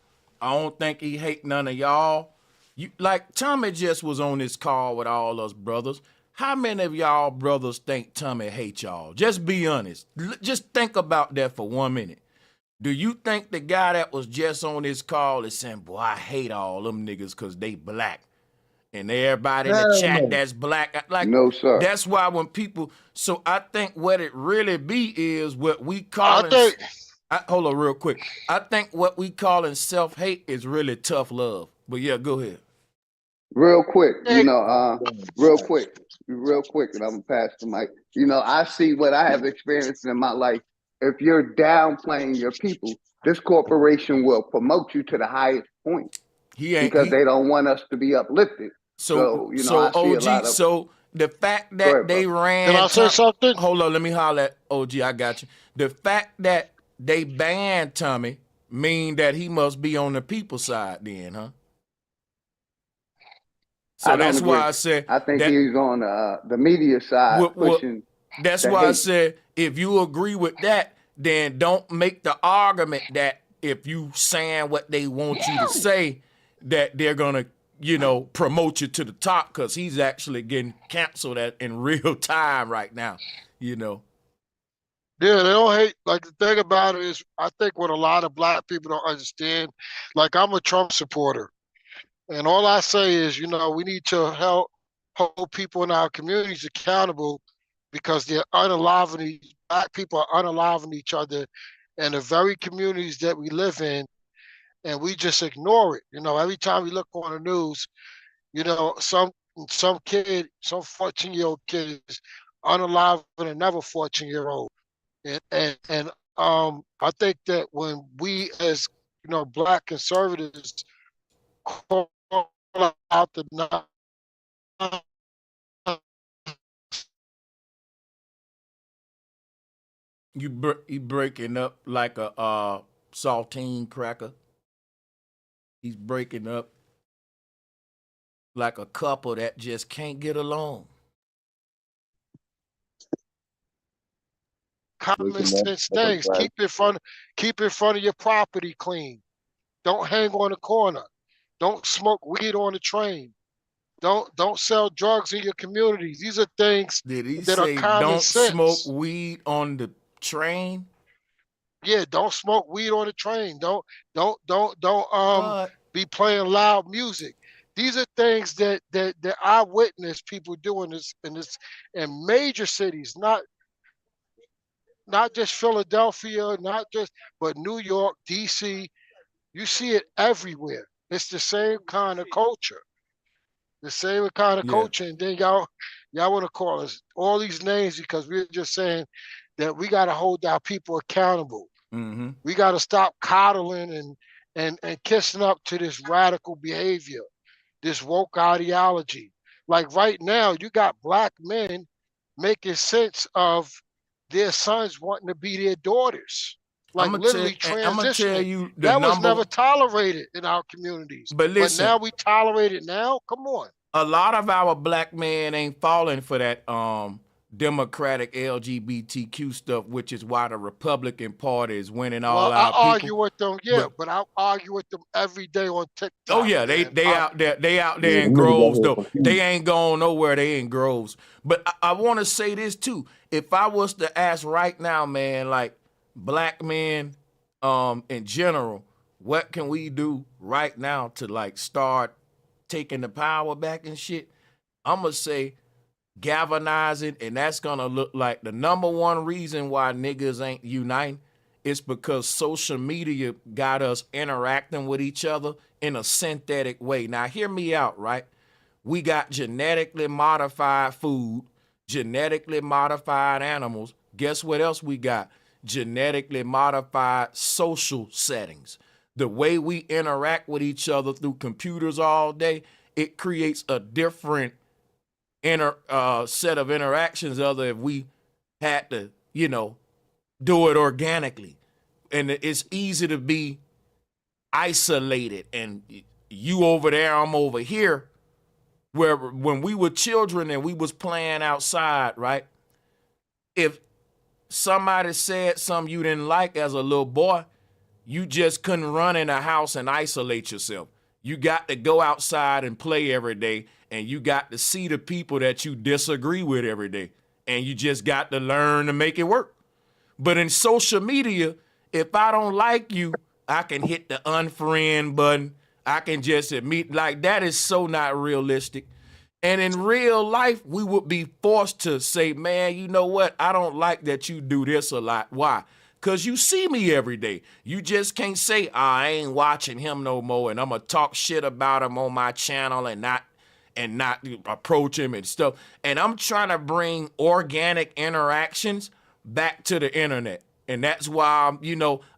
I don't think he hate none of y'all. Like Tommy just was on this call with all us brothers. How many of y'all brothers think Tommy hate y'all? Just be honest. Just think about that for 1 minute. Do you think the guy that was just on this call is saying, boy, I hate all them niggas because they black? And everybody in the chat that's black. Like, no, sir. That's why when people, so I think what it really be is what we call hold on real quick. I think what we calling self-hate is really tough love. But yeah, go ahead. Real quick, you know, real quick, and I'm gonna pass the mic. You know, I see what I have experienced in my life. If you're downplaying your people, this corporation will promote you to the highest point, because they don't want us to be uplifted. So you know, I see a lot of. So the fact that they ran. Can I say something? Hold on, let me holler at OG. I got you. The fact that they banned Tommy mean that he must be on the people side, then, huh? So that's why I said. I think he's on the media side pushing. That's why I said, if you agree with that, then don't make the argument that if you saying what they want you to say, that they're gonna, you know, promote you to the top because he's actually getting canceled in real time right now, you know. Yeah, they don't hate. Like the thing about it is, I think what a lot of black people don't understand. Like I'm a Trump supporter, and all I say is, we need to help hold people in our communities accountable because they're unaliving. Black people are unaliving each other in the very communities that we live in, and we just ignore it. Every time we look on the news, some kid, some 14-year-old kid is unaliving another 14-year-old. And I think that when we as black conservatives call out the You breaking up like a saltine cracker. He's breaking up like a couple that just can't get along. common sense things. Keep in front of your property clean. Don't hang on the corner. Don't smoke weed on the train. Don't sell drugs in your communities. These are things Did he that say are common don't sense. smoke weed on the train? Yeah, don't smoke weed on the train. Don't What? be playing loud music. These are things that I witness people doing in major cities, not just Philadelphia, but New York, DC. You see it everywhere. It's the same kind of culture. The same kind of Yeah. culture. And then y'all want to call us all these names because we're just saying that we got to hold our people accountable. Mm-hmm. We got to stop coddling and kissing up to this radical behavior, this woke ideology. Like right now, you got black men making sense of their sons wanting to be their daughters. Like literally transitioning. I'm gonna tell you that was never tolerated in our communities. But listen, now we tolerate it now. Come on. A lot of our black men ain't falling for that democratic LGBTQ stuff, which is why the Republican Party is winning all our people. I argue with them, but I argue with them every day on TikTok. Oh yeah, they out there in groves though. They ain't going nowhere. They in groves. But I want to say this too. If I was to ask right now, man, like black men in general, what can we do right now to like start taking the power back and shit? I'm gonna say galvanizing, and that's gonna look like the number one reason why niggas ain't uniting is because social media got us interacting with each other in a synthetic way. Now hear me out, right? We got genetically modified food, genetically modified animals. Guess what else we got? Genetically modified social settings. The way we interact with each other through computers all day, it creates a different set of interactions other if we had to, do it organically. And it's easy to be isolated and you over there, I'm over here. Where when we were children and we was playing outside, right? If somebody said something you didn't like as a little boy, you just couldn't run in a house and isolate yourself. You got to go outside and play every day, and you got to see the people that you disagree with every day, and you just got to learn to make it work. But in social media, if I don't like you, I can hit the unfriend button. I can just admit, like, that is so not realistic. And in real life, we would be forced to say, man, you know what? I don't like that you do this a lot. Why? Because you see me every day. You just can't say, I ain't watching him no more, and I'm going to talk shit about him on my channel and not approach him and stuff. And I'm trying to bring organic interactions back to the internet. And that's why,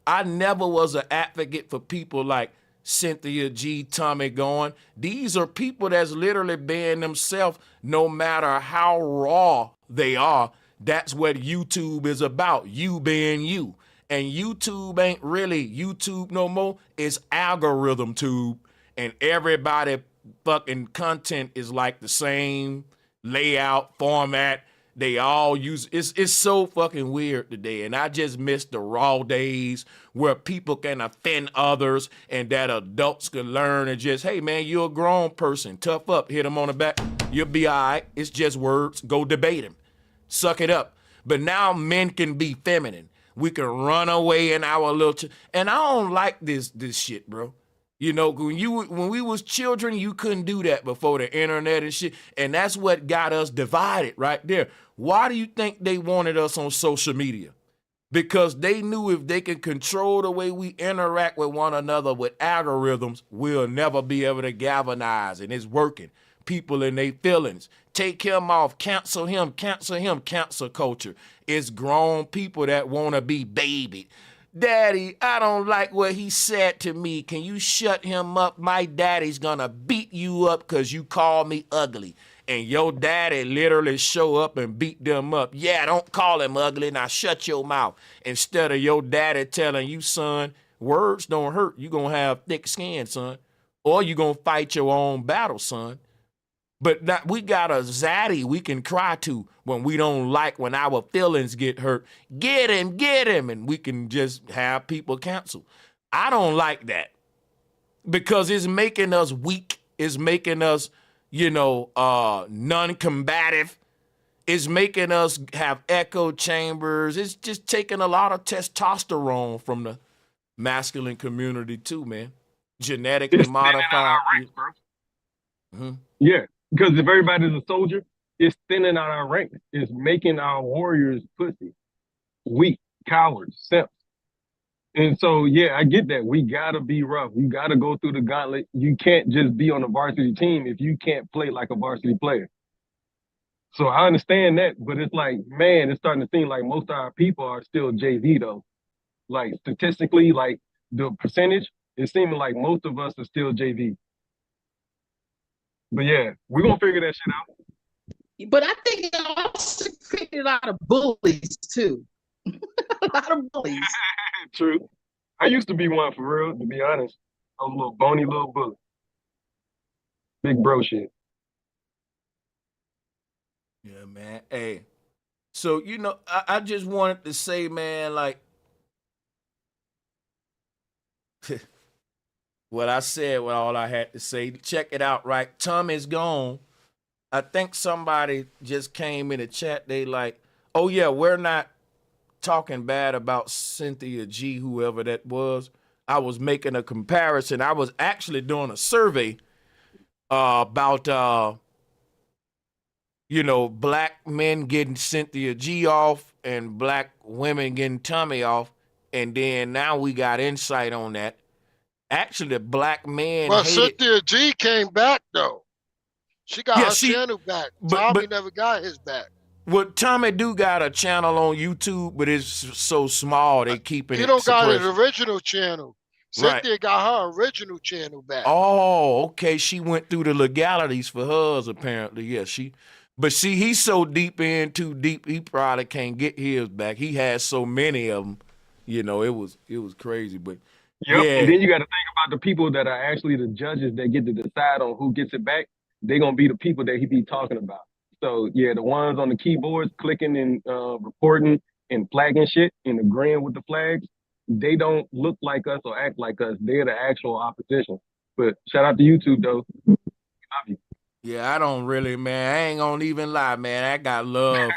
I never was an advocate for people like Cynthia G, Tommy going. These are people that's literally being themselves no matter how raw they are. That's what YouTube is about, you being you. And YouTube ain't really YouTube no more. It's algorithm tube. And everybody fucking content is like the same layout, format. They all use it's so fucking weird today. And I just miss the raw days where people can offend others and that adults can learn and just, hey man, you're a grown person. Tough up, hit them on the back. You'll be all right. It's just words. Go debate them. Suck it up. But now men can be feminine. We can run away in our little and I don't like this shit, bro. You know, when we was children, you couldn't do that before the internet and shit. And that's what got us divided right there. Why do you think they wanted us on social media? Because they knew if they could control the way we interact with one another with algorithms, we'll never be able to galvanize. And it's working. People in their feelings. Take him off, cancel him, cancel culture. It's grown people that want to be babied. Daddy, I don't like what he said to me. Can you shut him up? My daddy's gonna beat you up because you call me ugly. And your daddy literally show up and beat them up. Yeah, don't call him ugly. Now shut your mouth. Instead of your daddy telling you, son, words don't hurt. You gonna have thick skin, son. Or you gonna fight your own battle, son. But we got a zaddy we can cry to when we don't like, when our feelings get hurt. Get him, and we can just have people cancel. I don't like that because it's making us weak. It's making us, non-combative. It's making us have echo chambers. It's just taking a lot of testosterone from the masculine community too, man. Genetically modified. Mm-hmm. Yeah. Because if everybody's a soldier, it's thinning out our ranks. It's making our warriors pussy, weak, cowards, simps. And so, yeah, I get that. We got to be rough. You got to go through the gauntlet. You can't just be on a varsity team if you can't play like a varsity player. So I understand that, but it's like, man, it's starting to seem like most of our people are still JV, though. Like, statistically, like, the percentage, it's seeming like most of us are still JV. But yeah, we're gonna figure that shit out. But I think it also created a lot of bullies too. A lot of bullies. True. I used to be one for real, to be honest. I was a little bony little bully. Big bro shit. Yeah, man. Hey. So, I just wanted to say, man, like what I said, what all I had to say. Check it out, right? Tommy's gone. I think somebody just came in the chat. They like, oh yeah, we're not talking bad about Cynthia G, whoever that was. I was making a comparison. I was actually doing a survey about, black men getting Cynthia G off and black women getting Tommy off. And then now we got insight on that. Actually, the black man. Well, Cynthia G came back though. She got her channel back. Tommy never got his back. Well, Tommy do got a channel on YouTube, but it's so small they keeping it. He don't got an original channel. Cynthia got her original channel back. Oh, okay. She went through the legalities for hers apparently. Yeah, but see, he's so too deep. He probably can't get his back. He has so many of them. It was crazy, but. Yep. Yeah. And then you got to think about the people that are actually the judges that get to decide on who gets it back. They're going to be the people that he be talking about. So, yeah, the ones on the keyboards clicking and reporting and flagging shit and agreeing with the flags, they don't look like us or act like us. They're the actual opposition. But shout out to YouTube, though. Love you. Yeah, I don't really, man. I ain't going to even lie, man. I got love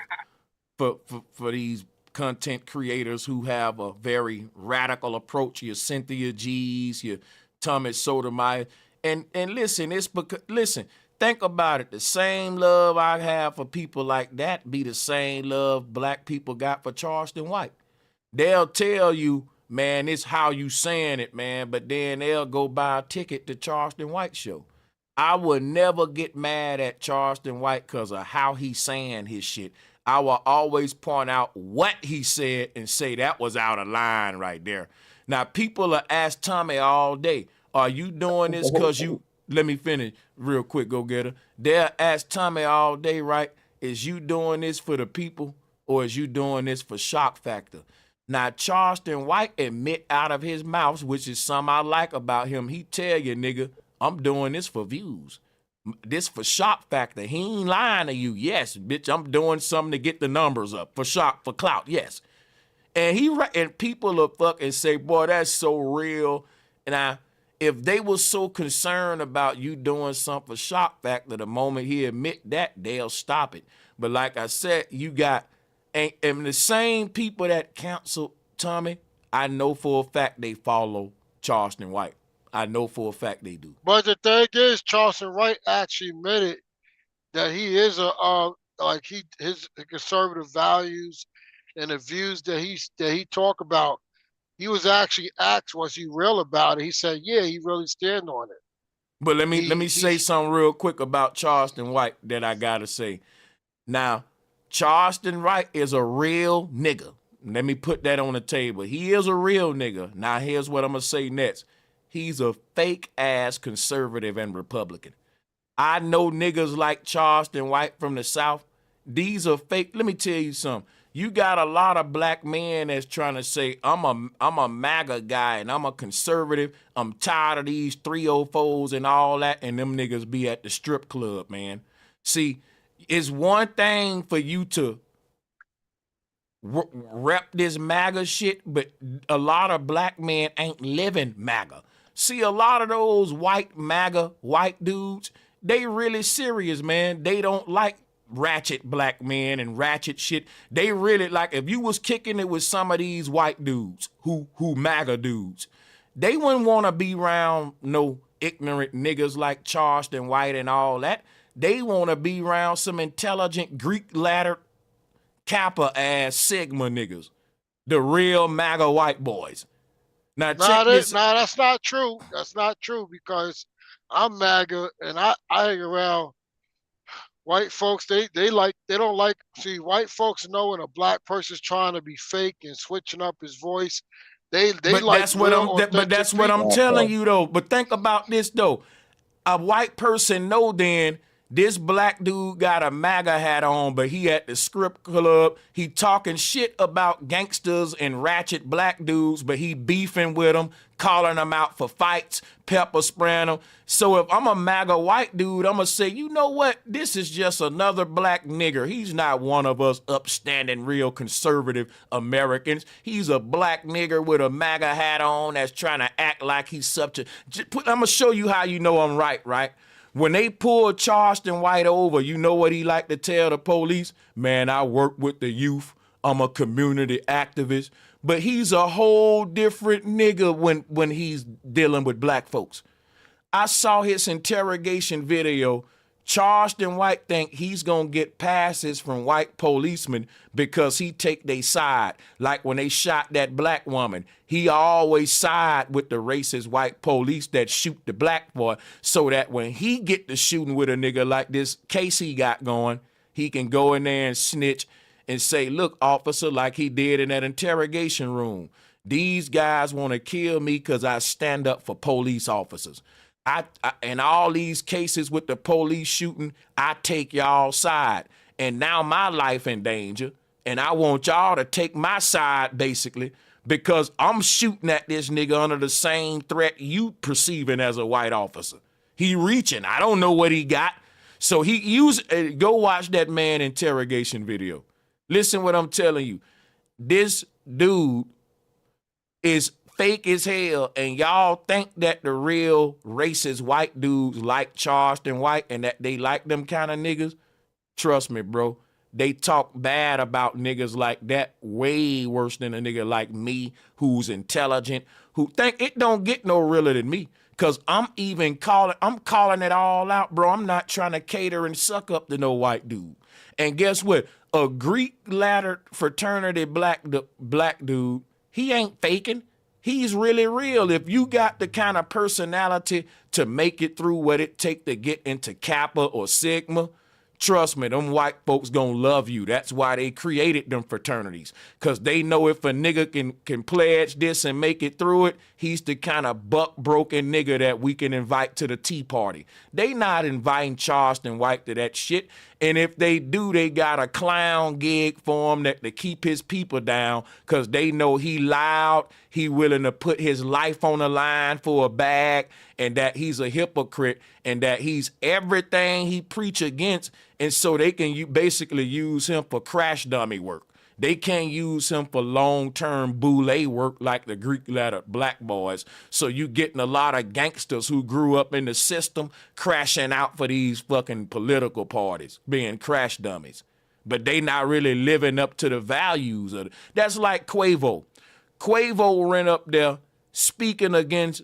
for these content creators who have a very radical approach. Your Cynthia G's, your Thomas Sotomayor. And listen, it's because, think about it. The same love I have for people like that be the same love black people got for Charleston White. They'll tell you, man, it's how you saying it, man, but then they'll go buy a ticket to Charleston White show. I would never get mad at Charleston White because of how he's saying his shit. I will always point out what he said and say that was out of line right there. Now, people will ask Tommy all day, are you doing this because you, let me finish real quick, go get her. They'll ask Tommy all day, right, is you doing this for the people or is you doing this for shock factor? Now, Charleston White admit out of his mouth, which is something I like about him, he tell you, nigga, I'm doing this for views. This for shock factor. He ain't lying to you. Yes, bitch, I'm doing something to get the numbers up. For shock, for clout, yes. And and people will fucking say, boy, that's so real. And if they were so concerned about you doing something for shock factor, the moment he admit that, they'll stop it. But like I said, you got, and the same people that canceled Tommy, I know for a fact they follow Charleston White. I know for a fact they do. But the thing is, Charleston White actually admitted that he is his conservative values and the views that he talk about. He was actually asked, was he real about it? He said, yeah, he really stand on it. But let me say something real quick about Charleston White that I gotta say. Now, Charleston White is a real nigga. Let me put that on the table. He is a real nigga. Now, here's what I'm gonna say next. He's a fake ass conservative and Republican. I know niggas like Charleston White from the South. These are fake. Let me tell you something. You got a lot of black men that's trying to say, I'm a MAGA guy and I'm a conservative. I'm tired of these 304s and all that, and them niggas be at the strip club, man. See, it's one thing for you to rep this MAGA shit, but a lot of black men ain't living MAGA. See, a lot of those white MAGA white dudes, they really serious, man. They don't like ratchet black men and ratchet shit. They really like, if you was kicking it with some of these white dudes who MAGA dudes, they wouldn't want to be around no ignorant niggas like Charleston White and all that. They want to be around some intelligent Greek ladder Kappa ass Sigma niggas, the real MAGA white boys. Now check this. No, that's not true. That's not true, because I'm MAGA and I hang around white folks. They don't like, see, white folks know when a black person's trying to be fake and switching up his voice. But that's what I'm telling you though. But think about this though. A white person know then this black dude got a MAGA hat on, but he at the strip club. He talking shit about gangsters and ratchet black dudes, but he beefing with them, calling them out for fights, pepper spraying them. So if I'm a MAGA white dude, I'm going to say, you know what? This is just another black nigger. He's not one of us upstanding, real conservative Americans. He's a black nigger with a MAGA hat on that's trying to act like he's subject. I'm going to show you how you know I'm right? When they pulled Charleston White over, you know what he like to tell the police? Man, I work with the youth. I'm a community activist. But he's a whole different nigga when he's dealing with black folks. I saw his interrogation video. Charleston White think he's gonna get passes from white policemen because he take their side. Like when they shot that black woman, he always side with the racist white police that shoot the black boy, so that when he get to shooting with a nigga like this case he got going, he can go in there and snitch and say, look, officer, like he did in that interrogation room, these guys want to kill me because I stand up for police officers. I in all these cases with the police shooting, I take y'all side. And now my life in danger. And I want y'all to take my side, basically, because I'm shooting at this nigga under the same threat you perceiving as a white officer. He reaching. I don't know what he got. So go watch that man interrogation video. Listen what I'm telling you. This dude is fake as hell, and y'all think that the real racist white dudes like Charleston White and that they like them kind of niggas. Trust me, bro. They talk bad about niggas like that way worse than a nigga like me who's intelligent, who think it don't get no realer than me. Cause I'm calling it all out, bro. I'm not trying to cater and suck up to no white dude. And guess what? A Greek ladder fraternity black dude, he ain't faking. He's really real. If you got the kind of personality to make it through what it take to get into Kappa or Sigma, trust me, them white folks gonna love you. That's why they created them fraternities. Because they know if a nigga can pledge this and make it through it, he's the kind of buck-broken nigga that we can invite to the tea party. They not inviting Charleston White to that shit. And if they do, they got a clown gig for him to keep his people down, because they know he loud, he willing to put his life on the line for a bag, and that he's a hypocrite and that he's everything he preach against. And so they can basically use him for crash dummy work. They can't use him for long-term boule work like the Greek letter black boys. So you getting a lot of gangsters who grew up in the system crashing out for these fucking political parties, being crash dummies. But they not really living up to the values of it. That's like Quavo. Quavo ran up there speaking against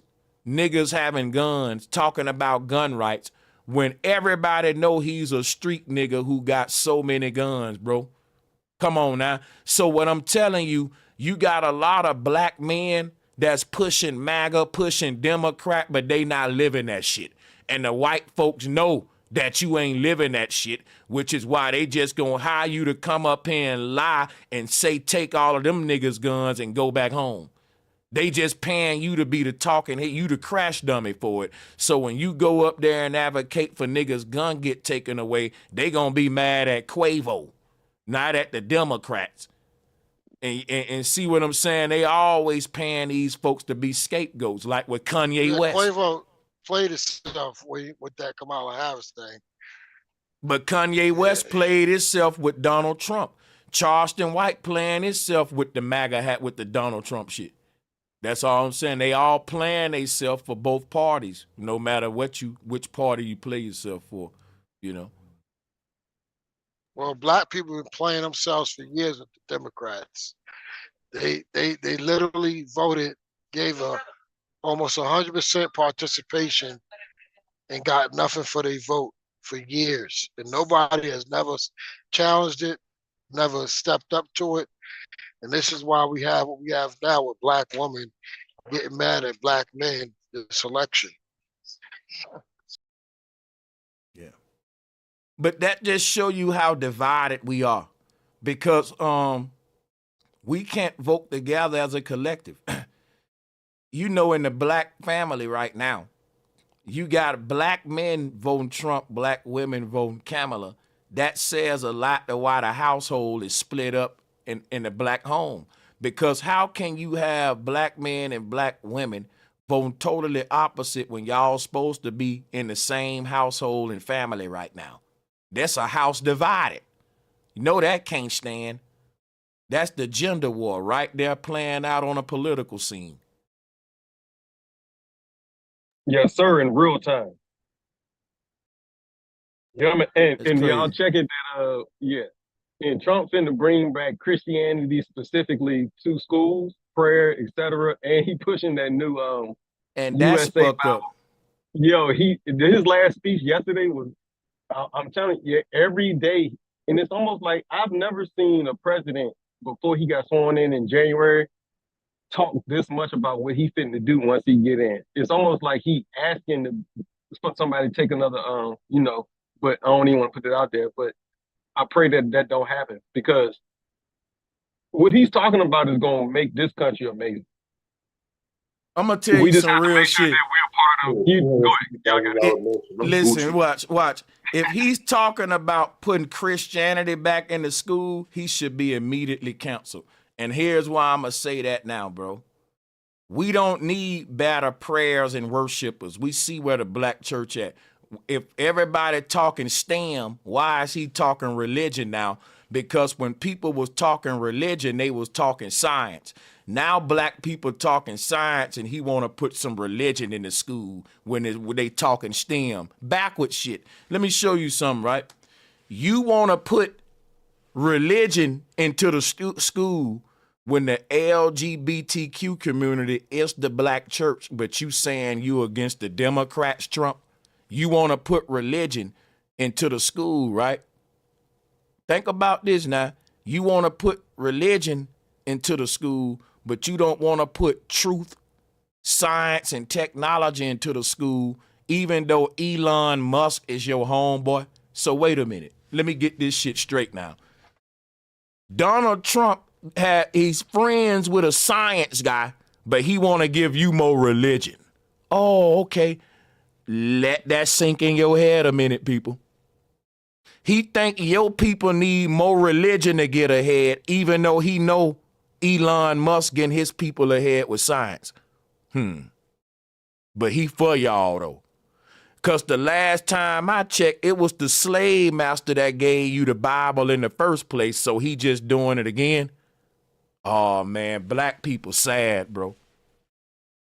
niggas having guns, talking about gun rights, when everybody know he's a street nigga who got so many guns, bro. Come on now. So what I'm telling you, you got a lot of black men that's pushing MAGA, pushing Democrat, but they not living that shit. And the white folks know that you ain't living that shit, which is why they just gonna hire you to come up here and lie and say take all of them niggas' guns and go back home. They just paying you to be the talking, you the crash dummy for it. So when you go up there and advocate for niggas' gun get taken away, they gonna be mad at Quavo, not at the Democrats. And see what I'm saying? They always paying these folks to be scapegoats, like with Kanye West. Quavo played himself with that Kamala Harris thing. But Kanye West played himself with Donald Trump. Charleston White playing himself with the MAGA hat with the Donald Trump shit. That's all I'm saying. They all playing themselves for both parties, no matter which party you play yourself for, you know. Well, black people have been playing themselves for years with the Democrats. They literally voted, gave almost 100% participation, and got nothing for their vote for years. And nobody has never challenged it, never stepped up to it. And this is why we have what we have now with black women getting mad at black men this election. Yeah. But that just show you how divided we are, because we can't vote together as a collective. You know, in the black family right now, you got black men voting Trump, black women voting Kamala. That says a lot to why the household is split up in the black home. Because how can you have black men and black women voting totally opposite when y'all supposed to be in the same household and family right now? That's a house divided. You know that can't stand. That's the gender war right there playing out on a political scene. Yes, sir, in real time. Yeah, and y'all check it that and Trump finna bring back Christianity specifically to schools, prayer, etc. And he pushing that new and that's USA fucked Bible. up. Yo, his last speech yesterday was, I'm telling you, every day, and it's almost like I've never seen a president before he got sworn in January talk this much about what he fitting to do once he get in. It's almost like he asking for somebody to take another, but I don't even want to put it out there. But I pray that don't happen, because what he's talking about is going to make this country amazing. I'm going to tell you some real shit. Listen, watch. If he's talking about putting Christianity back into school, he should be immediately canceled. And here's why I'm going to say that now, bro. We don't need better prayers and worshipers. We see where the black church at. If everybody talking STEM, why is he talking religion now? Because when people was talking religion, they was talking science. Now black people talking science, and he want to put some religion in the school when they talking STEM. Backward shit. Let me show you something, right? You want to put religion into the school when the LGBTQ community is the black church, but you saying you against the Democrats, Trump. You want to put religion into the school, right? Think about this now. You want to put religion into the school, but you don't want to put truth, science, and technology into the school, even though Elon Musk is your homeboy. So wait a minute. Let me get this shit straight now. Donald Trump he's friends with a science guy, but he want to give you more religion. Oh, okay. Let that sink in your head a minute, people. He think your people need more religion to get ahead, even though he know Elon Musk getting his people ahead with science. But he for y'all, though. Because the last time I checked, it was the slave master that gave you the Bible in the first place, so he just doing it again. Oh, man, black people sad, bro.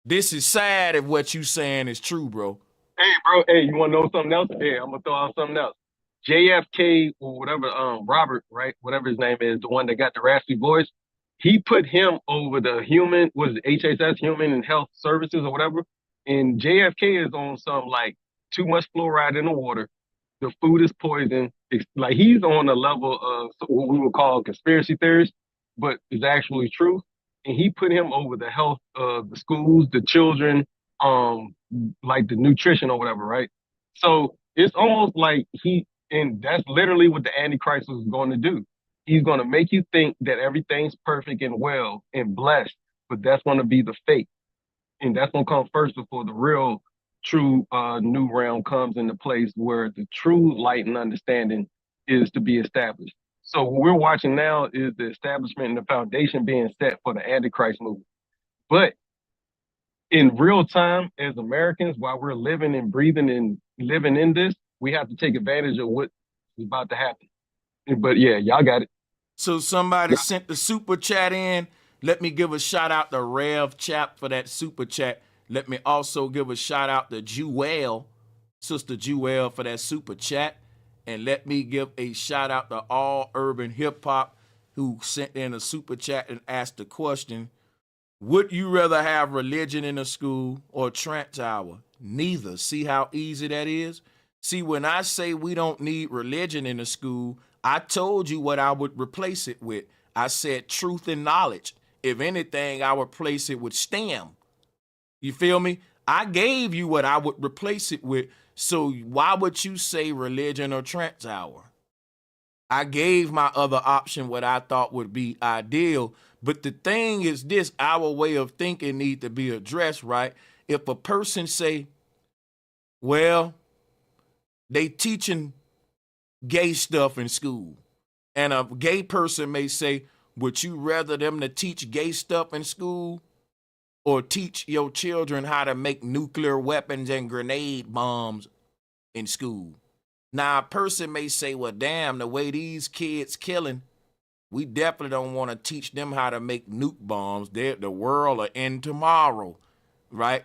This is sad if what you saying is true, bro. Hey, bro. Hey, you want to know something else? Hey, I'm gonna throw out something else. JFK or whatever, Robert, right? Whatever his name is, the one that got the raspy voice. He put him over the was it HSS, Human and Health Services or whatever. And JFK is on some like too much fluoride in the water. The food is poison. It's like he's on a level of what we would call conspiracy theories, but it's actually true. And he put him over the health of the schools, the children, like the nutrition or whatever, right? So it's almost like and that's literally what the Antichrist is going to do. He's going to make you think that everything's perfect and well and blessed, but that's going to be the fake. And that's going to come first before the real, true new realm comes into place where the true light and understanding is to be established. So what we're watching now is the establishment and the foundation being set for the Antichrist movement. But in real time, as Americans, while we're living and breathing and living in this, we have to take advantage of what's about to happen. But yeah, y'all got it. So somebody sent the super chat in. Let me give a shout out to Rev Chap for that super chat. Let me also give a shout out to Jewel, Sister Jewel, for that super chat. And let me give a shout out to All Urban Hip Hop who sent in a super chat and asked the question, would you rather have religion in a school or Trent Tower? Neither. See how easy that is? See, when I say we don't need religion in a school, I told you what I would replace it with. I said truth and knowledge. If anything, I would replace it with STEM. You feel me? I gave you what I would replace it with. So why would you say religion or Trent Tower? I gave my other option what I thought would be ideal. But the thing is this, our way of thinking need to be addressed, right? If a person say, well, they teaching gay stuff in school, and a gay person may say, would you rather them to teach gay stuff in school or teach your children how to make nuclear weapons and grenade bombs in school? Now, a person may say, well, damn, the way these kids killing, we definitely don't want to teach them how to make nuke bombs. The world will end tomorrow, right?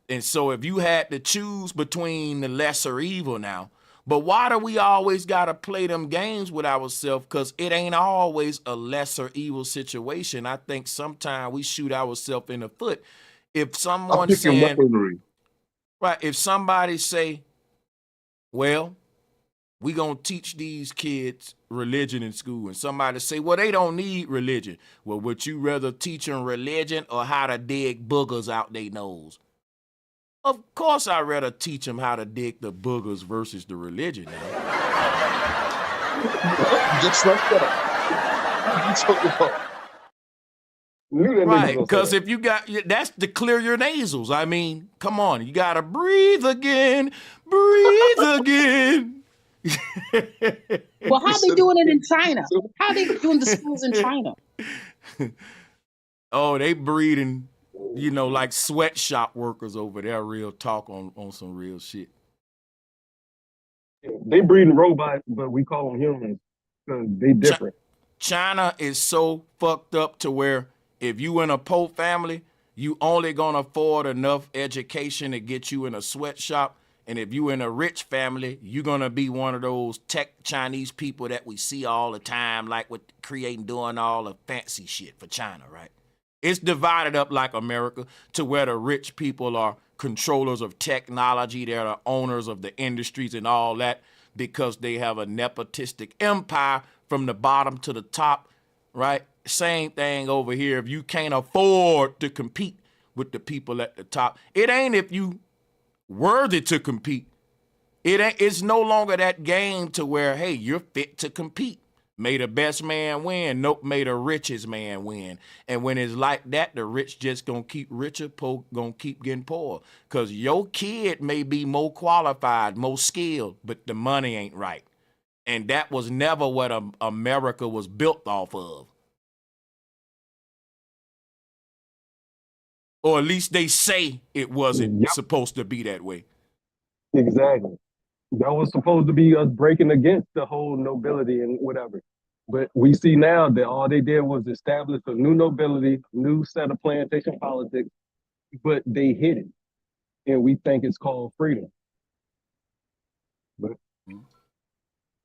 And so if you had to choose between the lesser evil now, but why do we always got to play them games with ourselves? Because it ain't always a lesser evil situation. I think sometimes we shoot ourselves in the foot. If someone's saying, weaponry. right, if somebody say, well, we gonna teach these kids religion in school, and somebody say, well, they don't need religion. Well, would you rather teach them religion or how to dig boogers out their nose? Of course I'd rather teach them how to dig the boogers versus the religion. Just like that. Right, because if you got, that's to clear your nasals. I mean, come on, you gotta breathe again, breathe again. Well, how they doing it in China? How they doing the schools in China? Oh, they breeding, you know, like sweatshop workers over there. Real talk on some real shit. They breeding robots, but we call them humans because they different. China is so fucked up to where if you in a poor family, you only gonna afford enough education to get you in a sweatshop. And if you in a rich family, you're gonna be one of those tech Chinese people that we see all the time, like with doing all the fancy shit for China, right? It's divided up like America to where the rich people are controllers of technology. They're the owners of the industries and all that because they have a nepotistic empire from the bottom to the top, right? Same thing over here. If you can't afford to compete with the people at the top, it ain't if you worthy to compete. It's no longer that game to where, hey, you're fit to compete. May the best man win. Nope, may the richest man win. And when it's like that, the rich just gonna keep richer, poor gonna keep getting poor. Because your kid may be more qualified, more skilled, but the money ain't right. And that was never what America was built off of. Or at least they say it wasn't Yep. supposed to be that way. Exactly. That was supposed to be us breaking against the whole nobility and whatever. But we see now that all they did was establish a new nobility, new set of plantation politics, but they hid it. And we think it's called freedom. But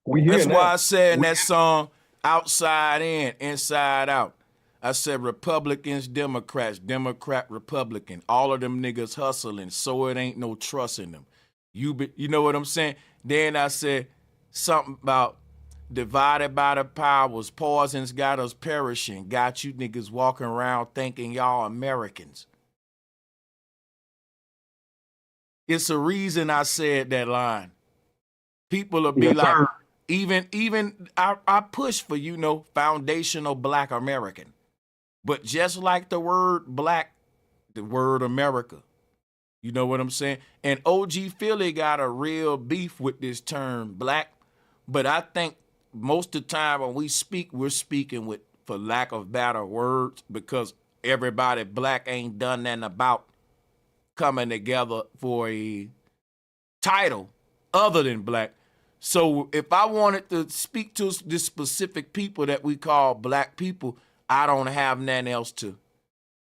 we here That's now. why I said in that song, outside in, inside out. I said Republicans, Democrats, Democrat, Republican. All of them niggas hustling, so it ain't no trust in them. You know what I'm saying? Then I said something about divided by the powers, poisons got us perishing, got you niggas walking around thinking y'all Americans. It's a reason I said that line. People will be Yes, like, sir. even I push for, foundational Black American. But just like the word black, the word America. You know what I'm saying? And OG Philly got a real beef with this term black. But I think most of the time when we speak, we're speaking with, for lack of better words, because everybody black ain't done nothing about coming together for a title other than black. So if I wanted to speak to this specific people that we call black people, I don't have nothing else to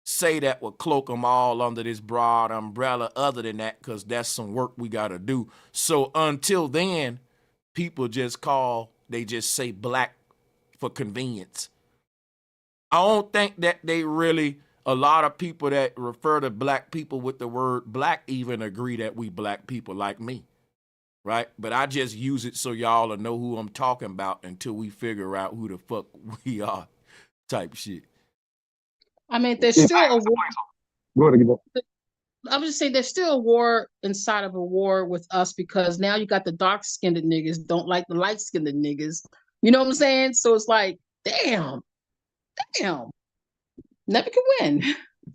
say that would cloak them all under this broad umbrella other than that, because that's some work we got to do. So until then, people they just say black for convenience. I don't think that a lot of people that refer to black people with the word black even agree that we black people like me. Right? But I just use it so y'all will know who I'm talking about until we figure out who the fuck we are type shit. I mean, there's still a war. Go ahead. I would just say there's still a war inside of a war with us, because now you got the dark-skinned niggas don't like the light-skinned niggas. You know what I'm saying? So it's like, damn, never can win.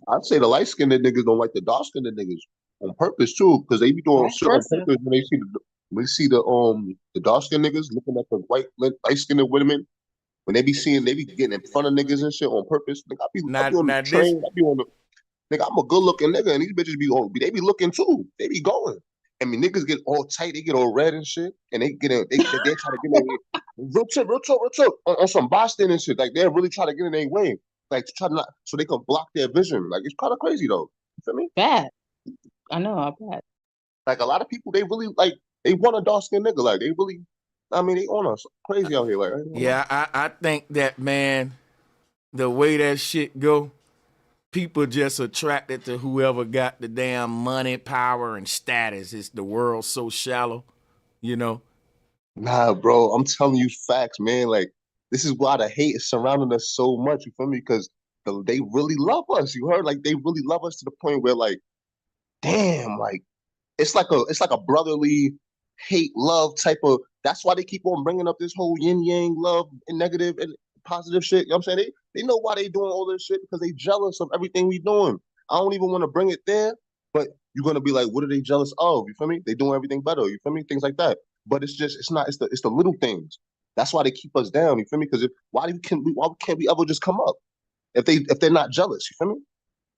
I'd say the light skinned niggas don't like the dark skinned niggas on purpose too, because they be doing shit on purpose when they see the dark skinned niggas looking at the light skinned women. When they be getting in front of niggas and shit on purpose. Nigga, I be on the train, I be on the nigga, I'm a good looking nigga, and these bitches they be looking too. They be going. I mean, niggas get all tight, they get all red and shit, and they try to get in real talk on some Boston and shit. Like they really try to get in their way, like to try to not so they can block their vision. Like it's kind of crazy though. You feel me? Bad. I know, I bet. Like a lot of people, they really like they want a dark skinned nigga. Like they really, I mean, they on us crazy out here. Like yeah, I think that, man, the way that shit go, people just attracted to whoever got the damn money, power, and status. It's the world so shallow, Nah, bro, I'm telling you facts, man. Like this is why the hate is surrounding us so much. You feel me? Because they really love us. You heard? Like they really love us to the point where, like, damn, like it's like a brotherly hate love type of. That's why they keep on bringing up this whole yin yang love and negative and positive shit. You know what I'm saying? They know why they doing all this shit, because they jealous of everything we doing. I don't even want to bring it there, but you're gonna be like, what are they jealous of? You feel me? They doing everything better. You feel me? Things like that. But it's the little things. That's why they keep us down. You feel me? Because why can't we ever just come up if they're not jealous? You feel me?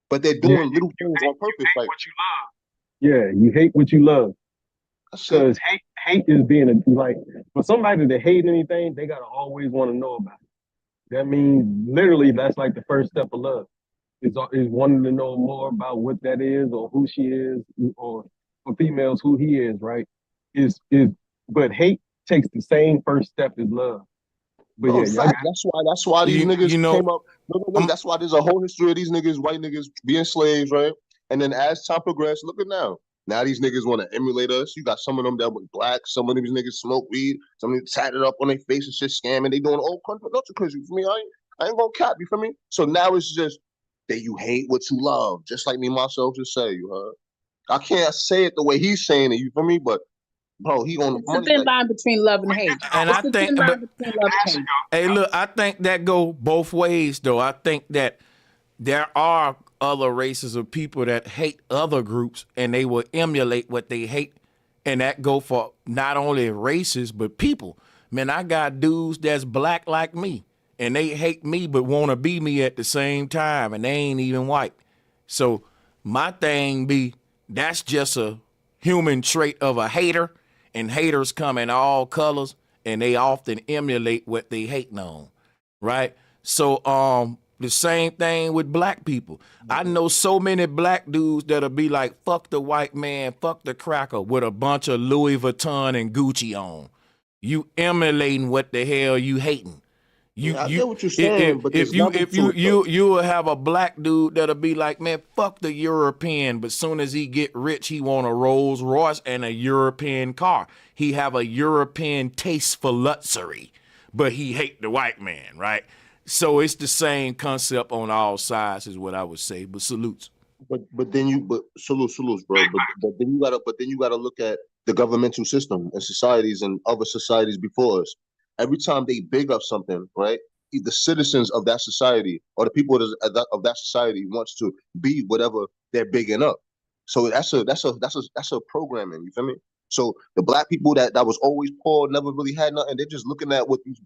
But they're doing little things on purpose. Like what you love. Yeah, you hate what you love. Because hate is being like, for somebody to hate anything, they gotta always want to know about it. That means literally that's like the first step of love. Is wanting to know more about what that is, or who she is, or for females who he is, right? But hate takes the same first step as love. But bro, yeah, that's why these niggas came up. That's why there's a whole history of these niggas, white niggas, being slaves, right? And then as time progressed, look at now. Now these niggas want to emulate us. You got some of them that were black. Some of these niggas smoke weed. Some of them tatted up on their face and shit, scamming. They doing all kinds of crazy. You feel me? I ain't gonna cap. You feel me? So now it's just that you hate what you love, just like me myself just say. You heard? I can't say it the way he's saying it. You feel me? But bro, he on the It's a money. thin line between love and hate. And It's I a think, thin line between love and hate. hey, look, I think that go both ways, though. I think that there are other races of people that hate other groups, and they will emulate what they hate, and that go for not only races but people. Man, I got dudes that's black like me, and they hate me but want to be me at the same time, and they ain't even white. So My thing be, that's just a human trait of a hater, and haters come in all colors, and they often emulate what they hating on, right? So the same thing with black people. I know so many black dudes that'll be like, fuck the white man, fuck the cracker, with a bunch of Louis Vuitton and Gucci on. You emulating what the hell you hating. I get what you're saying, but if you will have a black dude that'll be like, man, fuck the European, but soon as he get rich, he want a Rolls Royce and a European car. He have a European taste for luxury, but he hate the white man, right? So it's the same concept on all sides, is what I would say. But salutes. But salutes, bro. But then you gotta look at the governmental system and societies and other societies before us. Every time they big up something, right? The citizens of that society or the people of that society wants to be whatever they're bigging up. So that's a programming. You feel me? So the black people that was always poor, never really had nothing. They're just looking at what these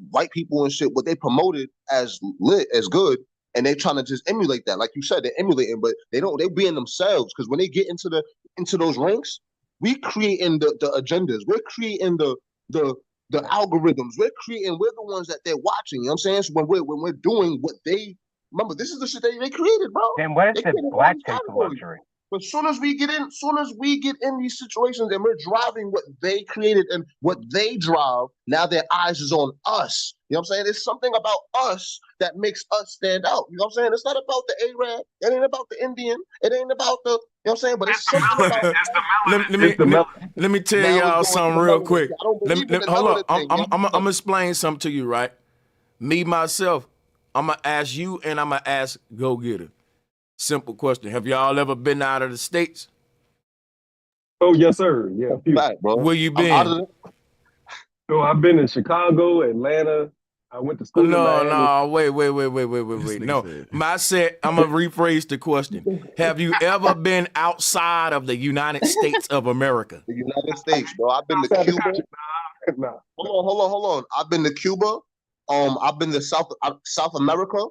white people and shit, what they promoted as lit, as good, and they're trying to just emulate that. Like you said, they're emulating, but they being themselves, because when they get into those ranks, we creating the agendas, we're creating the algorithms, we're the ones that they're watching. You know what I'm saying? So when we're doing what they remember, this is the shit they created, bro. Then what is the black taste of luxury? But soon as we get in these situations and we're driving what they created and what they drive, now their eyes is on us. You know what I'm saying? There's something about us that makes us stand out. You know what I'm saying? It's not about the Arab. It ain't about the Indian. It ain't about the, you know what I'm saying? But it's something about let me tell y'all something real quick. Hold on. I'm gonna explain something to you, right? Me, myself, I'm gonna ask you and I'm gonna ask Go Getter. Simple question. Have y'all ever been out of the States? Oh, yes, sir. Yeah. Back, bro. Where you been? So I've been in Chicago, Atlanta. I went to school in Miami. No, wait. No, I'm going to rephrase the question. Have you ever been outside of the United States of America? The United States, bro. I've been to Cuba. Nah. Hold on. I've been to Cuba. I've been to South America.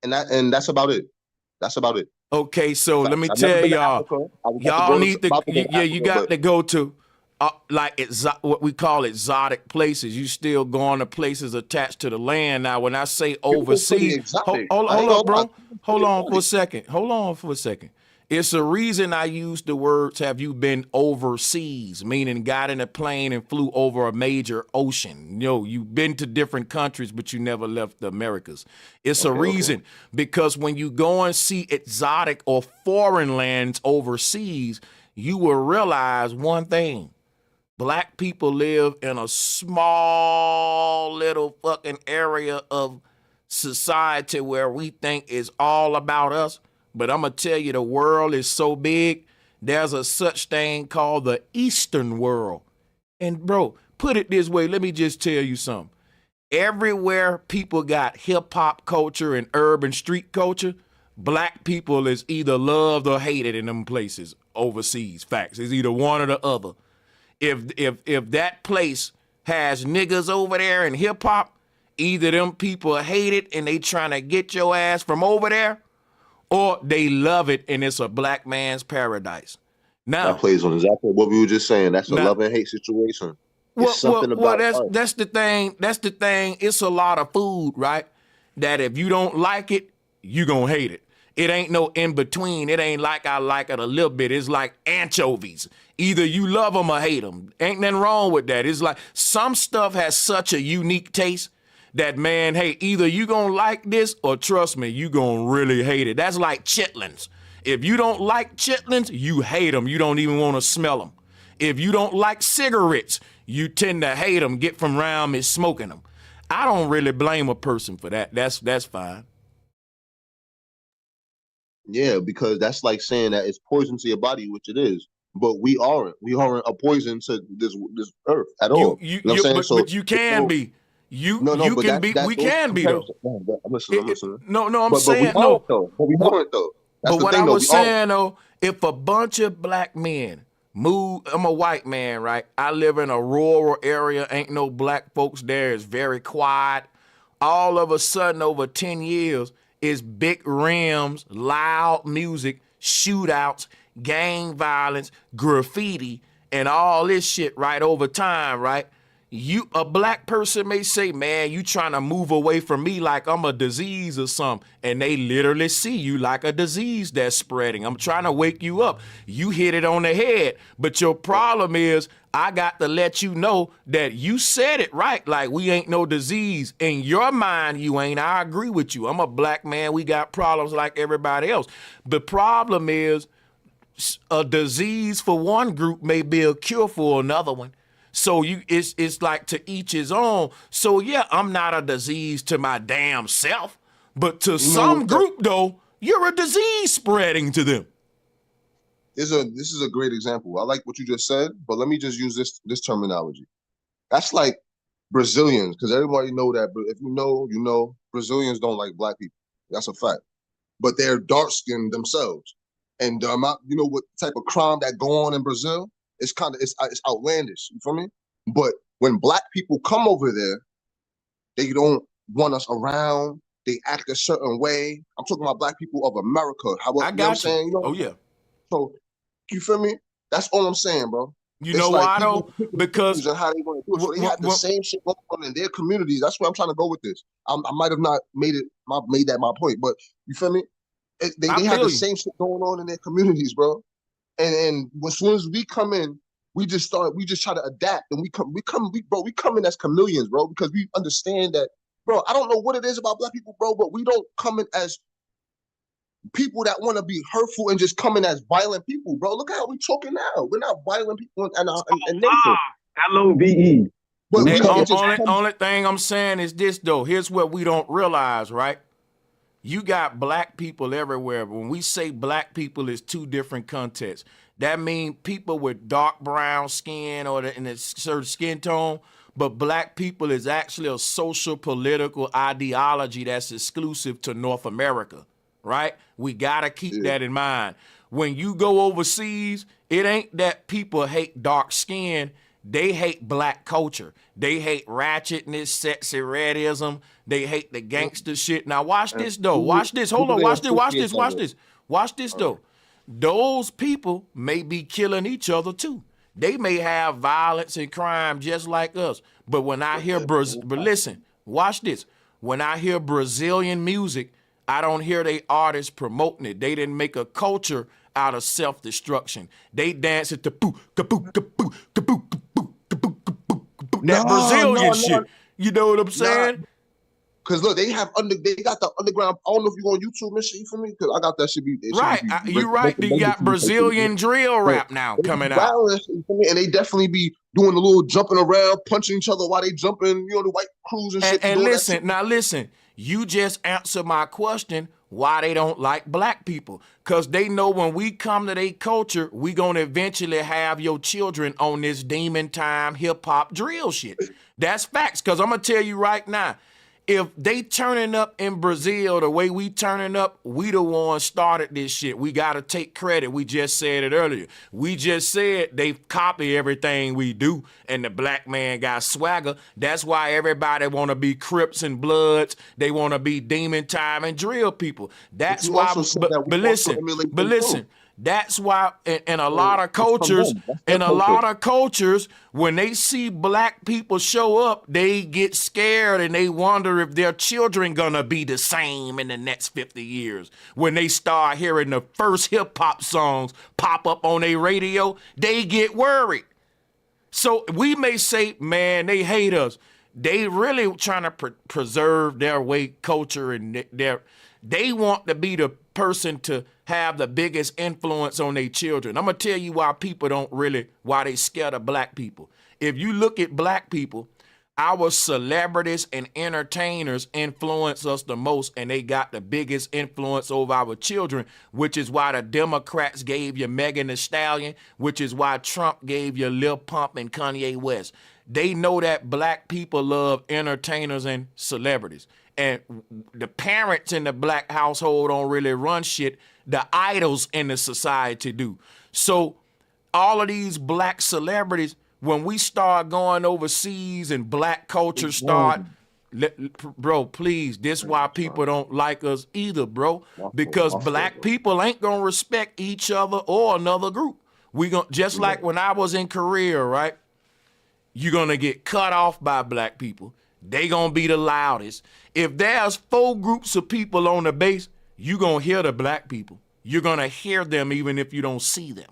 And that's about it. That's about it. Okay, so let me tell y'all. Y'all need to, you got to go to what we call exotic places. You still going to places attached to the land. Now, when I say overseas, hold on, bro. Hold on for a second. It's a reason I use the words, have you been overseas, meaning got in a plane and flew over a major ocean. You've been to different countries, but you never left the Americas. It's a reason, because when you go and see exotic or foreign lands overseas, you will realize one thing. Black people live in a small little fucking area of society where we think is all about us. But I'm going to tell you, the world is so big, there's a such thing called the Eastern world. And bro, put it this way, let me just tell you something. Everywhere people got hip hop culture and urban street culture, black people is either loved or hated in them places overseas. Facts. It's either one or the other. If that place has niggas over there in hip hop, either them people hate it and they trying to get your ass from over there, or they love it and it's a black man's paradise. Now that plays on exactly what we were just saying. That's a love and hate situation. That's the thing. That's the thing. It's a lot of food, right? That if you don't like it, you gonna hate it. It ain't no in between. It ain't like I like it a little bit. It's like anchovies. Either you love them or hate them. Ain't nothing wrong with that. It's like some stuff has such a unique taste that, man, hey, either you gonna like this or trust me, you gonna really hate it. That's like chitlins. If you don't like chitlins, you hate them. You don't even want to smell them. If you don't like cigarettes, you tend to hate them, get from around me smoking them. I don't really blame a person for that. That's fine. Yeah, because that's like saying that it's poison to your body, which it is. But we aren't. We aren't a poison to this earth at all. You know what I'm saying? But you can be. We can be though. Listen. I'm saying no. But we aren't though. But what I was saying though, if a bunch of black men move, I'm a white man, right? I live in a rural area, ain't no black folks there, it's very quiet. All of a sudden over 10 years, is big rims, loud music, shootouts, gang violence, graffiti, and all this shit right over time, right? A black person may say, man, you trying to move away from me like I'm a disease or something. And they literally see you like a disease that's spreading. I'm trying to wake you up. You hit it on the head. But your problem is I got to let you know that you said it right. Like we ain't no disease. In your mind, you ain't. I agree with you. I'm a black man. We got problems like everybody else. The problem is a disease for one group may be a cure for another one. So it's like to each his own. So yeah, I'm not a disease to my damn self, but to some group though, you're a disease spreading to them. This is a great example. I like what you just said, but let me just use this terminology. That's like Brazilians, because everybody know that. But if you know, Brazilians don't like black people. That's a fact. But they're dark skinned themselves, and you know what type of crime that go on in Brazil? It's outlandish. You feel me? But when black people come over there, they don't want us around. They act a certain way. I'm talking about black people of America. I got you. Know what I'm saying? Oh yeah. So you feel me? That's all I'm saying, bro. You know why though? Because how they want to do it. So they have the same shit going on in their communities. That's where I'm trying to go with this. I might have not made that my point, but you feel me? They have the same shit going on in their communities, bro. And as soon as we come in, we just try to adapt, and we come in as chameleons, bro, because we understand that, bro. I don't know what it is about black people, bro, but we don't come in as people that want to be hurtful and just come in as violent people, bro. Look how we talking now. We're not violent people in nature. LOVE. But only thing I'm saying is this though. Here's what we don't realize, right? You got black people everywhere. When we say black people, it's two different contexts. That means people with dark brown skin or in a certain skin tone, but black people is actually a social political ideology that's exclusive to North America, right? We got to keep that in mind. When you go overseas, it ain't that people hate dark skin. They hate black culture. They hate ratchetness, sexy redism. They hate the gangster shit. Now watch this though. Watch this. Hold on. Watch this though. Those people may be killing each other too. They may have violence and crime just like us. But when I hear but listen, watch this. When I hear Brazilian music, I don't hear they artists promoting it. They didn't make a culture out of self-destruction. They dance at the poo, kapoo, kapoo, kapoo, kapoo, kapoo, kapoo, kapoo. That Brazilian shit. You know what I'm saying? Cause look, they got the underground. I don't know if you on YouTube and shit for me, cause I got that shit. Right, you're right. You got Brazilian drill rap now coming out, and they definitely be doing a little jumping around, punching each other while they jumping. You know, the white crews and shit. And listen. You just answered my question. Why they don't like black people? Cause they know when we come to their culture, we gonna eventually have your children on this demon time hip hop drill shit. That's facts. Cause I'm gonna tell you right now. If they turning up in Brazil the way we turning up, we the ones started this shit. We got to take credit. We just said it earlier. We just said they copy everything we do, and the black man got swagger. That's why everybody want to be Crips and Bloods. They want to be demon time and drill people. That's why. But listen. That's why in a lot of cultures, when they see black people show up, they get scared and they wonder if their children gonna be the same in the next 50 years. When they start hearing the first hip hop songs pop up on their radio, they get worried. So we may say, man, they hate us. They really trying to preserve their culture, and they want to be the person to have the biggest influence on their children. I'm gonna tell you why they scared of black people. If you look at black people, our celebrities and entertainers influence us the most, and they got the biggest influence over our children, which is why the Democrats gave you Megan Thee Stallion, which is why Trump gave you Lil Pump and Kanye West. They know that black people love entertainers and celebrities. And the parents in the black household don't really run shit. The idols in the society do. So all of these black celebrities, when we start going overseas and black culture start Bro, please, this why people don't like us either, bro. Because black people ain't gonna respect each other or another group. We gonna just like when I was in Korea, right? You're gonna get cut off by black people. They gonna be the loudest. If there's 4 groups of people on the base, you gonna hear the black people. You're gonna hear them even if you don't see them,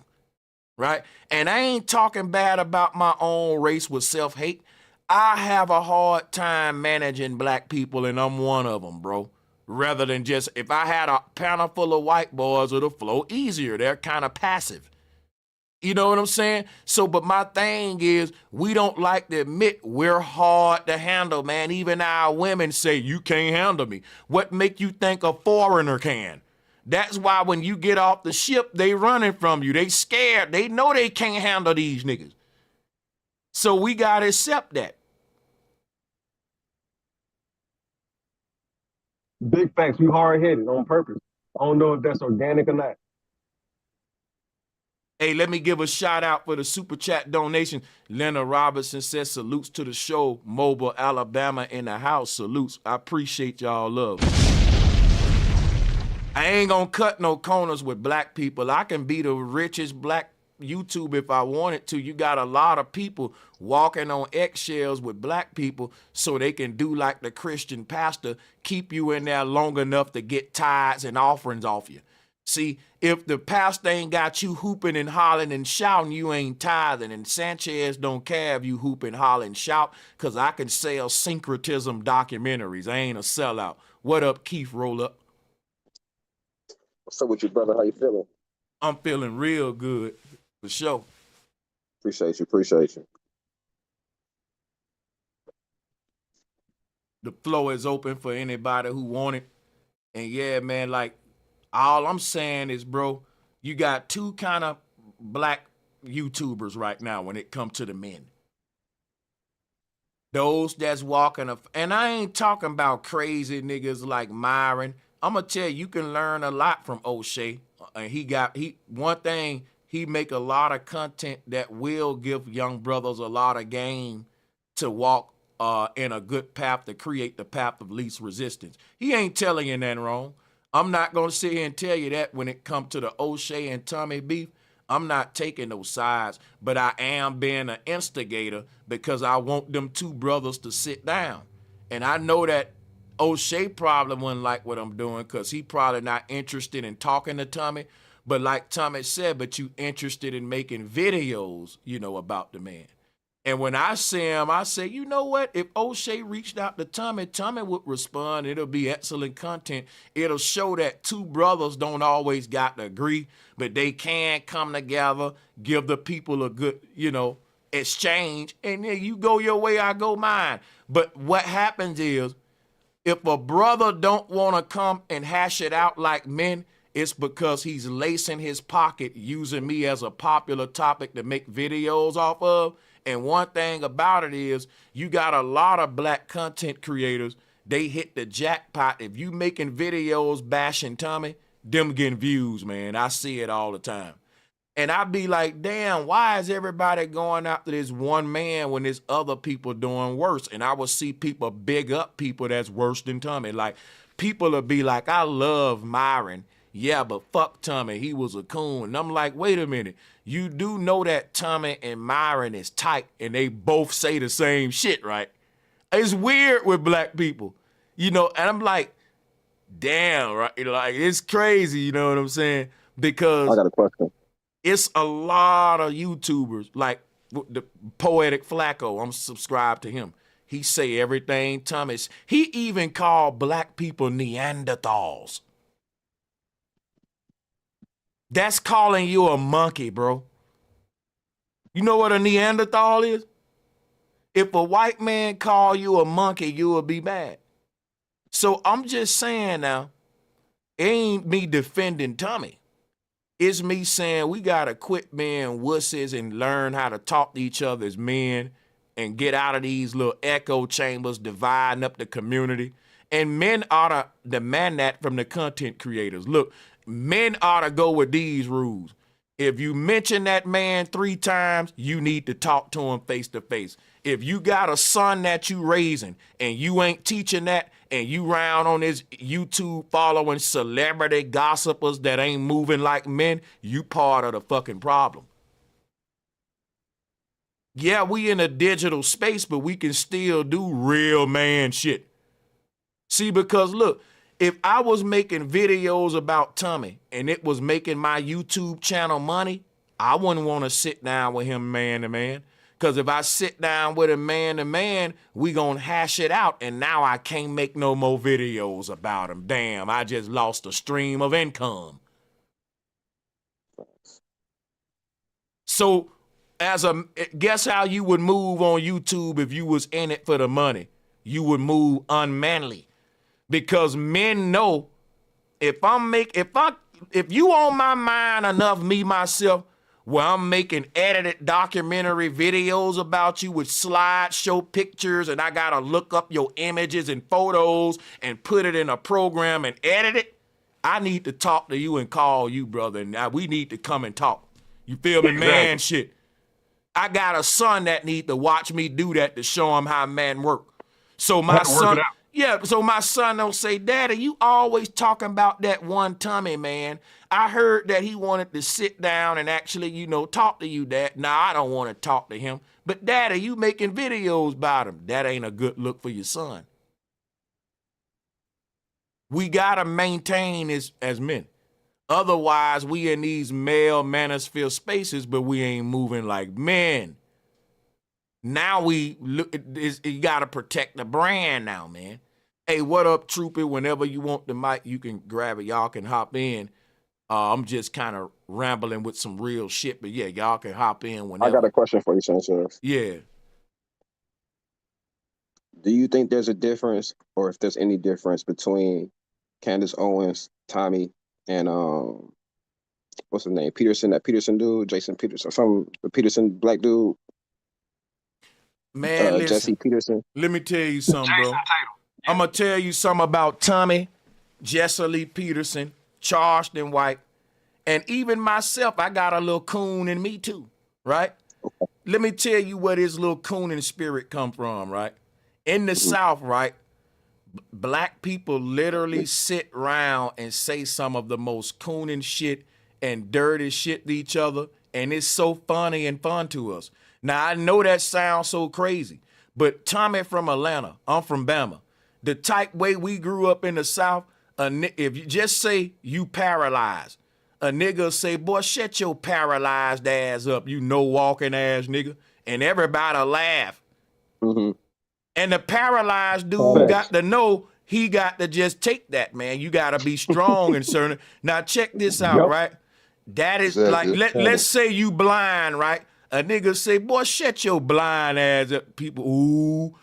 right? And I ain't talking bad about my own race with self-hate. I have a hard time managing black people, and I'm one of them, bro. Rather than just, if I had a panel full of white boys, it'll flow easier. They're kind of passive. You know what I'm saying? So, but my thing is, we don't like to admit we're hard to handle, man. Even our women say, you can't handle me. What make you think a foreigner can? That's why when you get off the ship, they running from you. They scared. They know they can't handle these niggas. So we got to accept that. Big facts. We hard-headed on purpose. I don't know if that's organic or not. Hey, let me give a shout out for the super chat donation. Leonard Robertson says salutes to the show. Mobile, Alabama in the house. Salutes. I appreciate y'all love. I ain't gonna cut no corners with black people. I can be the richest black YouTube if I wanted to. You got a lot of people walking on eggshells with black people so they can do like the Christian pastor, keep you in there long enough to get tithes and offerings off you. See, if the pastor ain't got you hooping and hollering and shouting, you ain't tithing. And Sanchez don't care if you hoop and holler and shout, because I can sell syncretism documentaries. I ain't a sellout. What up, Keith? Roll up. What's up with you, brother? How you feeling? I'm feeling real good, for sure. Appreciate you. The floor is open for anybody who want it. And yeah, man, like, all I'm saying is, bro, you got 2 kind of black YouTubers right now when it comes to the men. Those that's walking, and I ain't talking about crazy niggas like Myron. I'm gonna tell you can learn a lot from O'Shea. And one thing, he make a lot of content that will give young brothers a lot of game to walk in a good path, to create the path of least resistance. He ain't telling you nothing wrong. I'm not going to sit here and tell you that when it comes to the O'Shea and Tommy beef. I'm not taking those sides, but I am being an instigator because I want them 2 brothers to sit down. And I know that O'Shea probably wouldn't like what I'm doing because he probably not interested in talking to Tommy. But like Tommy said, but you interested in making videos, about the man. And when I see him, I say, you know what? If O'Shea reached out to Tommy, Tommy would respond. It'll be excellent content. It'll show that 2 brothers don't always got to agree, but they can come together, give the people a good, exchange. And then you go your way, I go mine. But what happens is, if a brother don't want to come and hash it out like men, it's because he's lacing his pocket using me as a popular topic to make videos off of. And one thing about it is, you got a lot of black content creators, they hit the jackpot. If you making videos bashing Tommy, them getting views, man. I see it all the time. And I be like, damn, why is everybody going after this one man when there's other people doing worse? And I will see people big up people that's worse than Tommy. Like, people will be like, I love Myron. Yeah, but fuck Tommy, he was a coon. And I'm like, wait a minute. You do know that Tommy and Myron is tight and they both say the same shit, right? It's weird with black people, and I'm like, damn, right? Like, it's crazy, you know what I'm saying? Because I got a question. It's a lot of YouTubers, like the Poetic Flacco. I'm subscribed to him. He say everything Thomas. He even called black people Neanderthals. That's calling you a monkey, bro. You know what a Neanderthal is? If a white man call you a monkey, you will be mad. So I'm just saying now, it ain't me defending Tommy. It's me saying we got to quit being wusses and learn how to talk to each other as men and get out of these little echo chambers dividing up the community. And men ought to demand that from the content creators. Look, men ought to go with these rules. If you mention that man 3 times, you need to talk to him face to face. If you got a son that you raising and you ain't teaching that and you round on this YouTube following celebrity gossipers that ain't moving like men, you part of the fucking problem. Yeah, we in a digital space, but we can still do real man shit. See, because look, if I was making videos about Tommy and it was making my YouTube channel money, I wouldn't want to sit down with him man to man. Because if I sit down with him man to man, we gonna hash it out. And now I can't make no more videos about him. Damn, I just lost a stream of income. So guess how you would move on YouTube if you was in it for the money? You would move unmanly. Because men know if you on my mind enough, me myself, where I'm making edited documentary videos about you with slideshow pictures and I gotta look up your images and photos and put it in a program and edit it, I need to talk to you and call you, brother. Now we need to come and talk. You feel me, man? Shit. I got a son that need to watch me do that to show him how man work. So my son, so my son don't say, Daddy, you always talking about that one Tommy, man. I heard that he wanted to sit down and actually, talk to you, Dad. Nah, I don't want to talk to him. But Daddy, you making videos about him. That ain't a good look for your son. We gotta maintain this as men. Otherwise, we in these male manosphere spaces, but we ain't moving like men. Now you gotta protect the brand now, man. Hey, what up, trooper? Whenever you want the mic, you can grab it. Y'all can hop in. I'm just kind of rambling with some real shit, but yeah, y'all can hop in whenever. I got a question for you, Sanchez. Yeah. Do you think there's a difference, or if there's any difference between Candace Owens, Tommy, and what's his name? Peterson, that Peterson dude, Jason Peterson, the Peterson black dude. Man, listen, Jesse Peterson. Let me tell you something, bro. I'm gonna tell you something about Tommy, Jesse Lee Peterson, Charleston White, and even myself. I got a little coon in me too, right? Okay. Let me tell you where this little cooning spirit come from, right? In the South, right? Black people literally sit around and say some of the most cooning shit and dirty shit to each other, and it's so funny and fun to us. Now, I know that sounds so crazy, but Tommy from Atlanta, I'm from Bama. The type way we grew up in the South, if you just say you paralyzed, a nigga say, boy, shut your paralyzed ass up, you no-walking ass nigga, and everybody laugh. Mm-hmm. And the paralyzed dude got to know he got to just take that, man. You got to be strong and certain. Now, check this out, right? That is like, let's say you blind, right? A nigga say, boy, shut your blind ass up. People, ooh,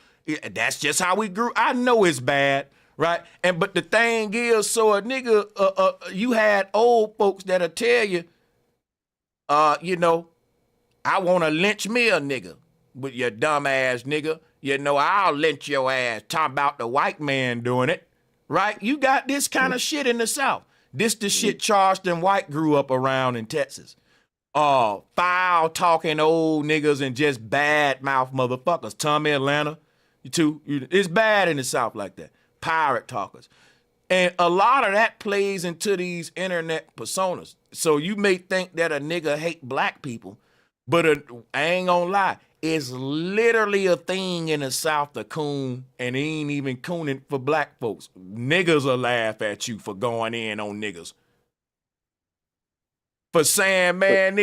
that's just how we grew. I know it's bad, right? But the thing is, so a nigga, you had old folks that'll tell you, I want to lynch me a nigga with your dumb ass nigga. I'll lynch your ass. Talk about the white man doing it, right? You got this kind of shit in the South. This the shit Charleston White grew up around in Texas. Foul talking old niggas and just bad mouth motherfuckers. Tommy, Atlanta, it's bad in the South like that. Pirate talkers. And a lot of that plays into these internet personas. So you may think that a nigga hate black people, but I ain't gonna lie. It's literally a thing in the South to coon, and he ain't even cooning for black folks. Niggas will laugh at you for going in on niggas. For saying, man,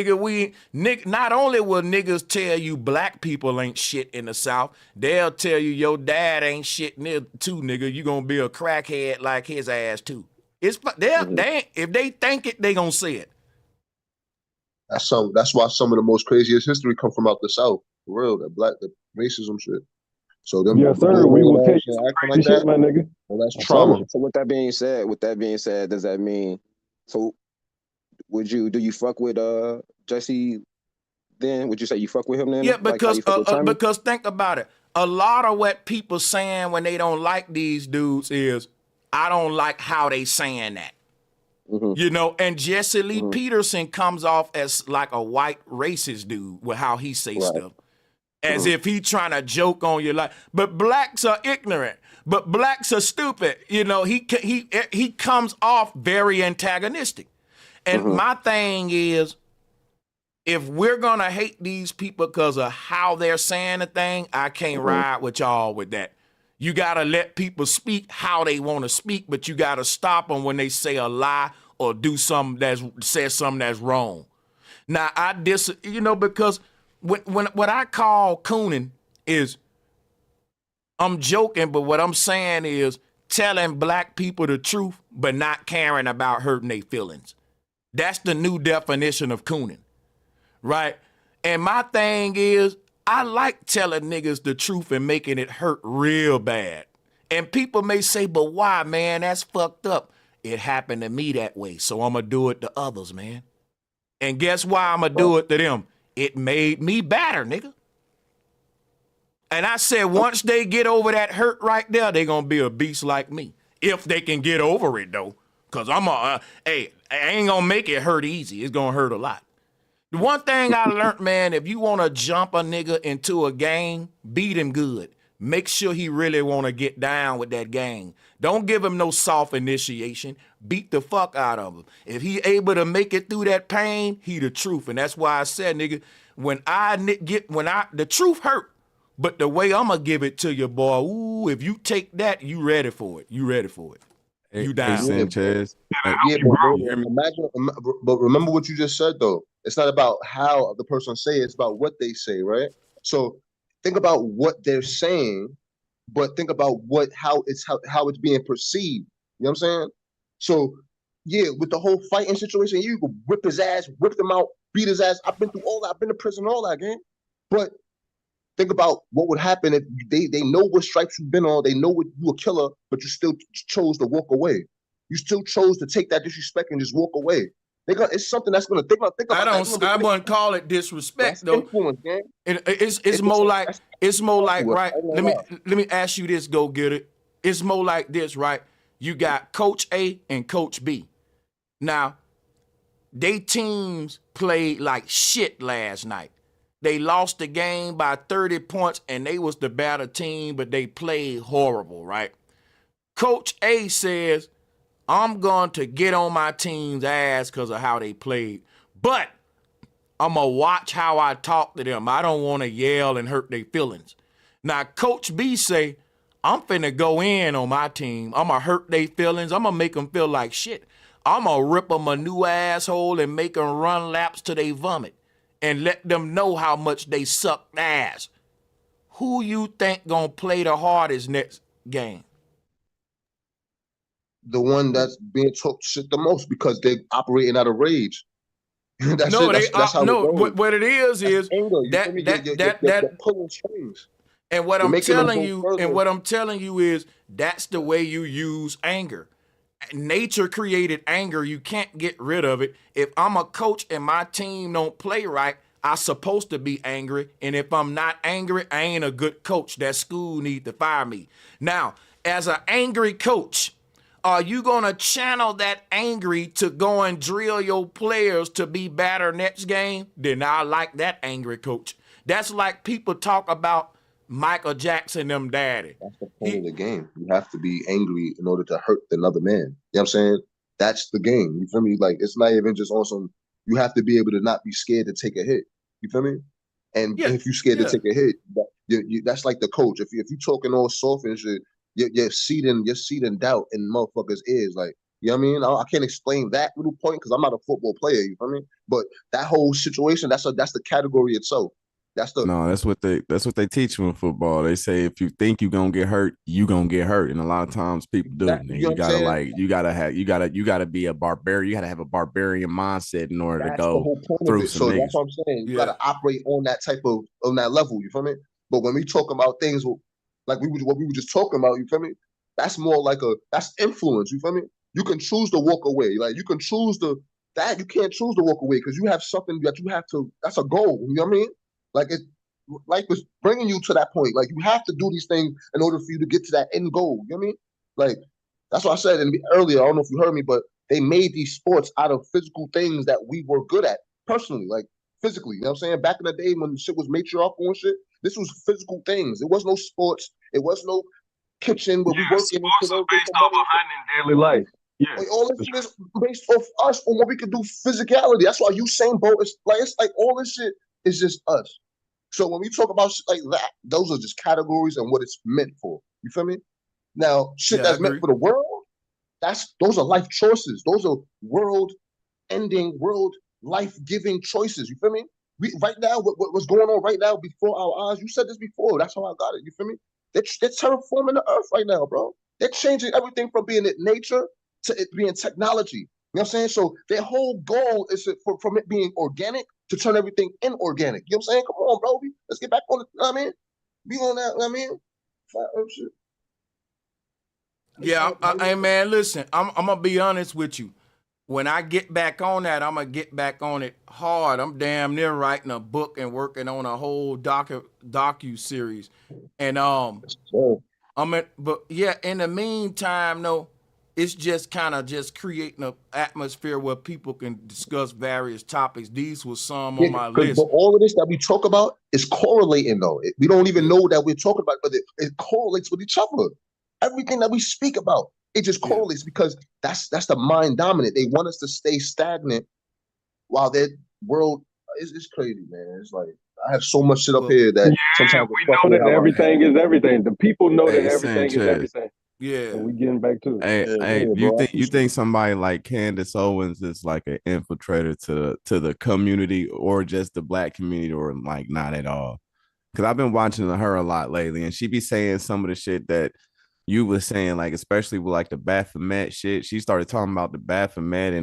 not only will niggas tell you black people ain't shit in the South, they'll tell you your dad ain't shit too, nigga. You gonna be a crackhead like his ass too. If they think it, they gonna say it. That's why some of the most craziest history come from out the South. For real, the racism shit. So them, yes, sir. We will tell you some acting crazy shit, my nigga. Well, that's trauma. So with that being said, does that mean so? Do you fuck with Jesse then? Would you say you fuck with him then? Yeah, because think about it. A lot of what people saying when they don't like these dudes is, I don't like how they saying that. You know, and Jesse Lee Peterson comes off as like a white racist dude with how he say stuff. As if he trying to joke on your life. But blacks are ignorant. But blacks are stupid. You know, he comes off very antagonistic. And my thing is, if we're going to hate these people because of how they're saying a thing, I can't ride with y'all with that. You got to let people speak how they want to speak, but you got to stop them when they say a lie or do something says something that's wrong. Now, because what I call cooning is, I'm joking, but what I'm saying is telling black people the truth, but not caring about hurting their feelings. That's the new definition of cooning, right? And my thing is, I like telling niggas the truth and making it hurt real bad. And people may say, but why, man? That's fucked up. It happened to me that way, so I'm going to do it to others, man. And guess why I'm going to do it to them? It made me better, nigga. And I said, once they get over that hurt right there, they going to be a beast like me. If they can get over it, though. Because I ain't going to make it hurt easy. It's going to hurt a lot. The one thing I learned, man, if you want to jump a nigga into a game, beat him good. Make sure he really want to get down with that game. Don't give him no soft initiation. Beat the fuck out of him. If he able to make it through that pain, he the truth. And that's why I said, nigga, the truth hurt. But the way I'm going to give it to you, boy, ooh, if you take that, you ready for it. You ready for it. You down. Hey, Sanchez. But remember what you just said, though. It's not about how the person say it, it's about what they say, right? So think about what they're saying, but think about how it's being perceived. You know what I'm saying? So yeah, with the whole fighting situation, you could whip his ass, whip him out, beat his ass. I've been through all that. I've been to prison, all that, gang. But think about what would happen if they know what stripes you've been on, they know what you a killer, but you still chose to walk away. You still chose to take that disrespect and just walk away. It's something that's gonna think about. I wouldn't call it disrespect, though. Influence, man. It's more like right. Let me ask you this, go get it. It's more like this, right? You got Coach A and Coach B. Now, they teams played like shit last night. They lost the game by 30 points, and they was the better team, but they played horrible, right? Coach A says, I'm going to get on my team's ass because of how they played, but I'm going to watch how I talk to them. I don't want to yell and hurt their feelings. Now, Coach B say, I'm finna go in on my team. I'm going to hurt their feelings. I'm going to make them feel like shit. I'm going to rip them a new asshole and make them run laps till they vomit and let them know how much they suck ass. Who you think going to play the hardest next game? The one that's being talked shit the most because they're operating out of rage. That's how what it is anger. That pulling strings. And what I'm telling you is that's the way you use anger. Nature created anger. You can't get rid of it. If I'm a coach and my team don't play right, I'm supposed to be angry. And if I'm not angry, I ain't a good coach. That school need to fire me. Now, as an angry coach, are you going to channel that angry to go and drill your players to be better next game? Then I like that angry coach. That's like people talk about Michael Jackson, them daddy. That's the point of the game. You have to be angry in order to hurt another man. You know what I'm saying? That's the game. You feel me? Like, it's not even just on some, you have to be able to not be scared to take a hit. You feel me? And if you're scared to take a hit, that's like the coach. If you're talking all soft and shit, you're seeding doubt in motherfuckers' ears. Like, you know what I mean? I can't explain that little point because I'm not a football player, you feel me? But that whole situation, that's the category itself. That's what they teach you in football. They say if you think you're gonna get hurt, you gonna get hurt. And a lot of times people do. You gotta be a barbarian, you gotta have a barbarian mindset in order to go through some niggas. That's what I'm saying. You gotta operate on that on that level, you feel me? But when we talk about things like what we were just talking about, you feel me? That's more like that's influence, you feel me? You can choose to walk away. Like, you can choose you can't choose to walk away because you have something that you have to, that's a goal, you know what I mean? Like, life is bringing you to that point. Like, you have to do these things in order for you to get to that end goal. You know what I mean? Like, that's what I said earlier. I don't know if you heard me, but they made these sports out of physical things that we were good at personally, like physically. You know what I'm saying? Back in the day when shit was matriarchal and shit, this was physical things. It was no sports. It was no kitchen where we working and shit Sports is every day based for off money. of hunting daily life. Yeah. Like, all this shit is based off us on what we can do physicality. That's why Usain Bolt is like, it's like all this shit is just us. So when we talk about shit like that, those are just categories and what it's meant for. You feel me? Now, shit Yeah, I that's meant agree. for the world, those are life choices. Those are world-ending, world life-giving choices. You feel me? We right now, what's going on right now before our eyes? You said this before. That's how I got it. You feel me? They're terraforming the earth right now, bro. They're changing everything from being nature to it being technology. You know what I'm saying? So their whole goal is from it being organic to turn everything inorganic. You know what I'm saying? Come on, bro. Let's get back on it. You know what I mean? Be on that, you know what I mean? Flat earth shit. Yeah, hey man, listen, I'm gonna be honest with you. When I get back on that, I'm gonna get back on it hard. I'm damn near writing a book and working on a whole docu series, and but yeah, in the meantime, though, it's just kind of just creating an atmosphere where people can discuss various topics. These were some on my But list. all of this that we talk about is correlating, though. We don't even know that we're talking about, but it correlates with each other. Everything that we speak about, it just correlates because that's the mind dominant. They want us to stay stagnant while their world is crazy, man. It's like I have so much shit up here that sometimes We know that everything is everything. The people know that everything is everything. Yeah. And we getting back to it. Hey, you think somebody like Candace Owens is like an infiltrator to the community or just the black community, or like not at all? Because I've been watching her a lot lately, and she be saying some of the shit that you was saying, like especially with like the Baphomet shit. She started talking about the Baphomet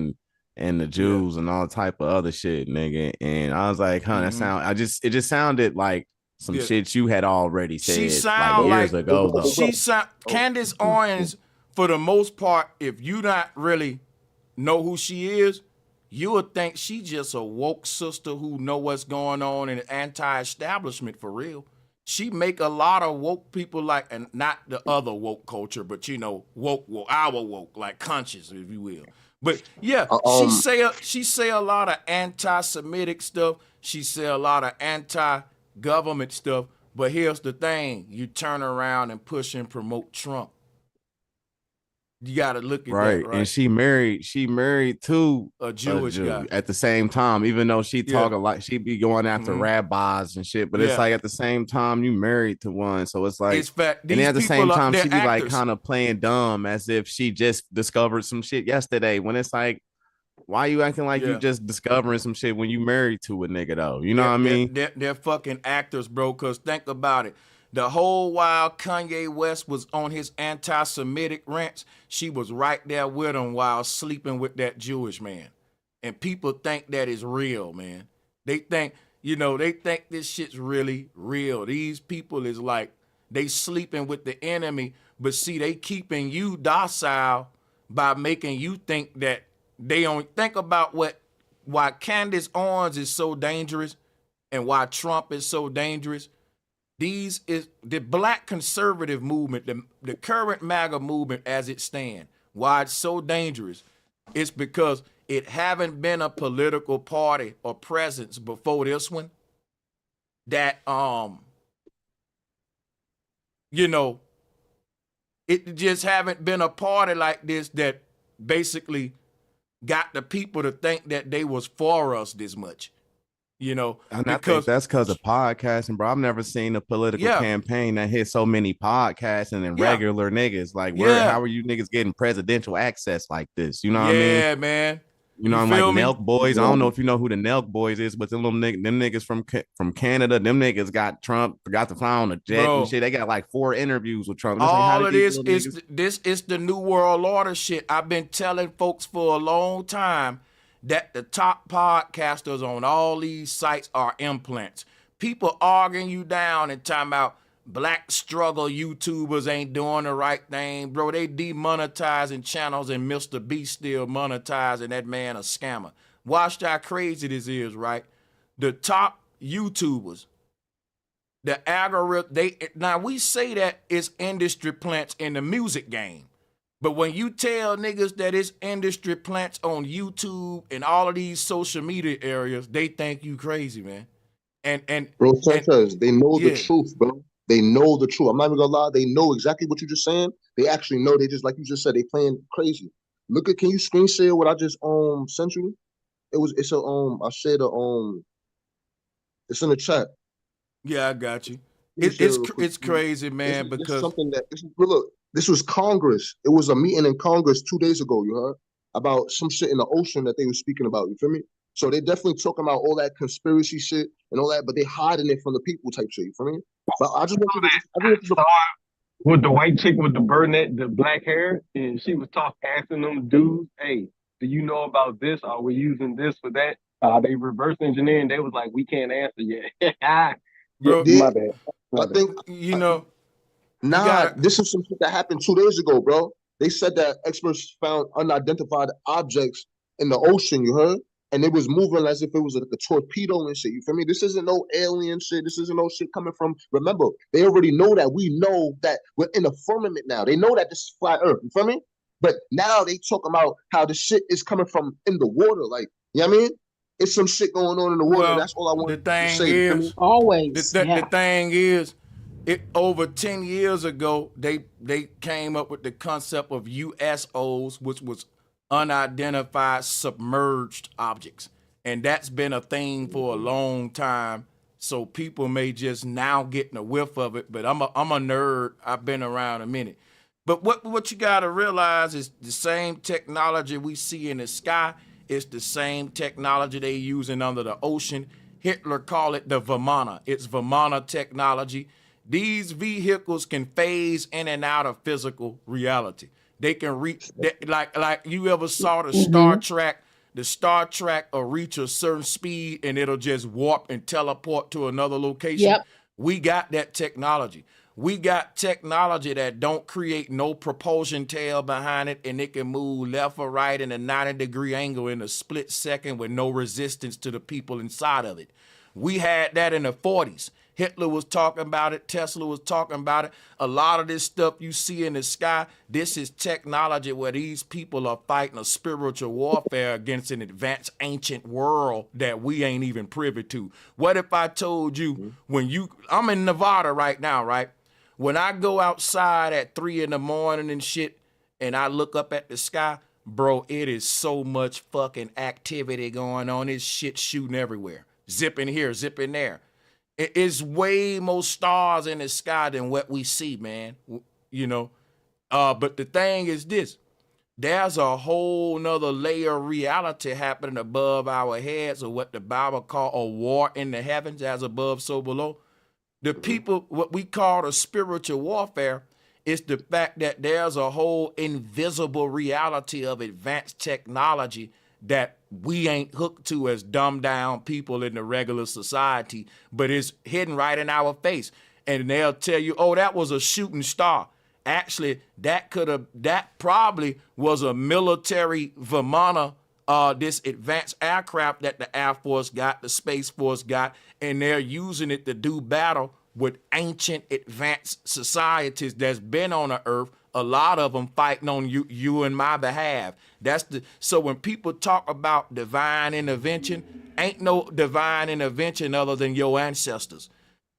and the Jews and all type of other shit, nigga. And I was like, huh, it just sounded like some shit you had already said She sound like years ago, though. She sound Candace Owens, for the most part, if you not really know who she is, you would think she just a woke sister who know what's going on in anti-establishment for real. She make a lot of woke people like, and not the other woke culture, but you know, woke, our woke, like conscious, if you will. But yeah, she say a lot of anti-Semitic stuff. She say a lot of anti-government stuff. But here's the thing: you turn around and push and promote Trump. You got to look at that, right? And she married to a Jewish guy at the same time, even though she talk a lot, she be going after rabbis and shit. But it's like at the same time you married to one, so it's like, and then at the same time she be like kind of playing dumb as if she just discovered some shit yesterday. When it's like, why you acting like you just discovering some shit when you married to a nigga though? You know what I mean? They're fucking actors, bro. Cause think about it. The whole while Kanye West was on his anti-Semitic rants, she was right there with him while sleeping with that Jewish man. And people think that is real, man. They think, they think this shit's really real. These people is like, they sleeping with the enemy, but see, they keeping you docile by making you think that they don't think about why Candace Owens is so dangerous and why Trump is so dangerous. These is the black conservative movement, the current MAGA movement as it stands. Why it's so dangerous? It's because it haven't been a political party or presence before this one that it just haven't been a party like this that basically got the people to think that they was for us this much. And I think that's because of podcasting, bro. I've never seen a political campaign that hit so many podcasts and then regular niggas. Like, how are you niggas getting presidential access like this? You know what I mean? Yeah, man. I'm like Nelk Boys. I don't know if you know who the Nelk Boys is, but them niggas from Canada, them niggas got Trump, got to fly on a jet and shit. They got like 4 interviews with Trump. All of this is the new world order shit. I've been telling folks for a long time that the top podcasters on all these sites are implants. People arguing you down and talking about black struggle YouTubers ain't doing the right thing. Bro, they demonetizing channels and Mr. B still monetizing that man a scammer. Watch how crazy this is, right? The top YouTubers, the algorithm, now we say that it's industry plants in the music game. But when you tell niggas that it's industry plants on YouTube and all of these social media areas, they think you crazy, man. And Bro, Sanchez, they know the yeah, truth, bro. They know the truth. I'm not even gonna lie. They know exactly what you're just saying. They actually know. They just like you just said. They playing crazy. Look at. Can you screen share what I just sent you? It's a I shared a it's in the chat. yeah, I got you. Let me share it real quick. It's crazy, man, This is because something that look. This was Congress. It was a meeting in Congress 2 days ago. You heard about some shit in the ocean that they were speaking about. You feel me? So they definitely talking about all that conspiracy shit and all that, but they hiding it from the people type shit. You feel me? But I just want you to. I just want you to with the white chick with the brunette, the black hair, and she was asking them dudes, "Hey, do you know about this? Are we using this for that?" They reverse engineering. They was like, "We can't answer yet." Yeah, bro, my bad. I think you know, this is some shit that happened 2 days ago, bro. They said that experts found unidentified objects in the ocean, you heard? And it was moving as if it was like a torpedo and shit. You feel me? This isn't no alien shit. This isn't no shit coming from. Remember, they already know that we know that we're in the firmament now. They know that this is flat Earth. You feel me? But now they talking about how the shit is coming from in the water. Like, you know what I mean? It's some shit going on in the water. Well, That's all I want the thing to say. is, always. The thing is, over 10 years ago, they came up with the concept of USOs, which was unidentified submerged objects. And that's been a thing for a long time. So people may just now getting a whiff of it, but I'm a nerd. I've been around a minute. But what you gotta realize is the same technology we see in the sky is the same technology they using under the ocean. Hitler called it the Vimana. It's Vimana technology. These vehicles can phase in and out of physical reality. They can reach, like you ever saw the Star Trek? The Star Trek will reach a certain speed and it'll just warp and teleport to another location. Yep. We got that technology. We got technology that don't create no propulsion tail behind it, and it can move left or right in a 90-degree angle in a split second with no resistance to the people inside of it. We had that in the 40s. Hitler was talking about it. Tesla was talking about it. A lot of this stuff you see in the sky, this is technology where these people are fighting a spiritual warfare against an advanced ancient world that we ain't even privy to. What if I told you I'm in Nevada right now, right? When I go outside at 3 a.m. and shit, and I look up at the sky, bro, it is so much fucking activity going on. It's shit shooting everywhere. Zipping here, zipping there. It is way more stars in the sky than what we see, man. You know, but the thing is this. There's a whole nother layer of reality happening above our heads, or what the Bible call a war in the heavens, as above, so below. The people, what we call the spiritual warfare, is the fact that there's a whole invisible reality of advanced technology that we ain't hooked to as dumbed down people in the regular society, but it's hidden right in our face. And they'll tell you, oh, that was a shooting star. Actually, that probably was a military Vimana, this advanced aircraft that the Air Force got, the Space Force got, and they're using it to do battle with ancient advanced societies that's been on the earth, a lot of them fighting on you and my behalf. So when people talk about divine intervention, ain't no divine intervention other than your ancestors.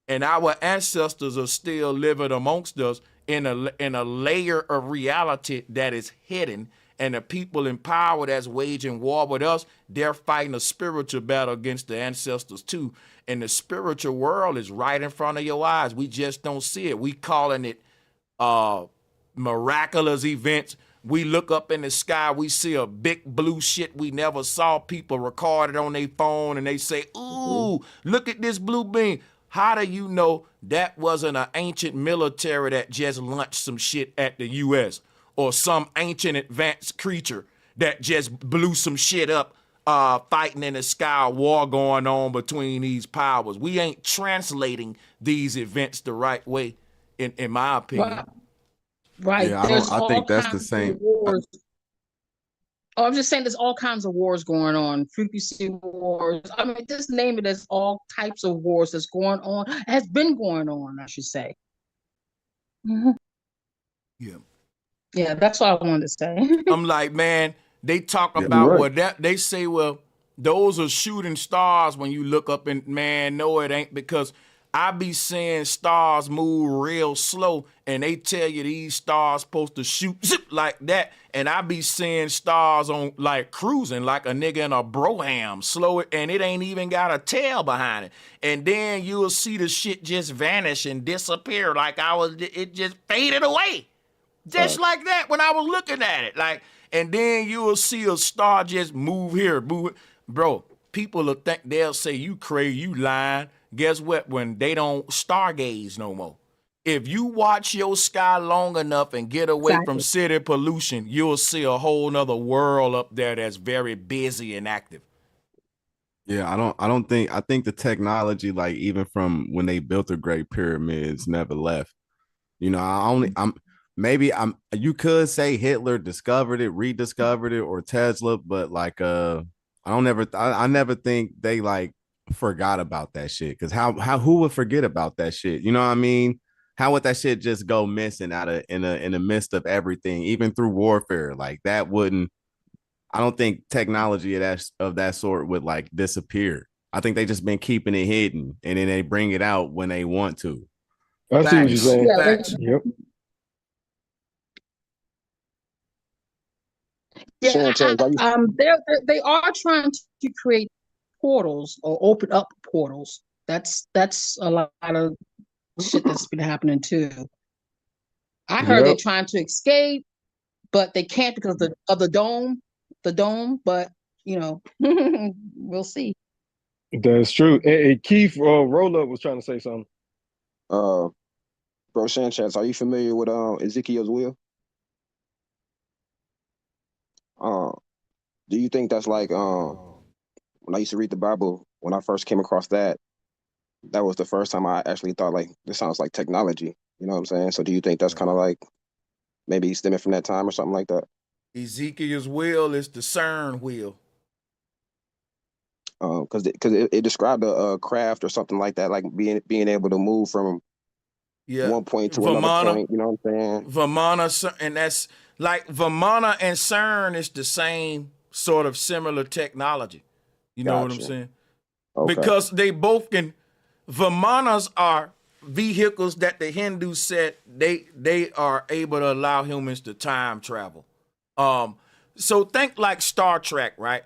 And our ancestors are still living amongst us in a layer of reality that is hidden. And the people in power that's waging war with us, they're fighting a spiritual battle against the ancestors too. And the spiritual world is right in front of your eyes. We just don't see it. We calling it miraculous events. We look up in the sky, we see a big blue shit we never saw. People record it on their phone and they say, ooh, look at this blue beam. How do you know that wasn't an ancient military that just launched some shit at the U.S. or some ancient advanced creature that just blew some shit up, fighting in the sky, a war going on between these powers? We ain't translating these events the right way, in my opinion. Right. Yeah, I think that's the same. Wars. I'm just saying there's all kinds of wars going on, frequency wars. I mean, just name it, there's all types of wars that's going on, has been going on, I should say. Yeah. Yeah, that's what I wanted to say. I'm like, man, they talk Yeah. about Right. well, that they say, well, those are shooting stars when you look up and man, no, it ain't, because I be seeing stars move real slow and they tell you these stars supposed to shoot zip like that. And I be seeing stars on like cruising like a nigga in a broham, slow it, and it ain't even got a tail behind it. And then you'll see the shit just vanish and disappear like it just faded away. Just Facts. like that when I was looking at it. Like, and then you will see a star just move here, move. Bro, people will think they'll say you crazy, you lying. Guess what? When they don't stargaze no more. If you watch your sky long enough and get away from Exactly. city pollution, you'll see a whole nother world up there that's very busy and active. Yeah, I think the technology, like even from when they built the Great Pyramids, never left. You know, you could say Hitler discovered it, rediscovered it, or Tesla, but like I never think they like forgot about that shit. Because who would forget about that shit? You know what I mean? How would that shit just go missing out of in the midst of everything, even through warfare? Like that wouldn't. I don't think technology of that sort would like disappear. I think they just been keeping it hidden, and then they bring it out when they want to. I see what you're Facts. saying. Yeah, Facts. Yep. yeah. Sanchez, why you They are trying to create portals or open up portals. That's a lot of shit that's been happening too. I heard they're Yep. trying to escape, but they can't because of the dome. The dome, but you know, we'll see. That's true. And Keith Roll Up was trying to say something. bro Sanchez, are you familiar with Ezekiel's will? Uh, do you think that's like when I used to read the Bible, when I first came across that, that was the first time I actually thought like this sounds like technology. You know what I'm saying? So do you think that's kind of like maybe stemming from that time or something like that? Ezekiel's will is the CERN wheel. Because it described a craft or something like that, like being able to move from Yeah. one point to another Vimana. point. You know what I'm saying? Vimana, and that's like Vimana and CERN is the same sort of similar technology. You know what I'm Gotcha. saying? Okay. Because they both can. Vimanas are vehicles that the Hindus said they are able to allow humans to time travel. So think like Star Trek, right?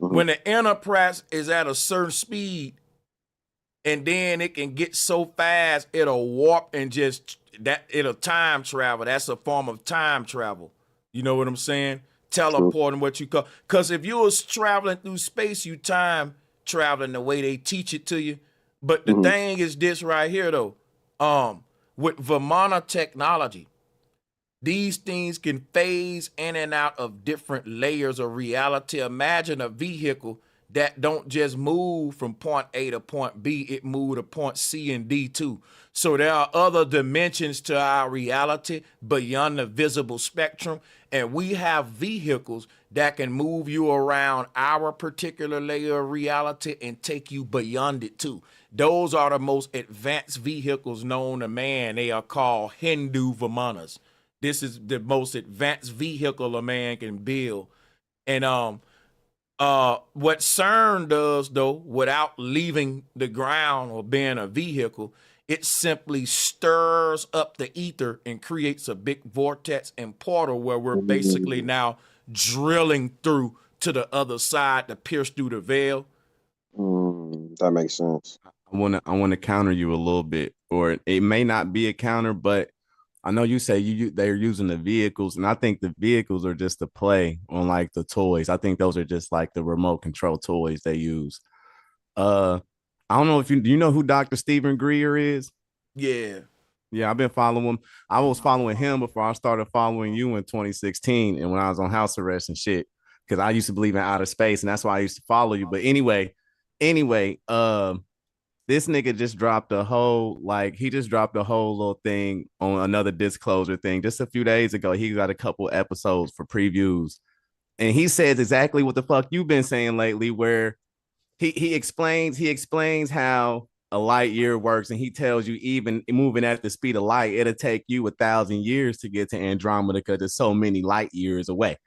Mhm. When the Enterprise is at a certain speed, and then it can get so fast it'll warp and it'll time travel. That's a form of time travel. You know what I'm saying? Teleporting, what you call. Because if you was traveling through space, you time traveling the way they teach it to you. But the thing is this right here though. With Vimana technology, these things can phase in and out of different layers of reality. Imagine a vehicle that don't just move from point A to point B, it move to point C and D too. So there are other dimensions to our reality beyond the visible spectrum. And we have vehicles that can move you around our particular layer of reality and take you beyond it too. Those are the most advanced vehicles known to man. They are called Hindu Vimanas. This is the most advanced vehicle a man can build. And what CERN does though, without leaving the ground or being a vehicle, it simply stirs up the ether and creates a big vortex and portal where we're basically now drilling through to the other side to pierce through the veil. That makes sense. I want to counter you a little bit, or it may not be a counter, but I know you say they're using the vehicles, and I think the vehicles are just a play on like the toys. I think those are just like the remote control toys they use. I don't know if do you know who Dr. Stephen Greer is? Yeah. Yeah, I've been following him. I was following him before I started following you in 2016, and when I was on house arrest and shit, because I used to believe in outer space, and that's why I used to follow you. But anyway, this nigga just dropped he just dropped a whole little thing on another disclosure thing just a few days ago. He got a couple episodes for previews, and he says exactly what the fuck you've been saying lately, where he explains how a light year works, and he tells you even moving at the speed of light, it'll take you 1,000 years to get to Andromeda because there's so many light years away.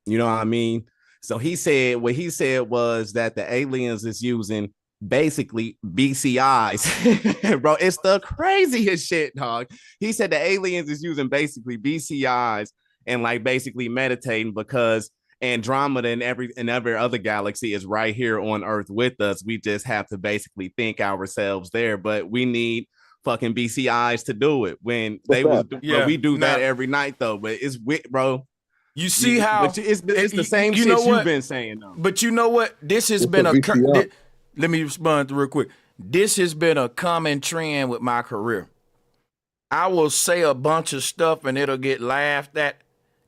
You know what I mean? So he said what he said was that the aliens is using basically BCIs. Bro, it's the craziest shit, dog. He said the aliens is using basically BCIs and like basically meditating because Andromeda and every other galaxy is right here on Earth with us. We just have to basically think ourselves there, but we need fucking BCIs to do it. When they was, bro, we do that every night though. But it's bro. You see how it's the same shit you've been saying though. But you know what? This has been let me respond real quick. This has been a common trend with my career. I will say a bunch of stuff and it'll get laughed at.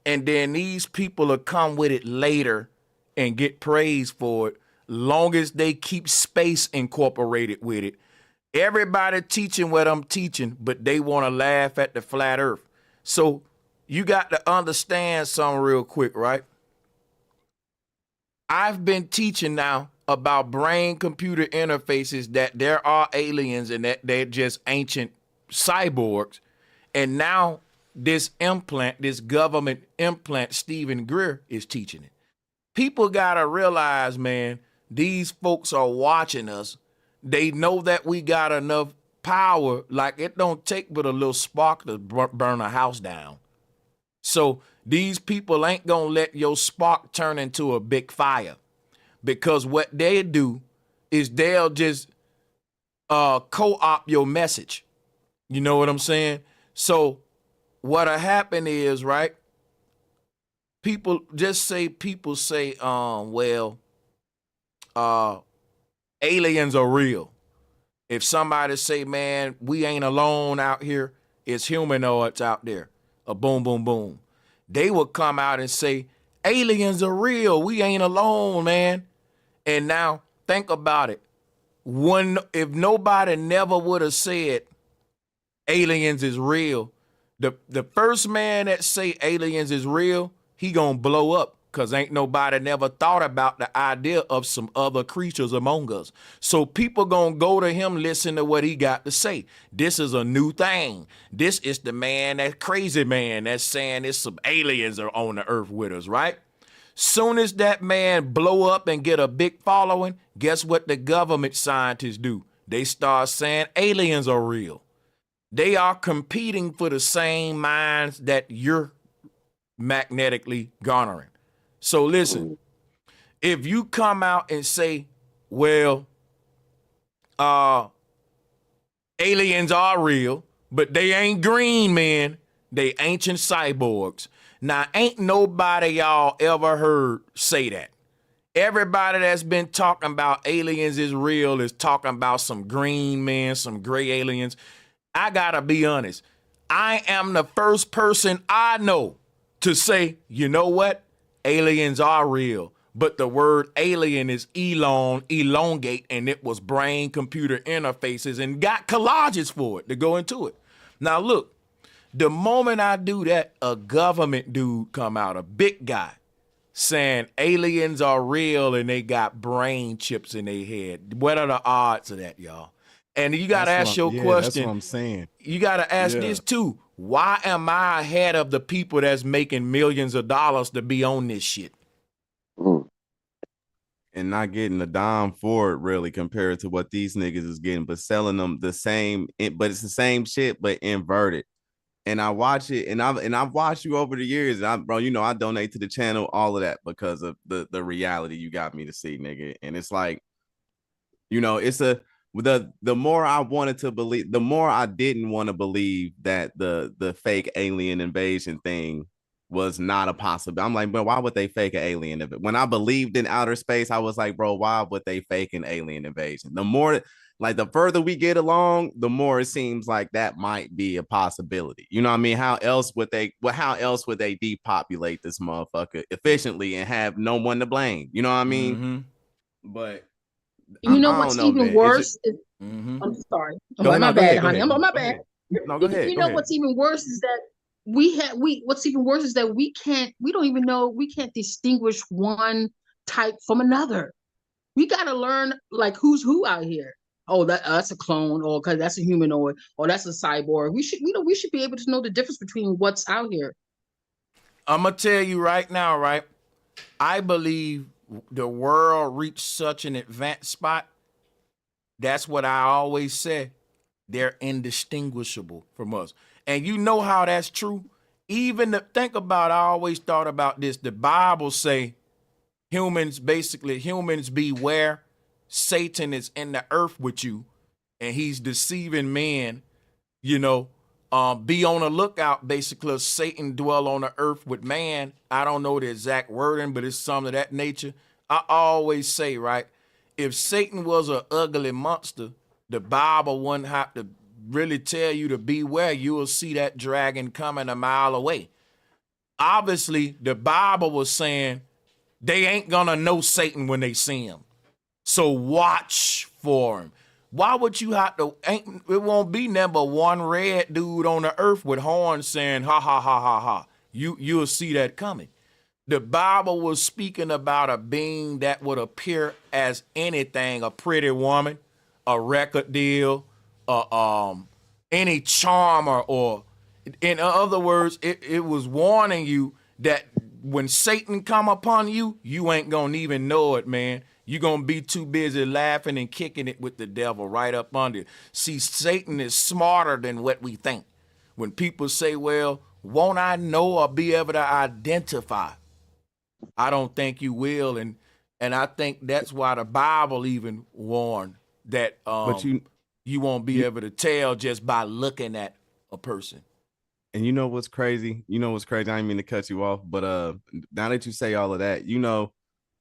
And then these people will come with it later and get praised for it, long as they keep space incorporated with it. Everybody teaching what I'm teaching, but they want to laugh at the flat earth. So you got to understand something real quick, right? I've been teaching now about brain-computer interfaces, that there are aliens and that they're just ancient cyborgs. And now this government implant, Stephen Greer is teaching it. People got to realize, man, these folks are watching us. They know that we got enough power. Like, it don't take but a little spark to burn a house down. So these people ain't going to let your spark turn into a big fire, because what they do is they'll just co-opt your message. You know what I'm saying? So what'll happen is, right, people say, aliens are real. If somebody say, man, we ain't alone out here, it's humanoids out there, boom, boom, boom. They will come out and say, aliens are real. We ain't alone, man. And now think about it. If nobody never would have said aliens is real, the first man that say aliens is real, he gonna blow up, because ain't nobody never thought about the idea of some other creatures among us. So people gonna go to him, listen to what he got to say. This is a new thing. This is the man, that crazy man that's saying there's some aliens are on the earth with us, right? Soon as that man blow up and get a big following, guess what the government scientists do? They start saying aliens are real. They are competing for the same minds that you're magnetically garnering. So listen, if you come out and say, well, aliens are real, but they ain't green men, they ancient cyborgs. Now, ain't nobody y'all ever heard say that. Everybody that's been talking about aliens is real is talking about some green men, some gray aliens. I gotta be honest. I am the first person I know to say, you know what? Aliens are real. But the word alien is elongate, and it was brain-computer interfaces, and got collages for it to go into it. Now, look, the moment I do that, a government dude come out, a big guy, saying aliens are real and they got brain chips in their head. What are the odds of that, y'all? And you got to ask your question. That's what I'm saying. You got to ask this too. Why am I ahead of the people that's making millions of dollars to be on this shit? And not getting a dime for it, really, compared to what these niggas is getting, but selling them the same, but it's the same shit, but inverted. And I watch it, and I've watched you over the years. And bro, you know, I donate to the channel, all of that, because of the reality you got me to see, nigga. And it's like, you know, it's the more I wanted to believe, the more I didn't want to believe that the fake alien invasion thing was not a possibility. I'm like, bro, why would they fake an alien? When I believed in outer space, I was like, bro, why would they fake an alien invasion? The more, like, the further we get along, the more it seems like that might be a possibility. You know what I mean? How else would they depopulate this motherfucker efficiently and have no one to blame? You know what I mean? Mm-hmm. But you know what's even worse? I'm sorry. My bad, honey. I'm on my bad. No, go ahead. You know what's even worse is that what's even worse is that we can't distinguish one type from another. We got to learn, like, who's who out here. oh, that's a clone, or because that's a humanoid, or that's a cyborg. We should be able to know the difference between what's out here. I'm gonna tell you right now, right? I believe the world reached such an advanced spot. That's what I always say. They're indistinguishable from us. And you know how that's true? Even think about, I always thought about this. The Bible say humans beware. Satan is in the earth with you and he's deceiving men, you know. Be on the lookout, basically. Satan dwell on the earth with man. I don't know the exact wording, but it's something of that nature. I always say, right, if Satan was an ugly monster, the Bible wouldn't have to really tell you to beware. You will see that dragon coming a mile away. Obviously, the Bible was saying they ain't gonna know Satan when they see him. So watch for him. Why would you have to? It won't be number one red dude on the earth with horns saying ha ha ha ha ha. You'll see that coming. The Bible was speaking about a being that would appear as anything: a pretty woman, a record deal, any charmer, or in other words, it was warning you that when Satan come upon you, you ain't gonna even know it, man. You're going to be too busy laughing and kicking it with the devil right up under. See, Satan is smarter than what we think. When people say, well, won't I know or be able to identify? I don't think you will. And I think that's why the Bible even warned that but you won't be able to tell just by looking at a person. And you know what's crazy? I didn't mean to cut you off, but now that you say all of that,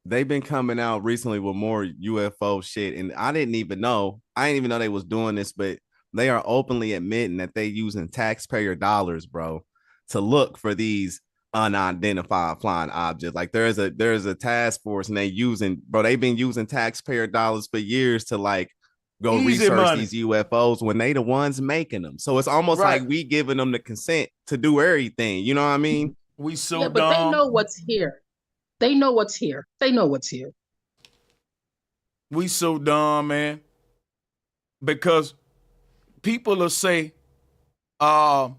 they've been coming out recently with more UFO shit, and I didn't even know they was doing this, but they are openly admitting that they using taxpayer dollars, bro, to look for these unidentified flying objects. Like there's a task force, and they've been using taxpayer dollars for years to like go Easy research money. these UFOs when they the ones making them. So it's almost Right. like we giving them the consent to do everything. You know what I mean? We so Yeah, but dumb. they know what's here. They know what's here. They know what's here. We so dumb, man. Because people will say, flat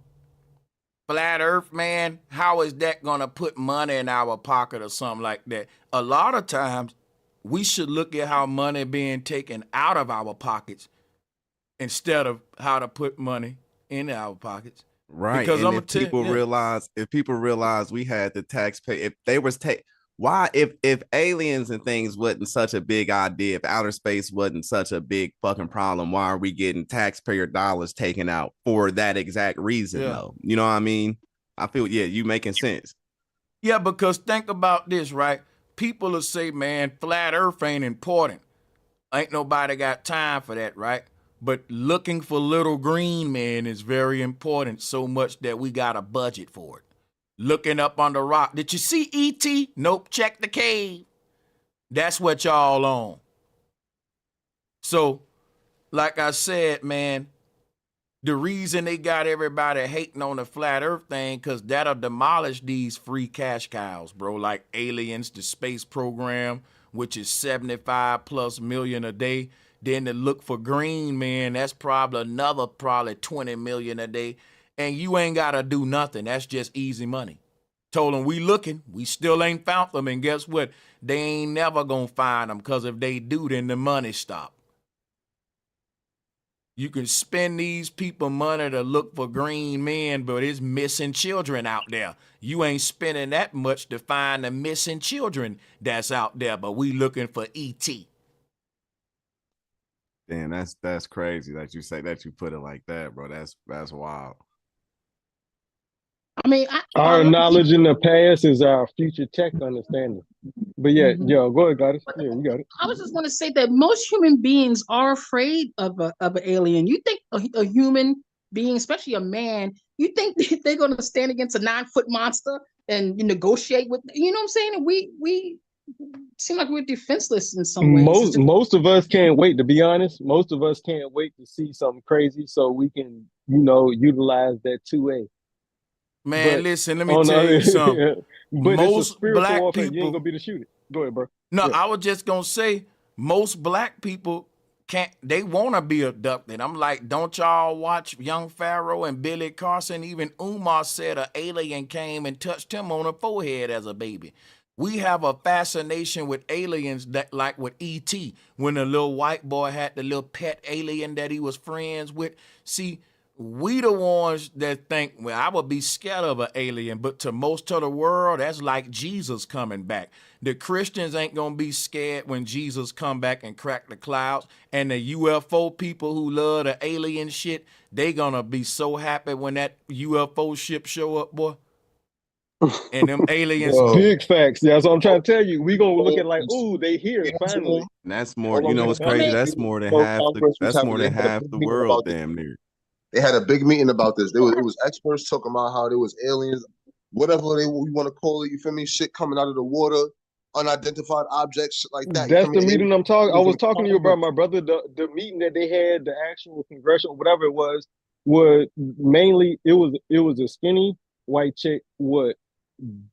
earth, man, how is that gonna put money in our pocket or something like that? A lot of times we should look at how money being taken out of our pockets instead of how to put money in our pockets. Right. Because And if people realize we had the taxpayer, if they was if aliens and things wasn't such a big idea, if outer space wasn't such a big fucking problem, why are we getting taxpayer dollars taken out for that exact reason though? You know what I mean? I feel, you making sense. Yeah, because think about this, right? People will say, man, flat earth ain't important. Ain't nobody got time for that, right? But looking for little green men is very important, so much that we got a budget for it. Looking up on the rock. Did you see E.T.? Nope, check the cave. That's what y'all on. So, like I said, man, the reason they got everybody hating on the flat earth thing, because that'll demolish these free cash cows, bro. Like aliens, the space program, which is 75+ million a day. Then to look for green men, that's probably another 20 million a day. And you ain't got to do nothing. That's just easy money. Told them we looking. We still ain't found them. And guess what? They ain't never going to find them, because if they do, then the money stop. You can spend these people money to look for green men, but it's missing children out there. You ain't spending that much to find the missing children that's out there, but we looking for E.T. Damn, that's crazy that you say that, you put it like that, bro. That's wild. I mean, our knowledge in the past is our future tech understanding. But yeah, go ahead, Gladys. Yeah, you got it. I was just going to say that most human beings are afraid of an alien. You think a human being, especially a man, you think they're going to stand against a 9-foot monster and negotiate with? You know what I'm saying? And we seem like we're defenseless in some ways. Most of us can't wait, to be honest. Most of us can't wait to see something crazy so we can, utilize that 2A. Man, But listen, let me tell you something. But most it's a spiritual black warfare. people, You ain't gonna be to shoot it. Go ahead, bro. No, Yeah. I was just gonna say most black people can't, they want to be abducted. I'm like, don't y'all watch Young Pharaoh and Billy Carson? Even Umar said an alien came and touched him on the forehead as a baby. We have a fascination with aliens that, like with E.T., when the little white boy had the little pet alien that he was friends with. See, we the ones that think, well, I would be scared of an alien, but to most of the world, that's like Jesus coming back. The Christians ain't gonna be scared when Jesus come back and crack the clouds. And the UFO people who love the alien shit, they gonna be so happy when that UFO ship show up, boy. And them aliens. Big facts. That's what I'm trying to tell you. We gonna look at like, ooh, they here finally. And that's more. You know what's crazy? That's more than half. That's more than half the world, damn near. They had a big meeting about this. It was experts talking about how there was aliens, whatever you want to call it. You feel me? Shit coming out of the water, unidentified objects, shit like that. That's the meeting I'm talking. I was talking to you about, my brother. The meeting that they had, the actual congressional, whatever it was mainly it was a skinny white chick with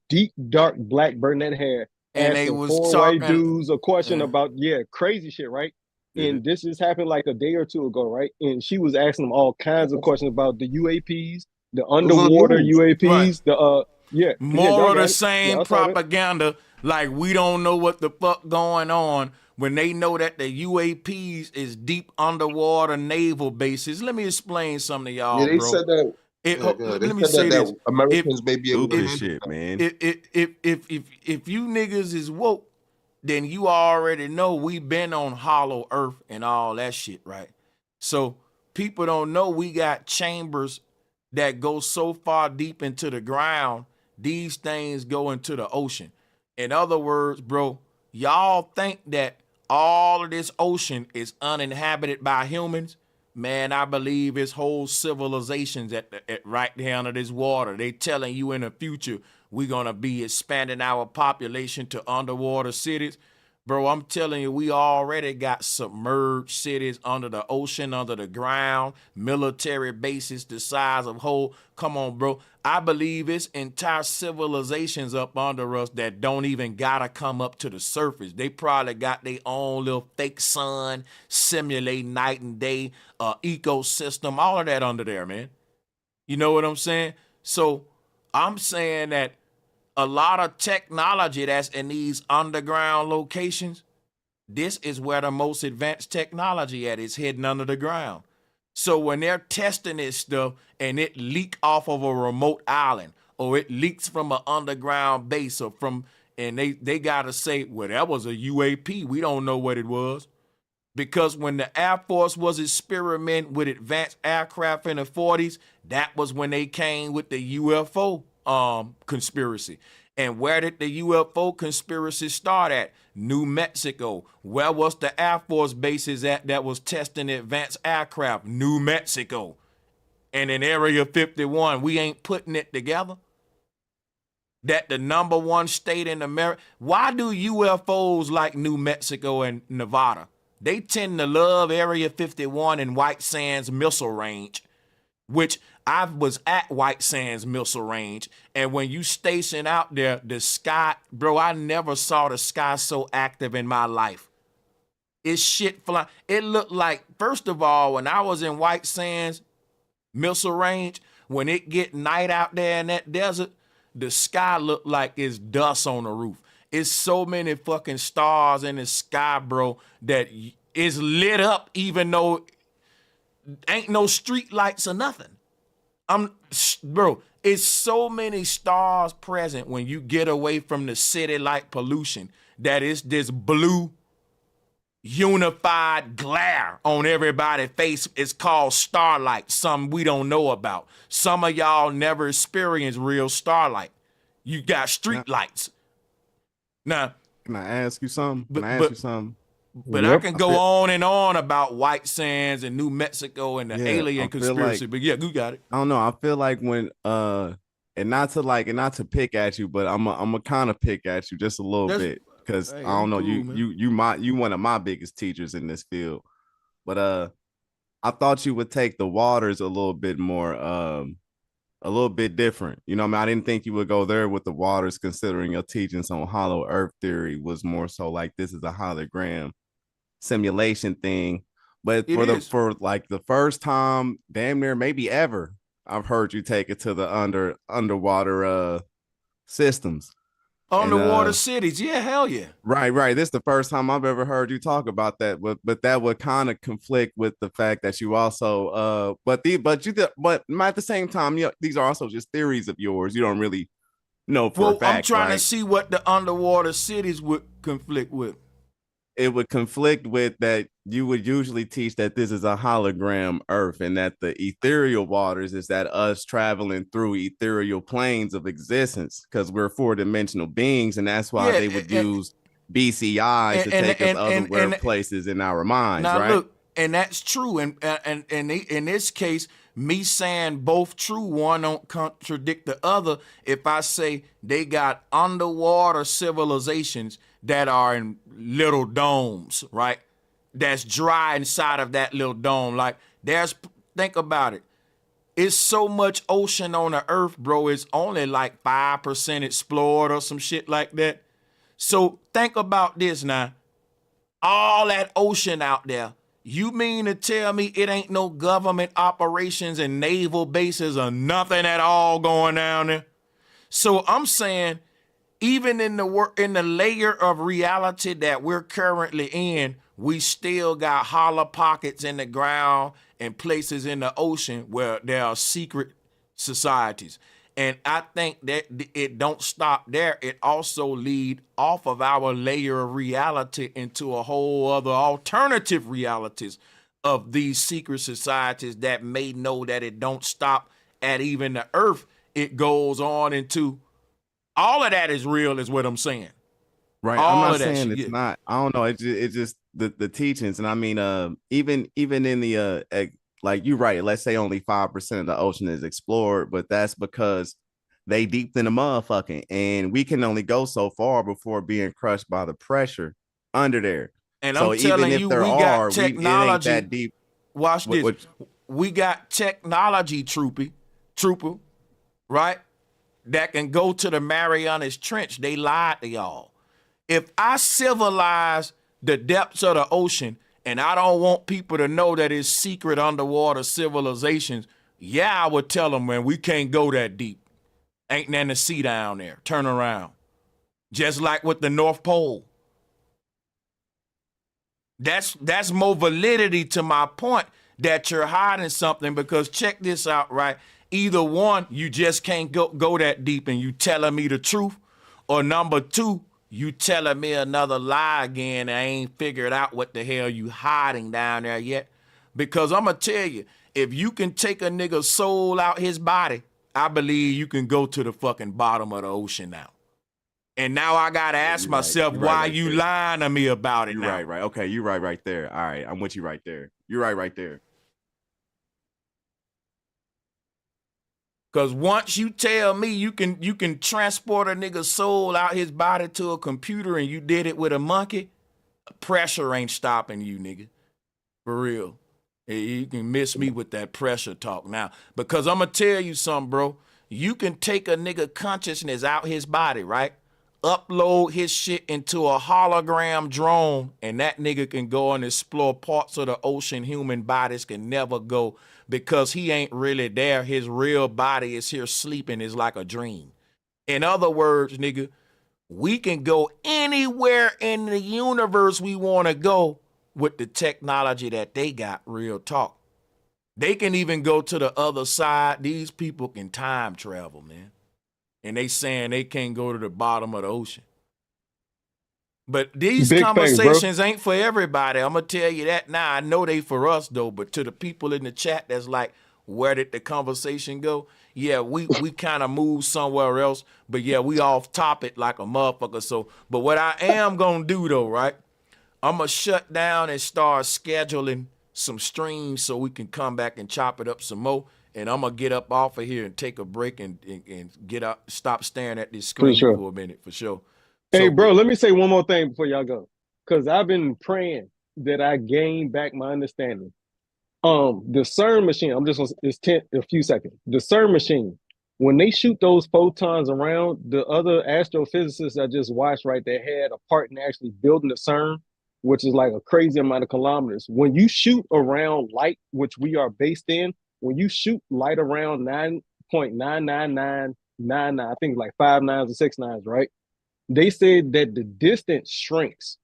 deep dark black brunette hair, and asking they was four talking, white dudes a question about crazy shit, right? And this just happened like a day or two ago, right? And she was asking them all kinds of questions about the UAPs, the underwater UAPs, right. More of the same propaganda. Like, we don't know what the fuck going on when they know that the UAPs is deep underwater naval bases. Let me explain something to y'all, they bro. said that. Let me say this: Americans may be able to shit, man. If you niggas is woke, then you already know we been on hollow earth and all that shit, right? So people don't know we got chambers that go so far deep into the ground, these things go into the ocean. In other words, bro, y'all think that all of this ocean is uninhabited by humans? Man, I believe it's whole civilizations at right there under this water. They telling you in the future we're gonna be expanding our population to underwater cities. Bro, I'm telling you, we already got submerged cities under the ocean, under the ground, military bases the size of whole. Come on, bro. I believe it's entire civilizations up under us that don't even gotta come up to the surface. They probably got their own little fake sun, simulate night and day, ecosystem, all of that under there, man. You know what I'm saying? So I'm saying that a lot of technology that's in these underground locations, this is where the most advanced technology at is hidden under the ground. So when they're testing this stuff and it leak off of a remote island, or it leaks from an underground base, or from, and they gotta say, well, that was a UAP. We don't know what it was. Because when the Air Force was experimenting with advanced aircraft in the 40s, that was when they came with the UFO conspiracy. And where did the UFO conspiracy start at? New Mexico. Where was the Air Force bases at that was testing advanced aircraft? New Mexico. And in Area 51, we ain't putting it together. That the #1 state in America. Why do UFOs like New Mexico and Nevada? They tend to love Area 51 and White Sands Missile Range, which I was at White Sands Missile Range. And when you station out there, the sky, bro, I never saw the sky so active in my life. It's shit flying. It looked like, first of all, when I was in White Sands Missile Range, when it get night out there in that desert, the sky looked like it's dust on the roof. It's so many fucking stars in the sky, bro, that it's lit up even though ain't no street lights or nothing. Bro, it's so many stars present when you get away from the city light pollution that it's this blue unified glare on everybody's face. It's called starlight, something we don't know about. Some of y'all never experienced real starlight. You got street lights. Now, can I ask you something? But I can go on and on about White Sands and New Mexico and the alien conspiracy. But yeah, you got it. I don't know. I feel like when and not to pick at you, but I'm a kind of pick at you just a little bit because I don't know, you one of my biggest teachers in this field. But I thought you would take the waters a little bit more a little bit different. You know what I mean? I didn't think you would go there with the waters, considering your teachings on hollow earth theory was more so like this is a hologram simulation thing. But for like the first time, damn near maybe ever, I've heard you take it to the underwater systems. Underwater cities, yeah, hell yeah. Right. This is the first time I've ever heard you talk about that, but that would kind of conflict with the fact that you also but at the same time, these are also just theories of yours. You don't really know for a fact. I'm trying to see what the underwater cities would conflict with. It would conflict with that you would usually teach that this is a hologram Earth and that the ethereal waters is that us traveling through ethereal planes of existence because we're four-dimensional beings, and that's why they would use BCI to take us other places in our minds, now, right? Look, and that's true. And in this case, me saying both true, one don't contradict the other. If I say they got underwater civilizations that are in little domes, right? That's dry inside of that little dome. Like think about it. It's so much ocean on the earth, bro. It's only like 5% explored or some shit like that. So think about this now. All that ocean out there. You mean to tell me it ain't no government operations and naval bases or nothing at all going down there? So I'm saying, even in the layer of reality that we're currently in, we still got hollow pockets in the ground and places in the ocean where there are secret societies. And I think that it don't stop there. It also lead off of our layer of reality into a whole other alternative realities of these secret societies that may know that it don't stop at even the earth. It goes on into all of that is real is what I'm saying. Right. I'm not saying it's not. I don't know. It's just the teachings. And I mean, even in the like you're right, let's say only 5% of the ocean is explored, but that's because they deep in the motherfucking, and we can only go so far before being crushed by the pressure under there. And so I'm telling even you, if there we are, got technology. It ain't that deep. Watch this. We got technology, trooper, right? That can go to the Marianas Trench. They lied to y'all. If I civilize the depths of the ocean and I don't want people to know that it's secret underwater civilizations, yeah, I would tell them, man, we can't go that deep. Ain't nothing to see down there. Turn around. Just like with the North Pole. That's more validity to my point that you're hiding something, because check this out, right? Either one, you just can't go that deep and you telling me the truth, or number two, you telling me another lie again and I ain't figured out what the hell you hiding down there yet. Because I'm going to tell you, if you can take a nigga's soul out his body, I believe you can go to the fucking bottom of the ocean now. And now I got to ask myself, why you lying to me about it now? Right. Okay, you're right there. All right, I'm with you right there. You're right there. Because once you tell me you can transport a nigga's soul out his body to a computer and you did it with a monkey, pressure ain't stopping you, nigga. For real. You can miss me with that pressure talk now. Because I'm going to tell you something, bro. You can take a nigga consciousness out his body, right? Upload his shit into a hologram drone, and that nigga can go and explore parts of the ocean human bodies can never go, because he ain't really there. His real body is here sleeping. It's like a dream. In other words, nigga, we can go anywhere in the universe we want to go with the technology that they got. Real talk. They can even go to the other side. These people can time travel, man. And they saying they can't go to the bottom of the ocean. But these conversations ain't for everybody. I'm going to tell you that now. I know they for us, though. But to the people in the chat that's like, where did the conversation go? Yeah, we kind of moved somewhere else. But yeah, we off topic like a motherfucker. So, but what I am going to do, though, right? I'm going to shut down and start scheduling some streams so we can come back and chop it up some more. And I'm going to get up off of here and take a break and get up, stop staring at this screen for a minute, for sure. Hey, bro, let me say one more thing before y'all go. Because I've been praying that I gain back my understanding. The CERN machine, it's a few seconds. The CERN machine, when they shoot those photons around, the other astrophysicists I just watched, right, they had a part in actually building the CERN. which is like a crazy amount of kilometers. When you shoot around light, which we are based in, when you shoot light around 9.99999, I think like 5 nines or 6 nines, right? They said that the distance shrinks,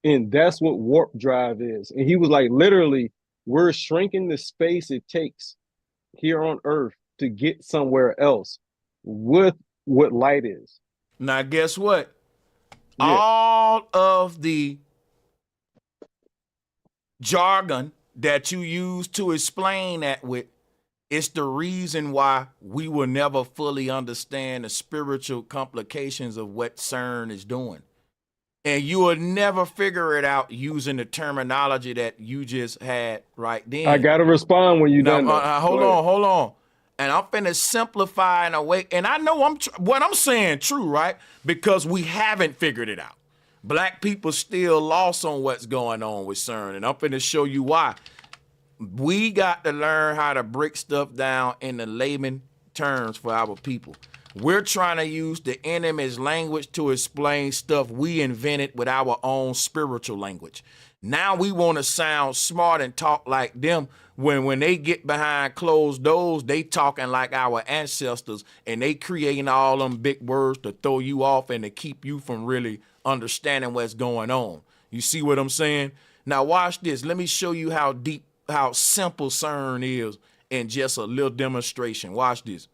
and that's what warp drive is. And he was like, literally, we're shrinking the space it takes here on Earth to get somewhere else with what light is. Now, guess what? Yeah. All of the jargon that you use to explain that with, it's the reason why we will never fully understand the spiritual complications of what CERN is doing. And you will never figure it out using the terminology that you just had right then. I got to respond when you're done. Hold on. And I'm finna simplify in a way. And I know what I'm saying true, right? Because we haven't figured it out. Black people still lost on what's going on with CERN. And I'm finna show you why. We got to learn how to break stuff down in the layman terms for our people. We're trying to use the enemy's language to explain stuff we invented with our own spiritual language. Now we want to sound smart and talk like them when they get behind closed doors, they talking like our ancestors, and they creating all them big words to throw you off and to keep you from really understanding what's going on. You see what I'm saying? Now watch this. Let me show you how simple CERN is in just a little demonstration. Watch this.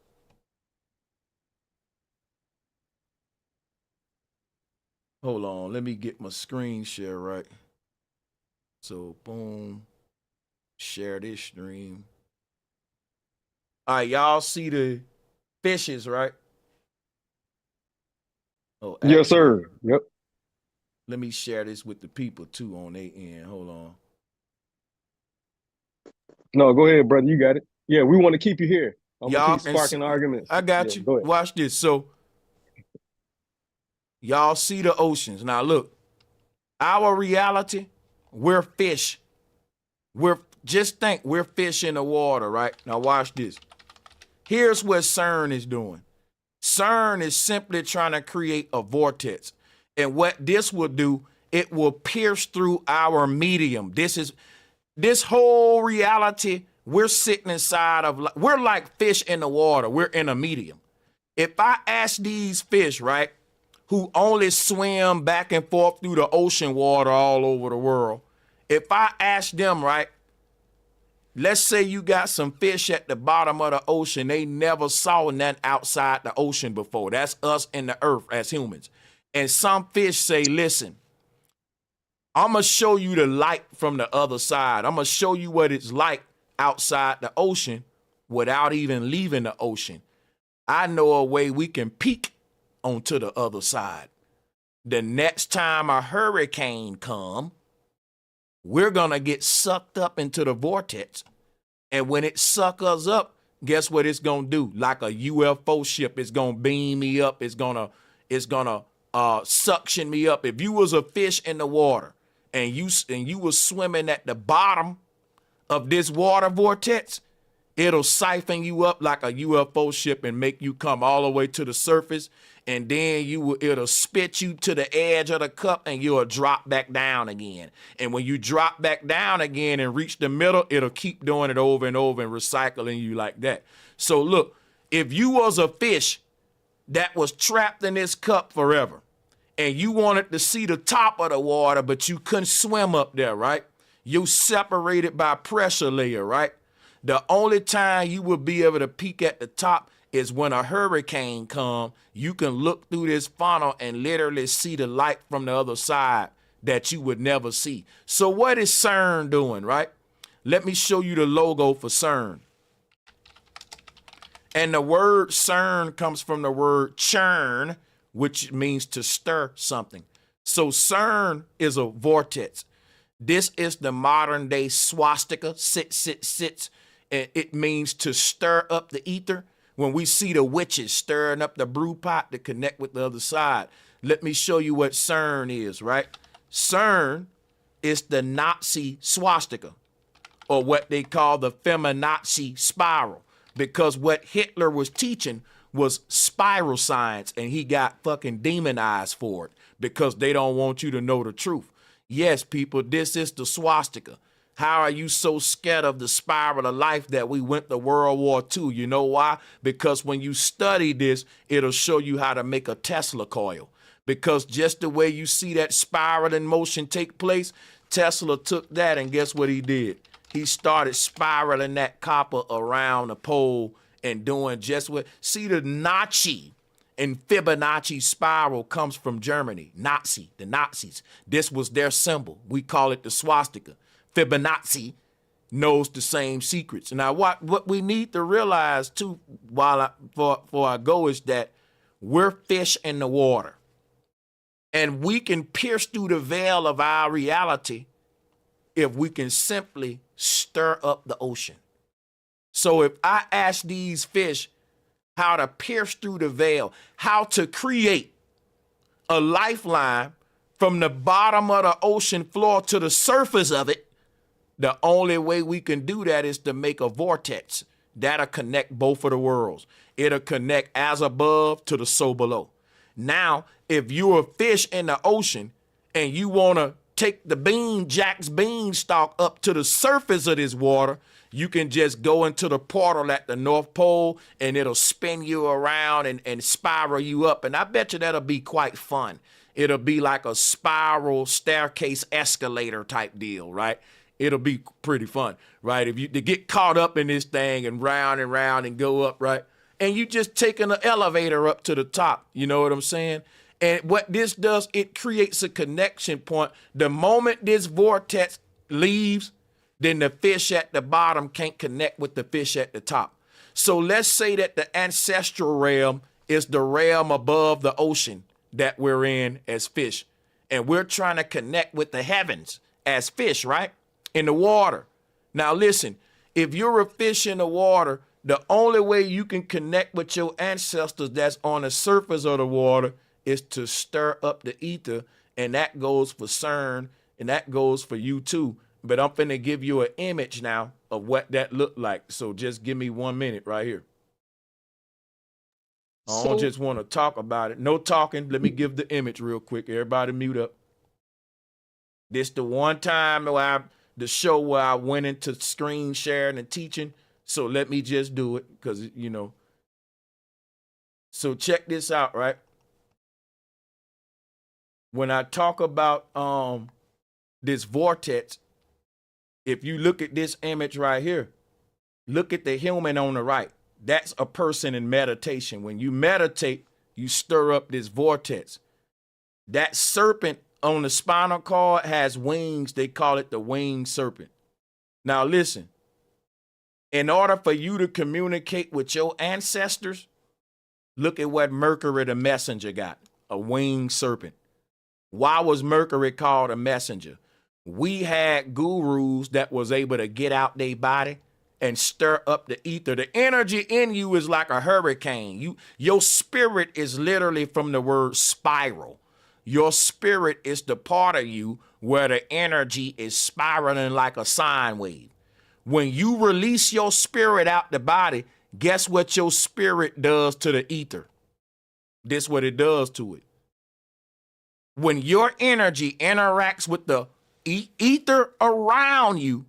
Hold on, let me get my screen share right. So boom, share this stream. All right, y'all see the fishes, right? Oh, actually, yes, sir. Yep. Let me share this with the people too on their end. Hold on. No, go ahead, brother. You got it. Yeah, we want to keep you here. I'm Y'all gonna keep sparking arguments. I got you. Go ahead. Watch this. So y'all see the oceans. Now look, our reality, we're fish. Just think we're fish in the water, right? Now watch this. Here's what CERN is doing. CERN is simply trying to create a vortex. And what this will do, it will pierce through our medium. This whole reality, we're sitting inside of, we're like fish in the water. We're in a medium. If I ask these fish, right, who only swim back and forth through the ocean water all over the world, if I ask them, right, let's say you got some fish at the bottom of the ocean, they never saw nothing outside the ocean before. That's us in the earth as humans. And some fish say, listen, I'm going to show you the light from the other side. I'm going to show you what it's like outside the ocean without even leaving the ocean. I know a way we can peek onto the other side. The next time a hurricane come, we're going to get sucked up into the vortex. And when it suck us up, guess what it's going to do? Like a UFO ship, it's going to beam me up. It's going to suction me up. If you was a fish in the water and you was swimming at the bottom of this water vortex, it'll siphon you up like a UFO ship and make you come all the way to the surface. And then it'll spit you to the edge of the cup and you'll drop back down again. And when you drop back down again and reach the middle, it'll keep doing it over and over and recycling you like that. So look, if you was a fish that was trapped in this cup forever and you wanted to see the top of the water, but you couldn't swim up there, right? You separated by pressure layer, right? The only time you will be able to peek at the top is when a hurricane comes. You can look through this funnel and literally see the light from the other side that you would never see. So what is CERN doing, right? Let me show you the logo for CERN. And the word CERN comes from the word churn, which means to stir something. So CERN is a vortex. This is the modern day swastika, sits. And it means to stir up the ether. When we see the witches stirring up the brew pot to connect with the other side, let me show you what CERN is, right? CERN is the Nazi swastika, or what they call the feminazi spiral, because what Hitler was teaching was spiral science, and he got fucking demonized for it because they don't want you to know the truth. Yes, people, this is the swastika. How are you so scared of the spiral of life that we went to World War II? You know why? Because when you study this, it'll show you how to make a Tesla coil. Because just the way you see that spiral in motion take place, Tesla took that and guess what he did? He started spiraling that copper around the pole and doing just what, see the Nazi and Fibonacci spiral comes from Germany, the Nazis. This was their symbol. We call it the swastika. Fibonacci knows the same secrets. Now, what we need to realize too, before I go, is that we're fish in the water, and we can pierce through the veil of our reality if we can simply stir up the ocean. So if I ask these fish how to pierce through the veil, how to create a lifeline from the bottom of the ocean floor to the surface of it, the only way we can do that is to make a vortex that'll connect both of the worlds. It'll connect as above to the so below. Now, if you're a fish in the ocean and you want to take the Jack's beanstalk up to the surface of this water, you can just go into the portal at the North Pole and it'll spin you around and spiral you up. And I bet you that'll be quite fun. It'll be like a spiral staircase escalator type deal, right? It'll be pretty fun, right? If you to get caught up in this thing and round and go up, right? And you just taking the elevator up to the top. You know what I'm saying? And what this does, it creates a connection point. The moment this vortex leaves, then the fish at the bottom can't connect with the fish at the top. So let's say that the ancestral realm is the realm above the ocean that we're in as fish. And we're trying to connect with the heavens as fish, right? In the water. Now listen, if you're a fish in the water, the only way you can connect with your ancestors that's on the surface of the water is to stir up the ether. And that goes for CERN and that goes for you too. But I'm finna give you an image now of what that looked like. So just give me 1 minute right here. I don't just want to talk about it. No talking. Let me give the image real quick. Everybody mute up. This the one time the show where I went into screen sharing and teaching. So let me just do it because, you know. So check this out, right? When I talk about this vortex, if you look at this image right here, look at the human on the right. That's a person in meditation. When you meditate, you stir up this vortex. That serpent on the spinal cord has wings. They call it the winged serpent. Now listen, in order for you to communicate with your ancestors, look at what Mercury the messenger got, a winged serpent. Why was Mercury called a messenger? We had gurus that was able to get out their body and stir up the ether. The energy in you is like a hurricane. Your spirit is literally from the word spiral. Your spirit is the part of you where the energy is spiraling like a sine wave. When you release your spirit out the body, guess what your spirit does to the ether? This is what it does to it. When your energy interacts with the ether around you,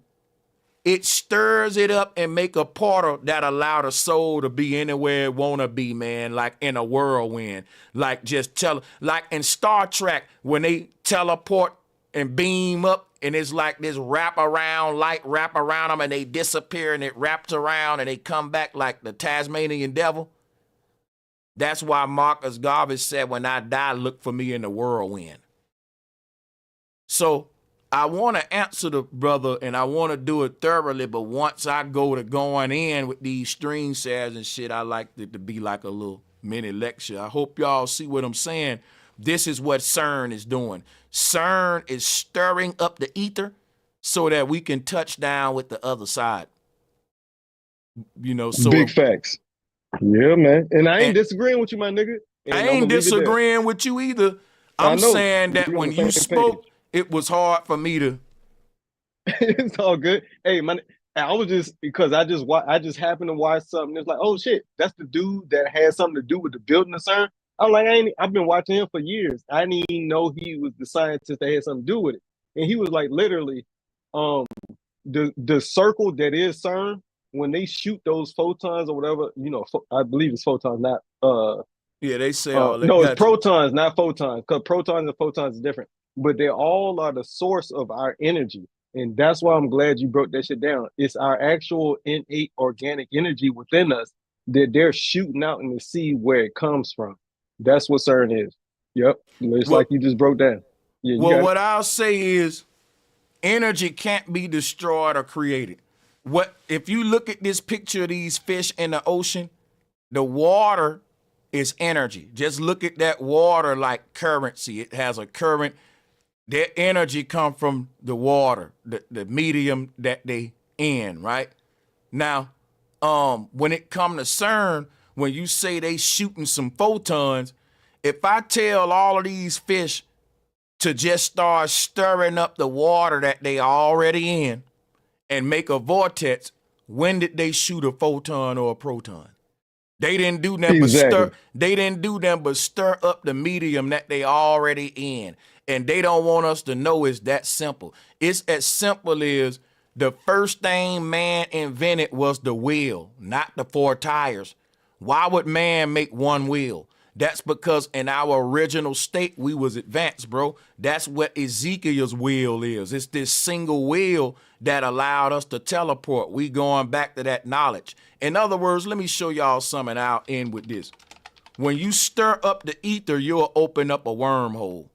it stirs it up and make a portal that allow the soul to be anywhere it want to be, man, like in a whirlwind. Like like in Star Trek, when they teleport and beam up and it's like this light wrap around them and they disappear and it wraps around and they come back like the Tasmanian devil. That's why Marcus Garvey said, when I die, look for me in the whirlwind. So I want to answer the brother and I want to do it thoroughly, but once I go to going in with these stream shares and shit, I like it to be like a little mini lecture. I hope y'all see what I'm saying. This is what CERN is doing. CERN is stirring up the ether so that we can touch down with the other side. You know, so big facts. Yeah, man. And I ain't disagreeing with you, my nigga. And I ain't disagreeing with you either. I'm saying that when you spoke, it was hard for me to. It's all good. Hey, man, I was just because I just happened to watch something. It's like, oh shit, that's the dude that had something to do with the building of CERN. I'm like, I've been watching him for years. I didn't even know he was the scientist that had something to do with it. And he was like, literally, the circle that is CERN, when they shoot those photons or whatever, I believe it's photons, not Yeah, they say all that. no, it's Gotcha. protons, not photons, because protons and photons is different. But they all are the source of our energy. And that's why I'm glad you broke that shit down. It's our actual innate organic energy within us that they're shooting out in the sea where it comes from. That's what CERN is. Yep. It's Well, like you just broke down. Yeah, you well, got it. what I'll say is energy can't be destroyed or created. What if you look at this picture of these fish in the ocean, the water is energy. Just look at that water like currency. It has a current. Their energy come from the water, the medium that they in, right? Now, when it come to CERN, when you say they shooting some photons, if I tell all of these fish to just start stirring up the water that they already in and make a vortex, when did they shoot a photon or a proton? They didn't do nothing but Exactly. they didn't do nothing but stir up the medium that they already in. And they don't want us to know it's that simple. It's as simple as the first thing man invented was the wheel, not the 4 tires. Why would man make one wheel? That's because in our original state, we was advanced, bro. That's what Ezekiel's wheel is. It's this single wheel that allowed us to teleport. We going back to that knowledge. In other words, let me show y'all something. I'll end with this. When you stir up the ether, you'll open up a wormhole.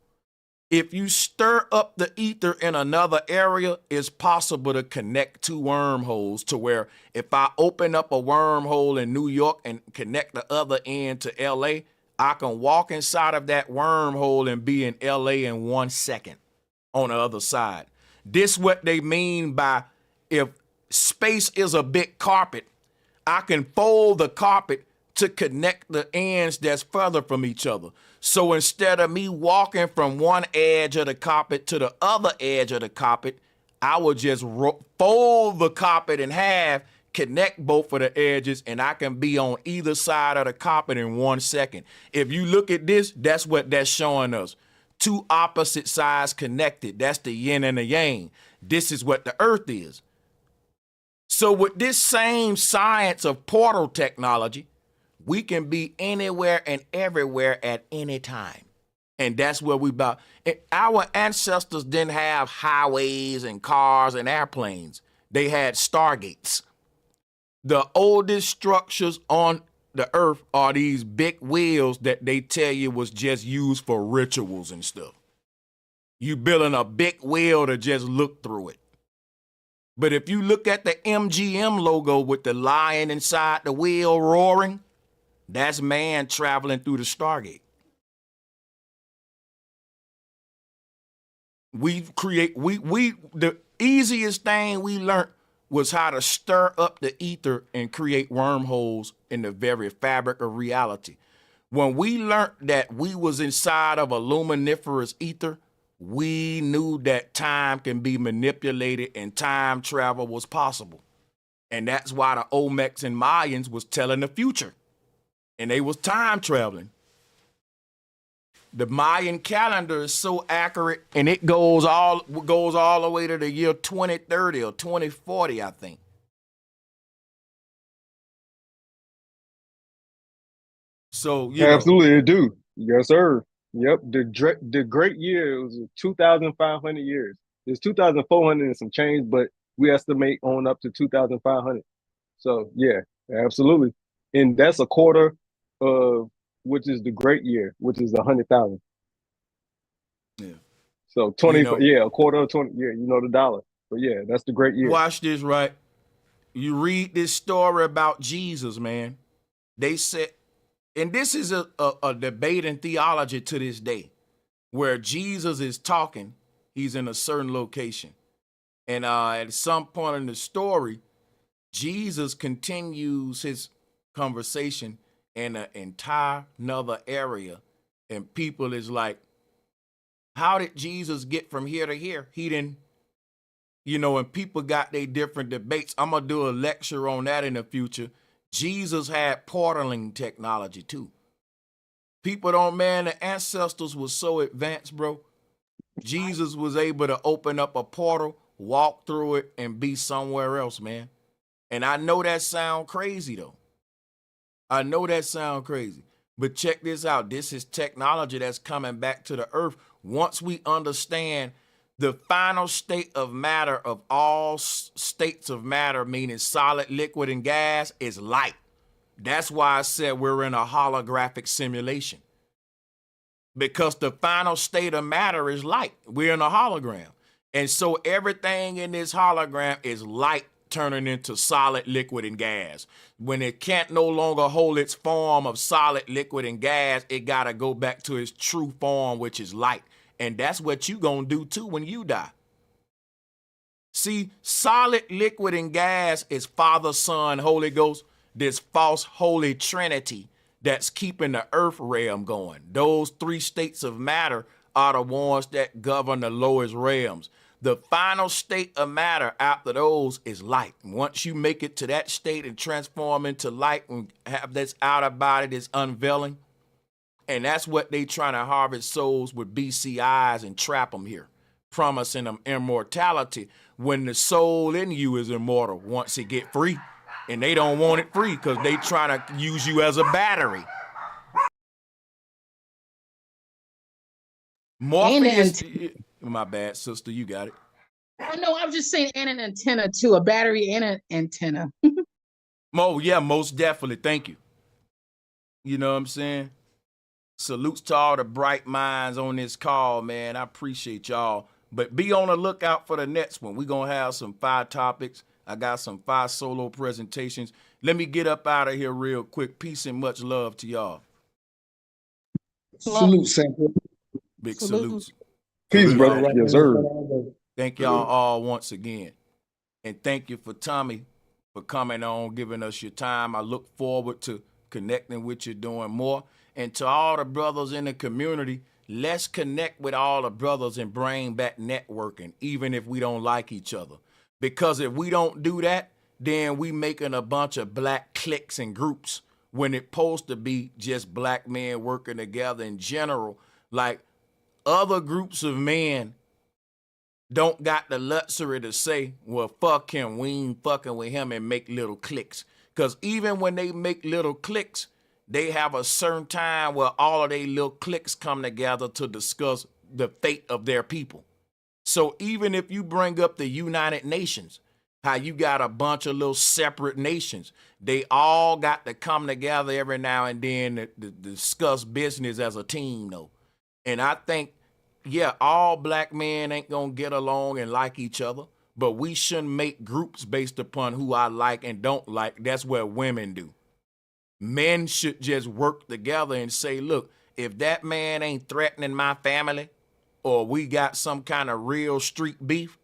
If you stir up the ether in another area, it's possible to connect 2 wormholes to where if I open up a wormhole in New York and connect the other end to LA, I can walk inside of that wormhole and be in LA in 1 second on the other side. This what they mean by if space is a big carpet, I can fold the carpet to connect the ends that's further from each other. So instead of me walking from one edge of the carpet to the other edge of the carpet, I would just fold the carpet in half, connect both of the edges, and I can be on either side of the carpet in 1 second. If you look at this, that's what that's showing us. 2 opposite sides connected. That's the yin and the yang. This is what the earth is. So with this same science of portal technology, we can be anywhere and everywhere at any time. And that's where we about. Our ancestors didn't have highways and cars and airplanes. They had stargates. The oldest structures on the earth are these big wheels that they tell you was just used for rituals and stuff. You building a big wheel to just look through it. But if you look at the MGM logo with the lion inside the wheel roaring, that's man traveling through the Stargate. The easiest thing we learned was how to stir up the ether and create wormholes in the very fabric of reality. When we learned that we was inside of a luminiferous ether, we knew that time can be manipulated and time travel was possible. And that's why the Olmecs and Mayans was telling the future. And they was time traveling. The Mayan calendar is so accurate, and it goes all the way to the year 2030 or 2040, I think. So Absolutely, it do. Yes, sir. Yep. The great year was 2,500 years. It's 2,400 and some change, but we estimate on up to 2,500. So yeah, absolutely. And that's a quarter of which is the great year, which is 100,000. Yeah. So 20, a quarter of 20. Yeah, the dollar. But yeah, that's the great year. Watch this, right? You read this story about Jesus, man. They said, and this is a debate in theology to this day, where Jesus is talking. He's in a certain location. And at some point in the story, Jesus continues his conversation in an entire another area. And people is like, how did Jesus get from here to here? He didn't, and people got their different debates. I'm going to do a lecture on that in the future. Jesus had portaling technology too. People don't, man, the ancestors was so advanced, bro. Jesus was able to open up a portal, walk through it, and be somewhere else, man. And I know that sound crazy, though. I know that sound crazy. But check this out. This is technology that's coming back to the earth. Once we understand the final state of matter of all states of matter, meaning solid, liquid, and gas, is light. That's why I said we're in a holographic simulation. Because the final state of matter is light. We're in a hologram. And so everything in this hologram is light turning into solid, liquid, and gas. When it can't no longer hold its form of solid, liquid, and gas, it got to go back to its true form, which is light. And that's what you gonna do too when you die. See, solid, liquid, and gas is Father, Son, Holy Ghost, this false holy trinity that's keeping the earth realm going. Those three states of matter are the ones that govern the lowest realms. The final state of matter after those is light. Once you make it to that state and transform into light and have this outer body, this unveiling, and that's what they trying to harvest souls with BCIs and trap them here, promising them immortality when the soul in you is immortal once it get free. And they don't want it free because they trying to use you as a battery. Morpheus, my bad, sister, you got it. Oh, no, I was just saying, and an antenna too, a battery and an antenna. Oh, yeah, most definitely. Thank you. You know what I'm saying? Salutes to all the bright minds on this call, man. I appreciate y'all. But be on the lookout for the next one. We're going to have some 5 topics. I got some 5 solo presentations. Let me get up out of here real quick. Peace and much love to y'all. Salute, Cynthia. Big salutes. Peace, brother. Yes, sir. Thank y'all all once again. And thank you for Tommy for coming on, giving us your time. I look forward to connecting with you, doing more. And to all the brothers in the community, let's connect with all the brothers and bring back networking, even if we don't like each other. Because if we don't do that, then we making a bunch of black cliques and groups when it's supposed to be just black men working together in general. Like other groups of men don't got the luxury to say, well, fuck him, we ain't fucking with him, and make little cliques. Because even when they make little cliques, they have a certain time where all of their little cliques come together to discuss the fate of their people. So even if you bring up the United Nations, how you got a bunch of little separate nations, they all got to come together every now and then to discuss business as a team, though. And I think, yeah, all black men ain't gonna get along and like each other, but we shouldn't make groups based upon who I like and don't like. That's what women do. Men should just work together and say, look, if that man ain't threatening my family or we got some kind of real street beef,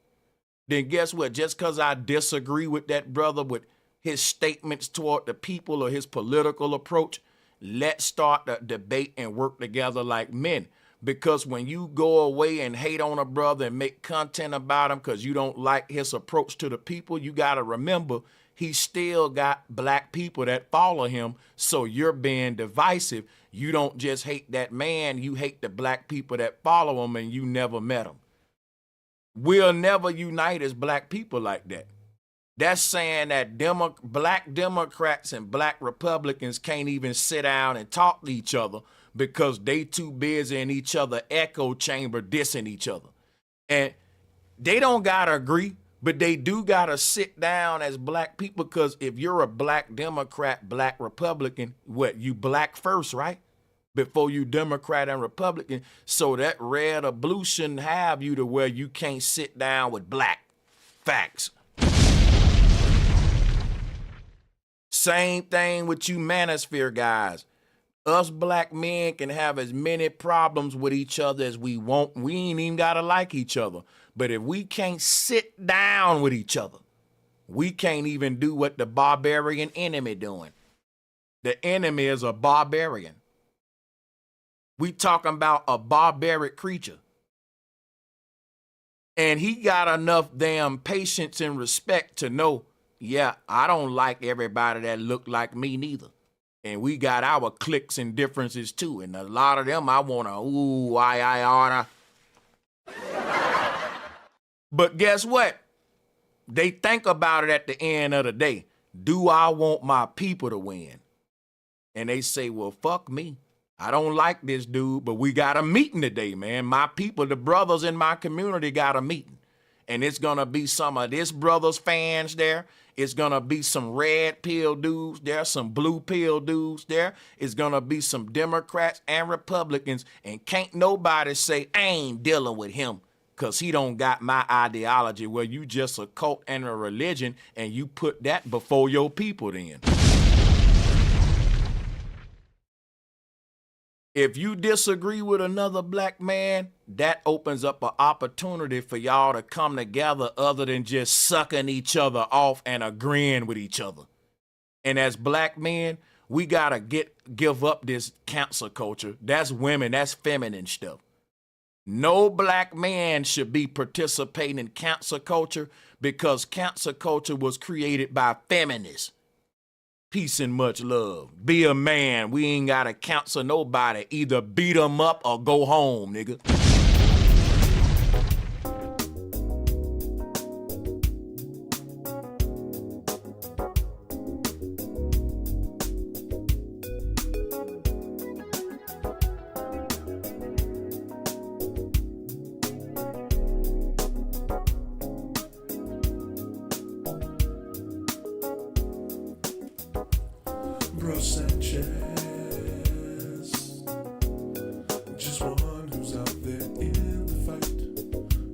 then guess what? Just because I disagree with that brother with his statements toward the people or his political approach, let's start the debate and work together like men. Because when you go away and hate on a brother and make content about him because you don't like his approach to the people, you got to remember he still got black people that follow him. So you're being divisive. You don't just hate that man. You hate the black people that follow him and you never met him. We'll never unite as black people like that. That's saying that black Democrats and black Republicans can't even sit down and talk to each other because they too busy in each other echo chamber dissing each other. And they don't gotta agree, but they do gotta sit down as black people, because if you're a black Democrat, black Republican, what, you black first, right? Before you Democrat and Republican. So that red or blue shouldn't have you to where you can't sit down with black. Facts. Same thing with you manosphere guys. Us black men can have as many problems with each other as we want. We ain't even gotta like each other. But if we can't sit down with each other, we can't even do what the barbarian enemy doing. The enemy is a barbarian. We talking about a barbaric creature. And he got enough damn patience and respect to know, yeah, I don't like everybody that look like me neither. And we got our cliques and differences too. And a lot of them I wanna, I oughta. But guess what? They think about it at the end of the day. Do I want my people to win? And they say, well, fuck me. I don't like this dude, but we got a meeting today, man. My people, the brothers in my community got a meeting. And it's going to be some of this brother's fans there. It's going to be some red pill dudes there, some blue pill dudes there. It's going to be some Democrats and Republicans. And can't nobody say, I ain't dealing with him because he don't got my ideology. Well, you just a cult and a religion, and you put that before your people then. If you disagree with another black man, that opens up an opportunity for y'all to come together other than just sucking each other off and agreeing with each other. And as black men, we gotta give up this cancel culture. That's women, that's feminine stuff. No black man should be participating in cancel culture because cancel culture was created by feminists. Peace and much love. Be a man. We ain't got to counsel nobody. Either beat them up or go home, nigga. Bro Sanchez, just one who's out there in the fight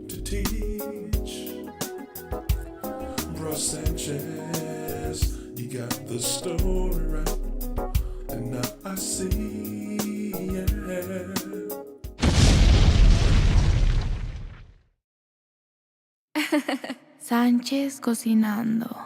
to teach. Bro Sanchez, you got the story right, and now I see, yeah. Sánchez cocinando.